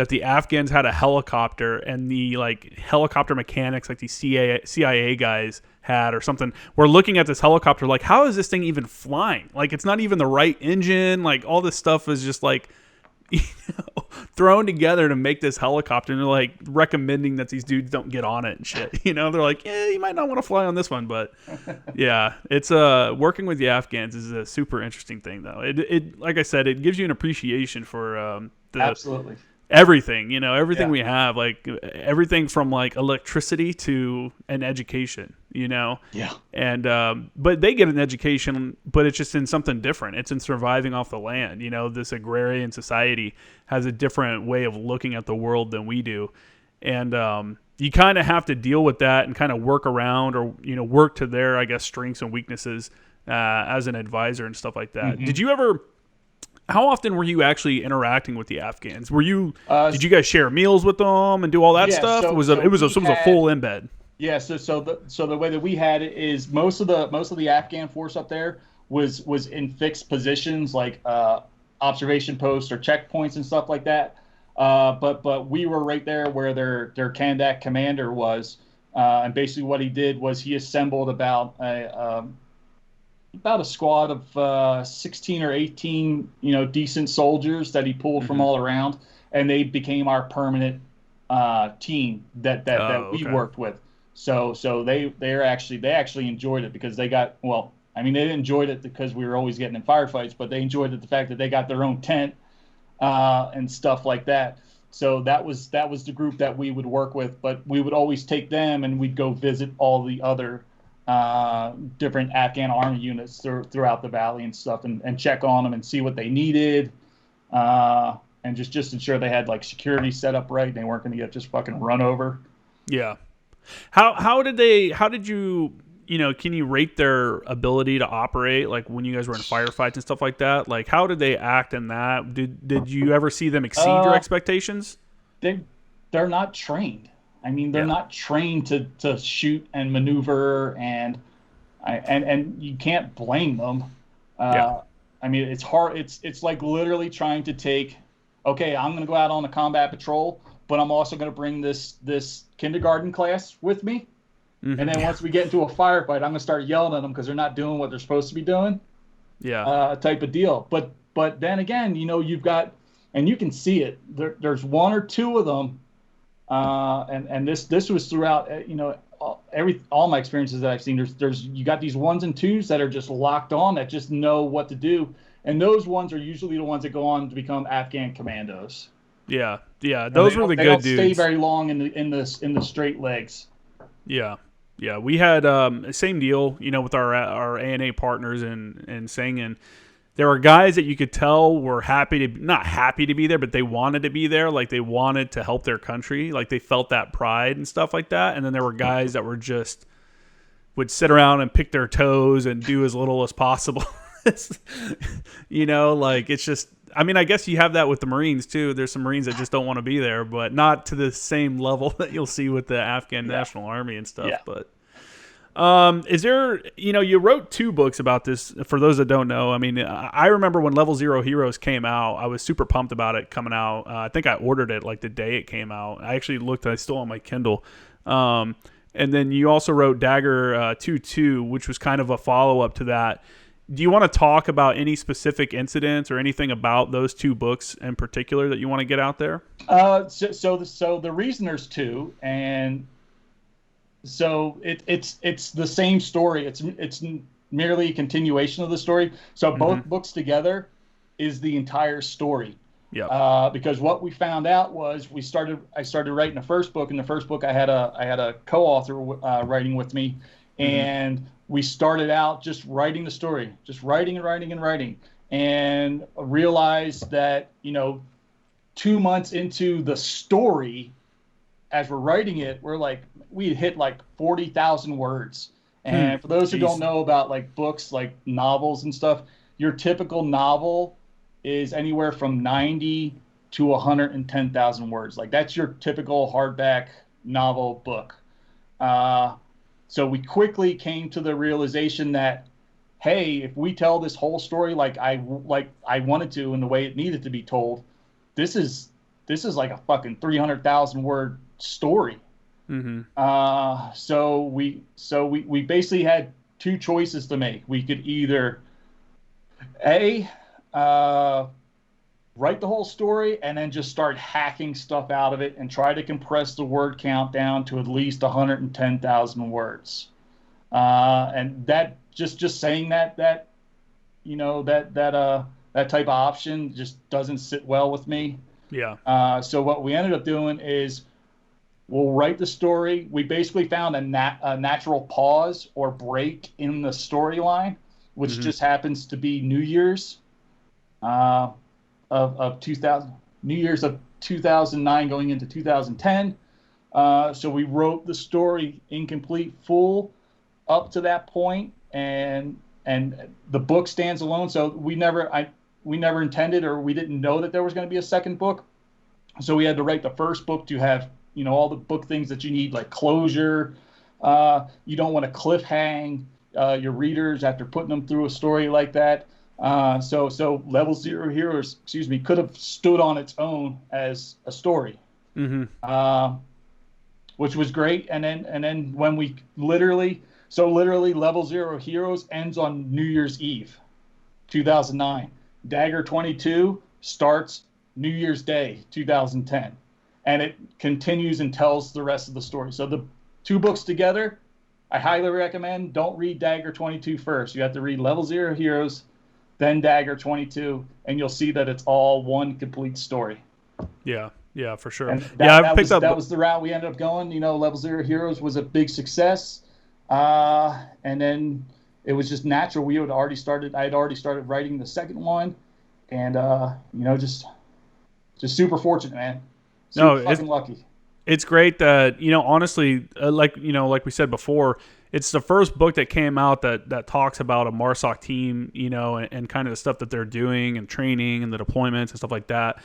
A: the Afghans had a helicopter, and the like helicopter mechanics, like these CIA guys had or something, were looking at this helicopter like, how is this thing even flying? Like, it's not even the right engine. Like, all this stuff is just like, you know, thrown together to make this helicopter, and they're like recommending that these dudes don't get on it and shit. You know, they're like, yeah, you might not want to fly on this one, but yeah, it's working with the Afghans is a super interesting thing, though. It like I said, it gives you an appreciation for
B: Absolutely
A: everything, you know, everything we have, like everything from like electricity to an education, you know. And but they get an education, but it's just in something different. It's in surviving off the land. You know, this agrarian society has a different way of looking at the world than we do, and you kind of have to deal with that and kind of work around, or, you know, work to their, I guess, strengths and weaknesses as an advisor and stuff like that. Did you ever? How often were you actually interacting with the Afghans? Were you? Did you guys share meals with them and do all that stuff? It was a full embed.
B: Yeah. So the way that we had it is most of the Afghan force up there was in fixed positions, like observation posts or checkpoints and stuff like that. But we were right there where their Kandak commander was, and basically what he did was he assembled about a squad of 16 or 18, you know, decent soldiers that he pulled from all around, and they became our permanent team that we worked with. So they actually enjoyed it, because they got, well, I mean, they enjoyed it because we were always getting in firefights, but they enjoyed it the fact that they got their own tent and stuff like that. So that was the group that we would work with, but we would always take them and we'd go visit all the other different Afghan army units throughout the valley and stuff, and check on them and see what they needed, and just ensure they had like security set up right and they weren't going to get just fucking run over.
A: Yeah. How did you, you know, can you rate their ability to operate, like when you guys were in firefights and stuff like that? Like, how did they act in that? Did you ever see them exceed your expectations?
B: They're not trained. I mean, they're not trained to shoot and maneuver, and you can't blame them. I mean, it's hard. It's like literally trying to take, okay, I'm going to go out on a combat patrol, but I'm also going to bring this kindergarten class with me. And then once we get into a firefight, I'm going to start yelling at them because they're not doing what they're supposed to be doing. Type of deal. But then again, you know, you've got, and you can see it. There's one or two of them. And this was throughout, you know, all my experiences that I've seen. You got these ones and twos that are just locked on, that just know what to do, and those ones are usually the ones that go on to become Afghan commandos.
A: Yeah, those were the good dudes. They don't
B: stay very long in the straight legs.
A: Yeah. We had same deal, you know, with our ANA partners and Singin. There were guys that you could tell were not happy to be there, but they wanted to be there. Like, they wanted to help their country. Like, they felt that pride and stuff like that. And then there were guys that would sit around and pick their toes and do as little as possible. You know, like, it's just, I mean, I guess you have that with the Marines too. There's some Marines that just don't want to be there, but not to the same level that you'll see with the Afghan National Army and stuff. But Is there, you wrote 2 books about this. For those that don't know, I mean, I remember when Level Zero Heroes came out, I was super pumped about it coming out. I think I ordered it like the day it came out. I actually looked, I still on my Kindle. And then you also wrote Dagger 2.2, which was kind of a follow up to that. Do you want to talk about any specific incidents or anything about those 2 books in particular that you want to get out there?
B: So the reason there's 2, and so it's the same story. It's merely a continuation of the story. So both books together is the entire story.
A: Yeah.
B: Because what we found out was I started writing the first book. In the first book, I had a co-author writing with me, and we started out just writing the story, just writing and writing and writing, and realized that 2 months into the story, as we're writing it, we hit like 40,000 words. And for those who don't know about like books, like novels and stuff, your typical novel is anywhere from 90 to 110,000 words. Like that's your typical hardback novel book. So we quickly came to the realization that, hey, if we tell this whole story like I wanted to in the way it needed to be told, this is like a fucking 300,000 word story. So we basically had 2 choices to make. We could either write the whole story and then just start hacking stuff out of it and try to compress the word count down to at least 110,000 words. And that just saying that type of option just doesn't sit well with me.
A: Yeah.
B: So what we ended up doing is we'll write the story. We basically found a natural pause or break in the storyline, which just happens to be New Year's of 2000, New Year's of 2009 going into 2010. So we wrote the story incomplete, full up to that point, and the book stands alone. So we never intended, or we didn't know that there was going to be a second book. So we had to write the first book to have all the book things that you need, like closure. You don't want to cliffhang your readers after putting them through a story like that. So Level Zero Heroes, could have stood on its own as a story, which was great. And then when we literally Level Zero Heroes ends on New Year's Eve, 2009. Dagger 22 starts New Year's Day, 2010. And it continues and tells the rest of the story. So the 2 books together, I highly recommend. Don't read Dagger 22 first. You have to read Level Zero Heroes, then Dagger 22, and you'll see that it's all one complete story.
A: Yeah, for sure.
B: And
A: that
B: was the route we ended up going. Level Zero Heroes was a big success, and then it was just natural. I had already started writing the second one, and just super fortunate, man. Fucking lucky.
A: It's great that, honestly, like we said before, it's the first book that came out that talks about a MARSOC team, and kind of the stuff that they're doing and training and the deployments and stuff like that.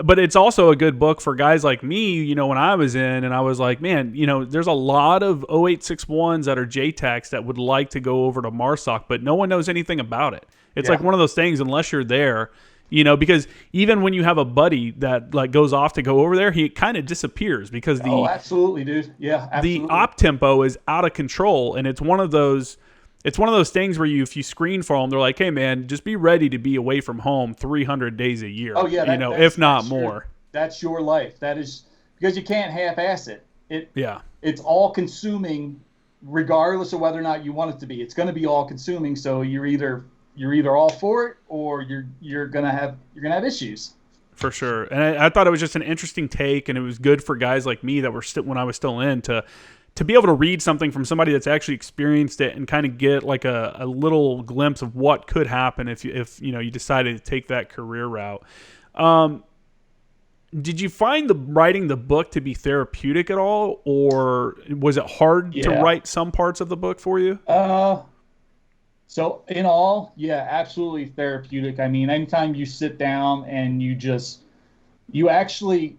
A: But it's also a good book for guys like me, when I was in, and I was like, man, there's a lot of 0861s that are JTACs that would like to go over to MARSOC, but no one knows anything about it. It's like one of those things, unless you're there, because even when you have a buddy that like goes off to go over there, he kind of disappears because
B: absolutely, dude. Yeah, absolutely.
A: The op tempo is out of control, and it's one of those things where if you screen for them, they're like, hey man, just be ready to be away from home 300 days a year.
B: Oh yeah,
A: if not more.
B: That's your life. That is because you can't half-ass it. It's all consuming, regardless of whether or not you want it to be. It's going to be all consuming. So you're either all for it or you're gonna have issues.
A: For sure. And I thought it was just an interesting take, and it was good for guys like me that were when I was still in to be able to read something from somebody that's actually experienced it and kind of get like a little glimpse of what could happen if you decided to take that career route. Did you find writing the book to be therapeutic at all, or was it hard to write some parts of the book for you?
B: So in all, absolutely therapeutic. I mean, anytime you sit down and you actually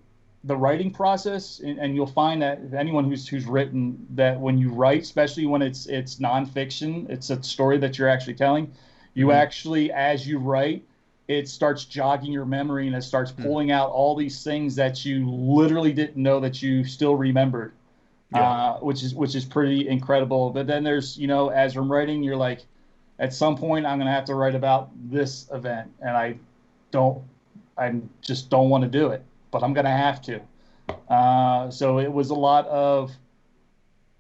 B: the writing process, and you'll find that anyone who's written, that when you write, especially when it's nonfiction, it's a story that you're actually telling, you actually, as you write, it starts jogging your memory and it starts pulling out all these things that you literally didn't know that you still remembered, which is pretty incredible. But then there's, as I'm writing, you're like, at some point I'm going to have to write about this event, and I just don't want to do it, but I'm going to have to. So it was a lot of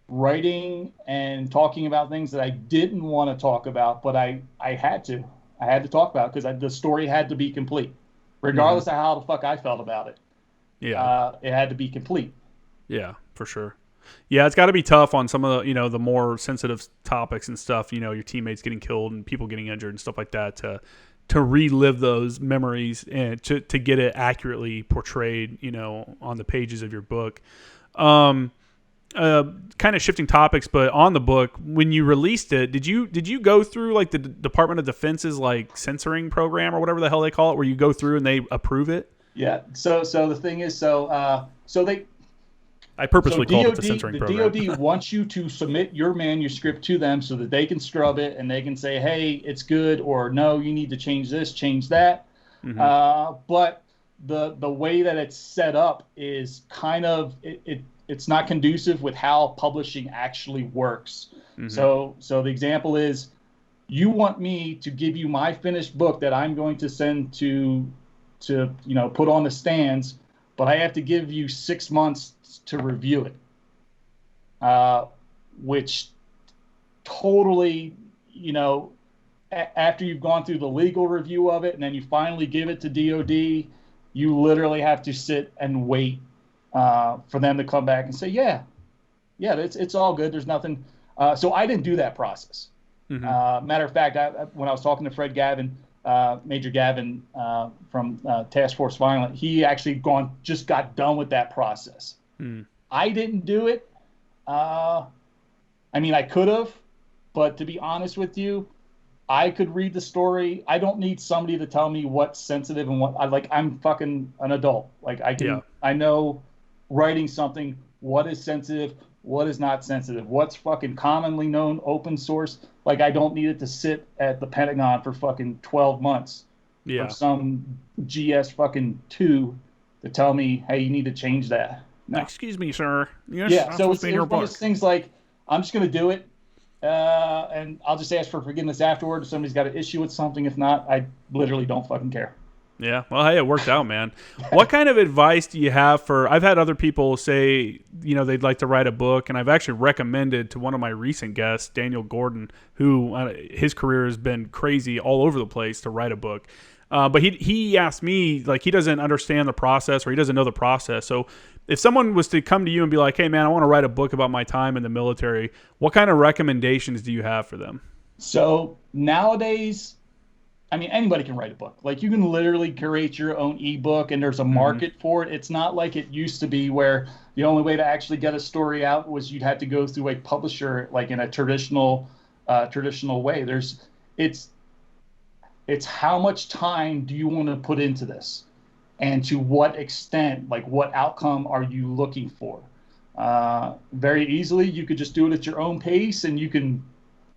B: writing and talking about things that I didn't want to talk about, but I had to. I had to talk about it because the story had to be complete, regardless of how the fuck I felt about it. Yeah, it had to be complete.
A: Yeah, for sure. Yeah, it's got to be tough on some of the the more sensitive topics and stuff. Your teammates getting killed and people getting injured and stuff like that. To relive those memories and to get it accurately portrayed, on the pages of your book. Kind of shifting topics, but on the book, when you released it, did you go through like the Department of Defense's like censoring program or whatever the hell they call it, where you go through and they approve it?
B: Yeah. So the thing is,
A: I purposely called it the censoring program.
B: The DoD wants you to submit your manuscript to them so that they can scrub it and they can say, hey, it's good, or no, you need to change this, change that. But the way that it's set up is kind of it's not conducive with how publishing actually works. So the example is, you want me to give you my finished book that I'm going to send to put on the stands, but I have to give you 6 months to review it, which totally, after you've gone through the legal review of it and then you finally give it to DOD, you literally have to sit and wait for them to come back and say, yeah, it's all good. There's nothing. So I didn't do that process. Matter of fact, when I was talking to Fred Gavin, Major Gavin from Task Force Violent, he actually just got done with that process. I didn't do it. I mean, I could have, but to be honest with you, I could read the story. I don't need somebody to tell me what's sensitive and what I'm fucking an adult. Like I know writing something, what is sensitive, what is not sensitive, what's fucking commonly known open source. Like, I don't need it to sit at the Pentagon for fucking 12 months for some GS fucking 2 to tell me, hey, you need to change that. No.
A: Excuse me, sir. Yes,
B: yeah, so it's one of those things like, I'm just going to do it, and I'll just ask for forgiveness afterward if somebody's got an issue with something. If not, I literally don't fucking care.
A: Yeah, well, hey, it worked out, man. What kind of advice do you have for... I've had other people say, they'd like to write a book, and I've actually recommended to one of my recent guests, Daniel Gordon, who his career has been crazy all over the place, to write a book. But he asked me, like, he doesn't understand the process, or he doesn't know the process. So if someone was to come to you and be like, hey, man, I want to write a book about my time in the military, what kind of recommendations do you have for them?
B: So nowadays, I mean, anybody can write a book. Like, you can literally create your own ebook, and there's a market for it. It's not like it used to be, where the only way to actually get a story out was you'd have to go through a publisher, like in a traditional way. It's how much time do you want to put into this, and to what extent, like what outcome are you looking for? Very easily, you could just do it at your own pace, and you can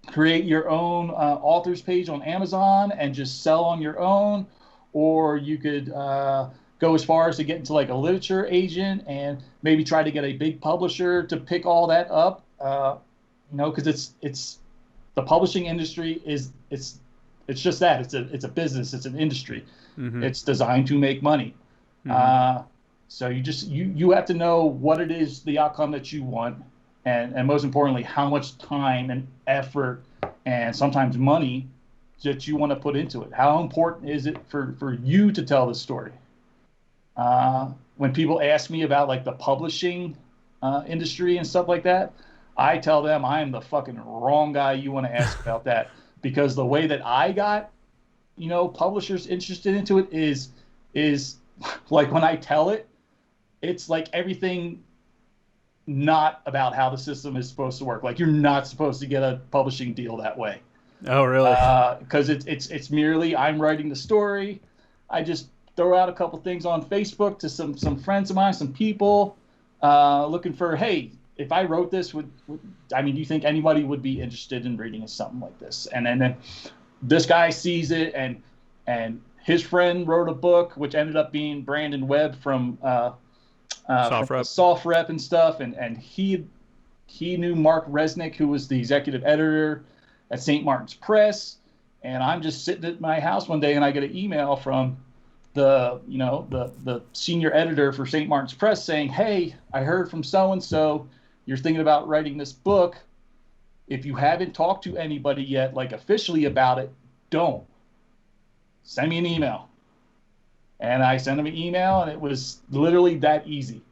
B: create your own author's page on Amazon and just sell on your own, or you could go as far as to get into like a literature agent and maybe try to get a big publisher to pick all that up. Because it's the publishing industry it's just that it's a business, it's an industry. It's designed to make money. So you have to know what it is, the outcome that you want. And most importantly, how much time and effort and sometimes money that you want to put into it. How important is it for you to tell the story? When people ask me about like the publishing industry and stuff like that, I tell them I am the fucking wrong guy you want to ask about that, because the way that I got, publishers interested into it is like, when I tell it, it's like everything not about how the system is supposed to work. Like, you're not supposed to get a publishing deal that way.
A: Oh, really?
B: Because it's merely, I'm writing the story. I just throw out a couple things on Facebook to some friends of mine, some people, looking for, hey, if I wrote this, do you think anybody would be interested in reading something like this? And then this guy sees it, and his friend wrote a book, which ended up being Brandon Webb from Soft Rep and stuff, and he knew Mark Resnick, who was the executive editor at St. Martin's Press. And I'm just sitting at my house one day, and I get an email from the senior editor for St. Martin's Press saying, hey, I heard from so-and-so, you're thinking about writing this book. If you haven't talked to anybody yet, like officially about it, don't. Send me an email. And I sent him an email, and it was literally that easy.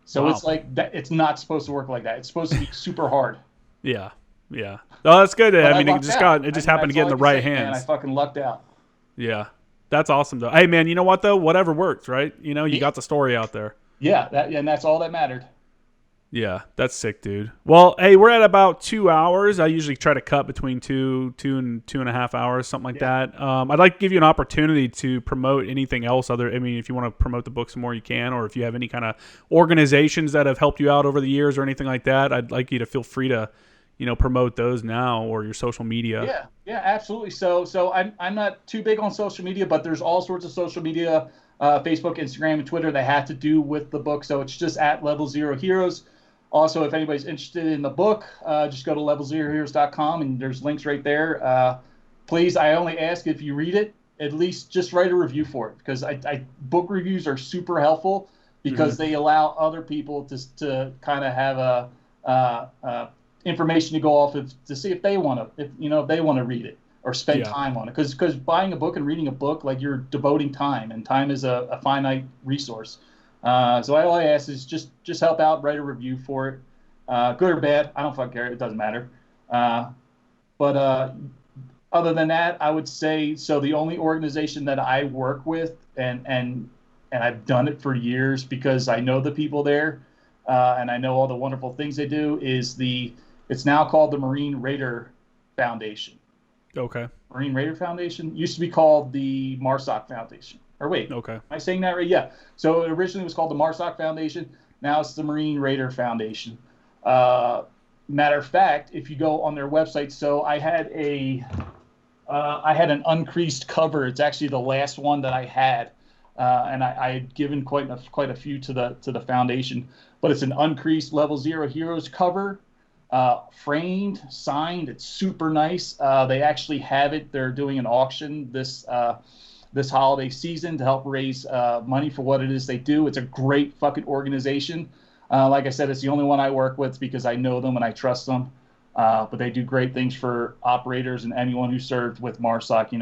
B: So Wow. It's like that. It's not supposed to work like that. It's supposed to be super hard.
A: Yeah. Yeah. Oh, that's good.
B: But
A: I mean, it just happened to get in the right hands.
B: Man, I fucking lucked out.
A: Yeah. That's awesome, though. Hey, man, you know what, though? Whatever works, right? You know, you got the story out there.
B: Yeah, and that's all that mattered.
A: Yeah, that's sick, dude. Well, hey, we're at about 2 hours. I usually try to cut between two and 2.5 hours, something like that. I'd like to give you an opportunity to promote anything else. If you want to promote the book some more, you can. Or if you have any kind of organizations that have helped you out over the years or anything like that, I'd like you to feel free to, promote those now, or your social media.
B: Yeah, absolutely. So I'm not too big on social media, but there's all sorts of social media, Facebook, Instagram, and Twitter that have to do with the book. So it's just at Level Zero Heroes. Also, if anybody's interested in the book, just go to levelzeroheroes.com, and there's links right there. Please, I only ask if you read it, at least just write a review for it, because book reviews are super helpful because they allow other people to kind of have a information to go off of to see if they want to read it or spend time on it. Because buying a book and reading a book, like, you're devoting time, and time is a finite resource. So all I ask is just help out, write a review for it, good or bad. I don't fucking care. It doesn't matter. But other than that, I would say, so the only organization that I work with, and I've done it for years because I know the people there, and I know all the wonderful things they do, it's now called the Marine Raider Foundation.
A: Okay.
B: Marine Raider Foundation used to be called the MARSOC Foundation. Or wait,
A: okay.
B: Am I saying that right? Yeah. So it originally was called the MARSOC Foundation. Now it's the Marine Raider Foundation. Matter of fact, if you go on their website, so I had an uncreased cover. It's actually the last one that I had, and I had given quite a few to the foundation. But it's an uncreased Level Zero Heroes cover, framed, signed. It's super nice. They actually have it. They're doing an auction this holiday season to help raise money for what it is they do. It's a great fucking organization. Like I said, it's the only one I work with because I know them and I trust them. But they do great things for operators and anyone who served with MARSOC,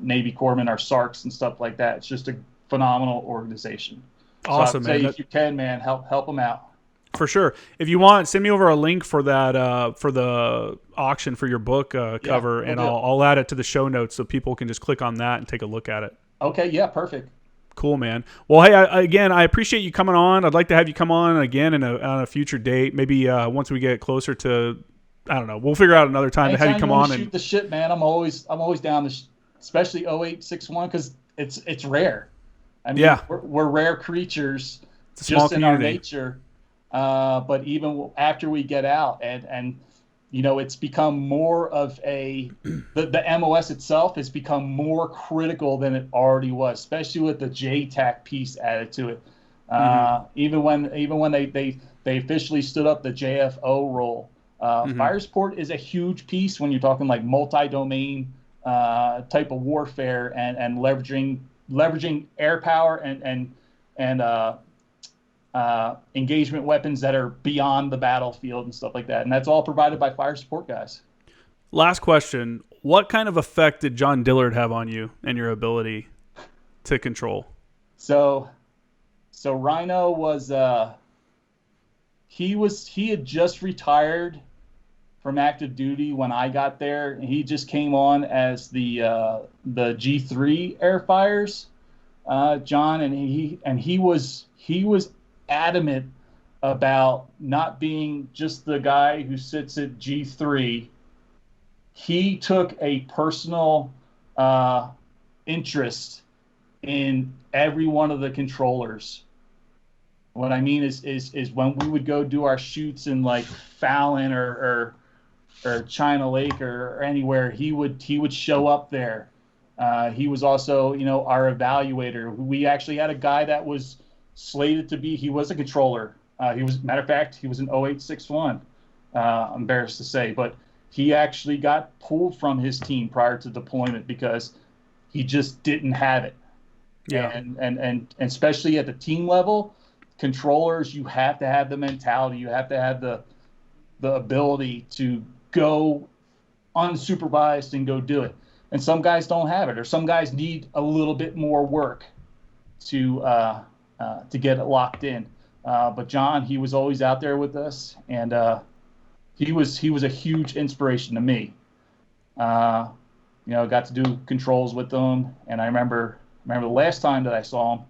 B: Navy corpsmen, our SARCs and stuff like that. It's just a phenomenal organization.
A: Awesome,
B: so man. If you can, man, help them out.
A: For sure. If you want, send me over a link for that for the auction for your book cover, and I'll add it to the show notes so people can just click on that and take a look at it.
B: Okay, yeah, perfect.
A: Cool, man. Well, hey, I appreciate you coming on. I'd like to have you come on again on a future date. Maybe once we get closer to, I don't know. We'll figure out another time to have you come on and
B: shoot the shit, man. I'm always down to, especially 0861, because it's rare. I mean, we're rare creatures just in our nature. But even after we get out, and it's become more of the MOS itself has become more critical than it already was, especially with the JTAC piece added to it. Even when they officially stood up the JFO role, fire support is a huge piece when you're talking like multi-domain type of warfare and leveraging air power and engagement weapons that are beyond the battlefield and stuff like that. And that's all provided by fire support guys.
A: Last question. What kind of effect did John Dillard have on you and your ability to control?
B: So Rhino was, he had just retired from active duty when I got there. He just came on as the G3 air fires, John, and he was adamant about not being just the guy who sits at G3. He took a personal interest in every one of the controllers. What I mean is when we would go do our shoots in like Fallon or China Lake or anywhere, he would show up there. He was also, our evaluator. We actually had a guy that was slated to be. He was a controller. Matter of fact, he was an 0861. I'm embarrassed to say, but he actually got pulled from his team prior to deployment because he just didn't have it.
A: Yeah.
B: And especially at the team level, controllers, you have to have the mentality. You have to have the ability to go unsupervised and go do it. And some guys don't have it, or some guys need a little bit more work to get it locked in. But John, he was always out there with us, and he was a huge inspiration to me. Got to do controls with him, and I remember the last time that I saw him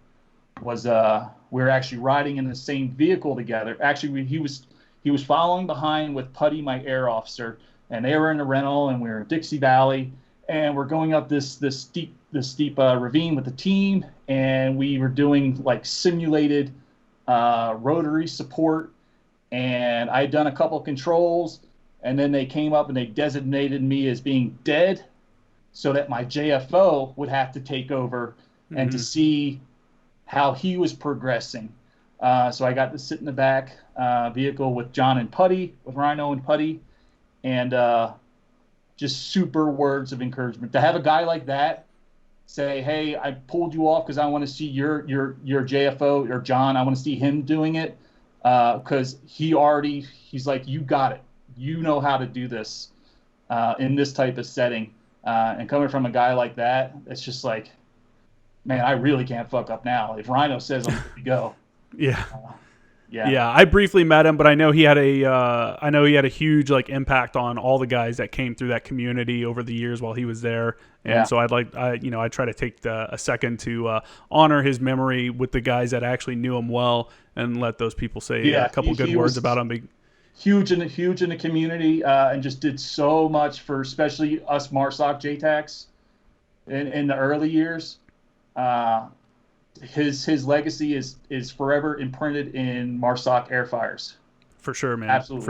B: was we were actually riding in the same vehicle together. Actually, he was following behind with Putty, my air officer, and they were in the rental, and we were in Dixie Valley, and we're going up this steep ravine with the team, and we were doing like simulated rotary support, and I had done a couple of controls, and then they came up and they designated me as being dead so that my JFO would have to take over and to see how he was progressing. So I got to sit in the back vehicle with John and Putty, with Rhino and Putty, and just super words of encouragement. To have a guy like that say, hey, I pulled you off because I want to see your JFO, or John, I want to see him doing it, because he's like, you got it. You know how to do this in this type of setting. And coming from a guy like that, it's just like, man, I really can't fuck up now. If Rhino says I'm good to go.
A: Yeah.
B: Yeah.
A: I briefly met him, but I know he had a huge like impact on all the guys that came through that community over the years while he was there. And so I try to take a second to honor his memory with the guys that actually knew him well, and let those people say a couple good words about him.
B: Huge in the community, and just did so much for especially us MARSOC JTACs in the early years. His legacy is forever imprinted in MARSOC air fires.
A: For sure, man.
B: Absolutely.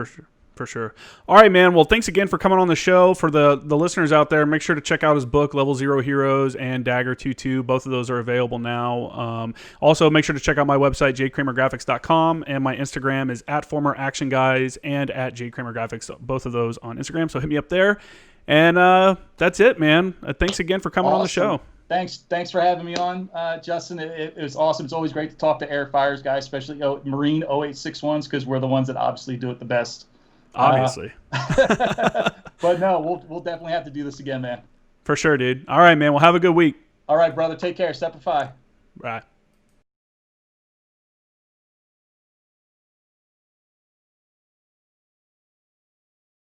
A: For sure. All right, man. Well, thanks again for coming on the show. For the listeners out there, make sure to check out his book, Level 0 Heroes and Dagger 2.2. Both of those are available now. Also, make sure to check out my website, jkramergraphics.com, and my Instagram is @formeractionguys and @jkramergraphics. Both of those on Instagram, so hit me up there. And that's it, man. Thanks again for coming on the show.
B: Thanks for having me on, Justin. It was awesome. It's always great to talk to air fires guys, especially Marine 0861s, because we're the ones that obviously do it the best.
A: Obviously.
B: But no, we'll definitely have to do this again, man.
A: For sure, dude. All right, man. Well, have a good week.
B: All right, brother. Take care. Semper Fi.
A: Bye.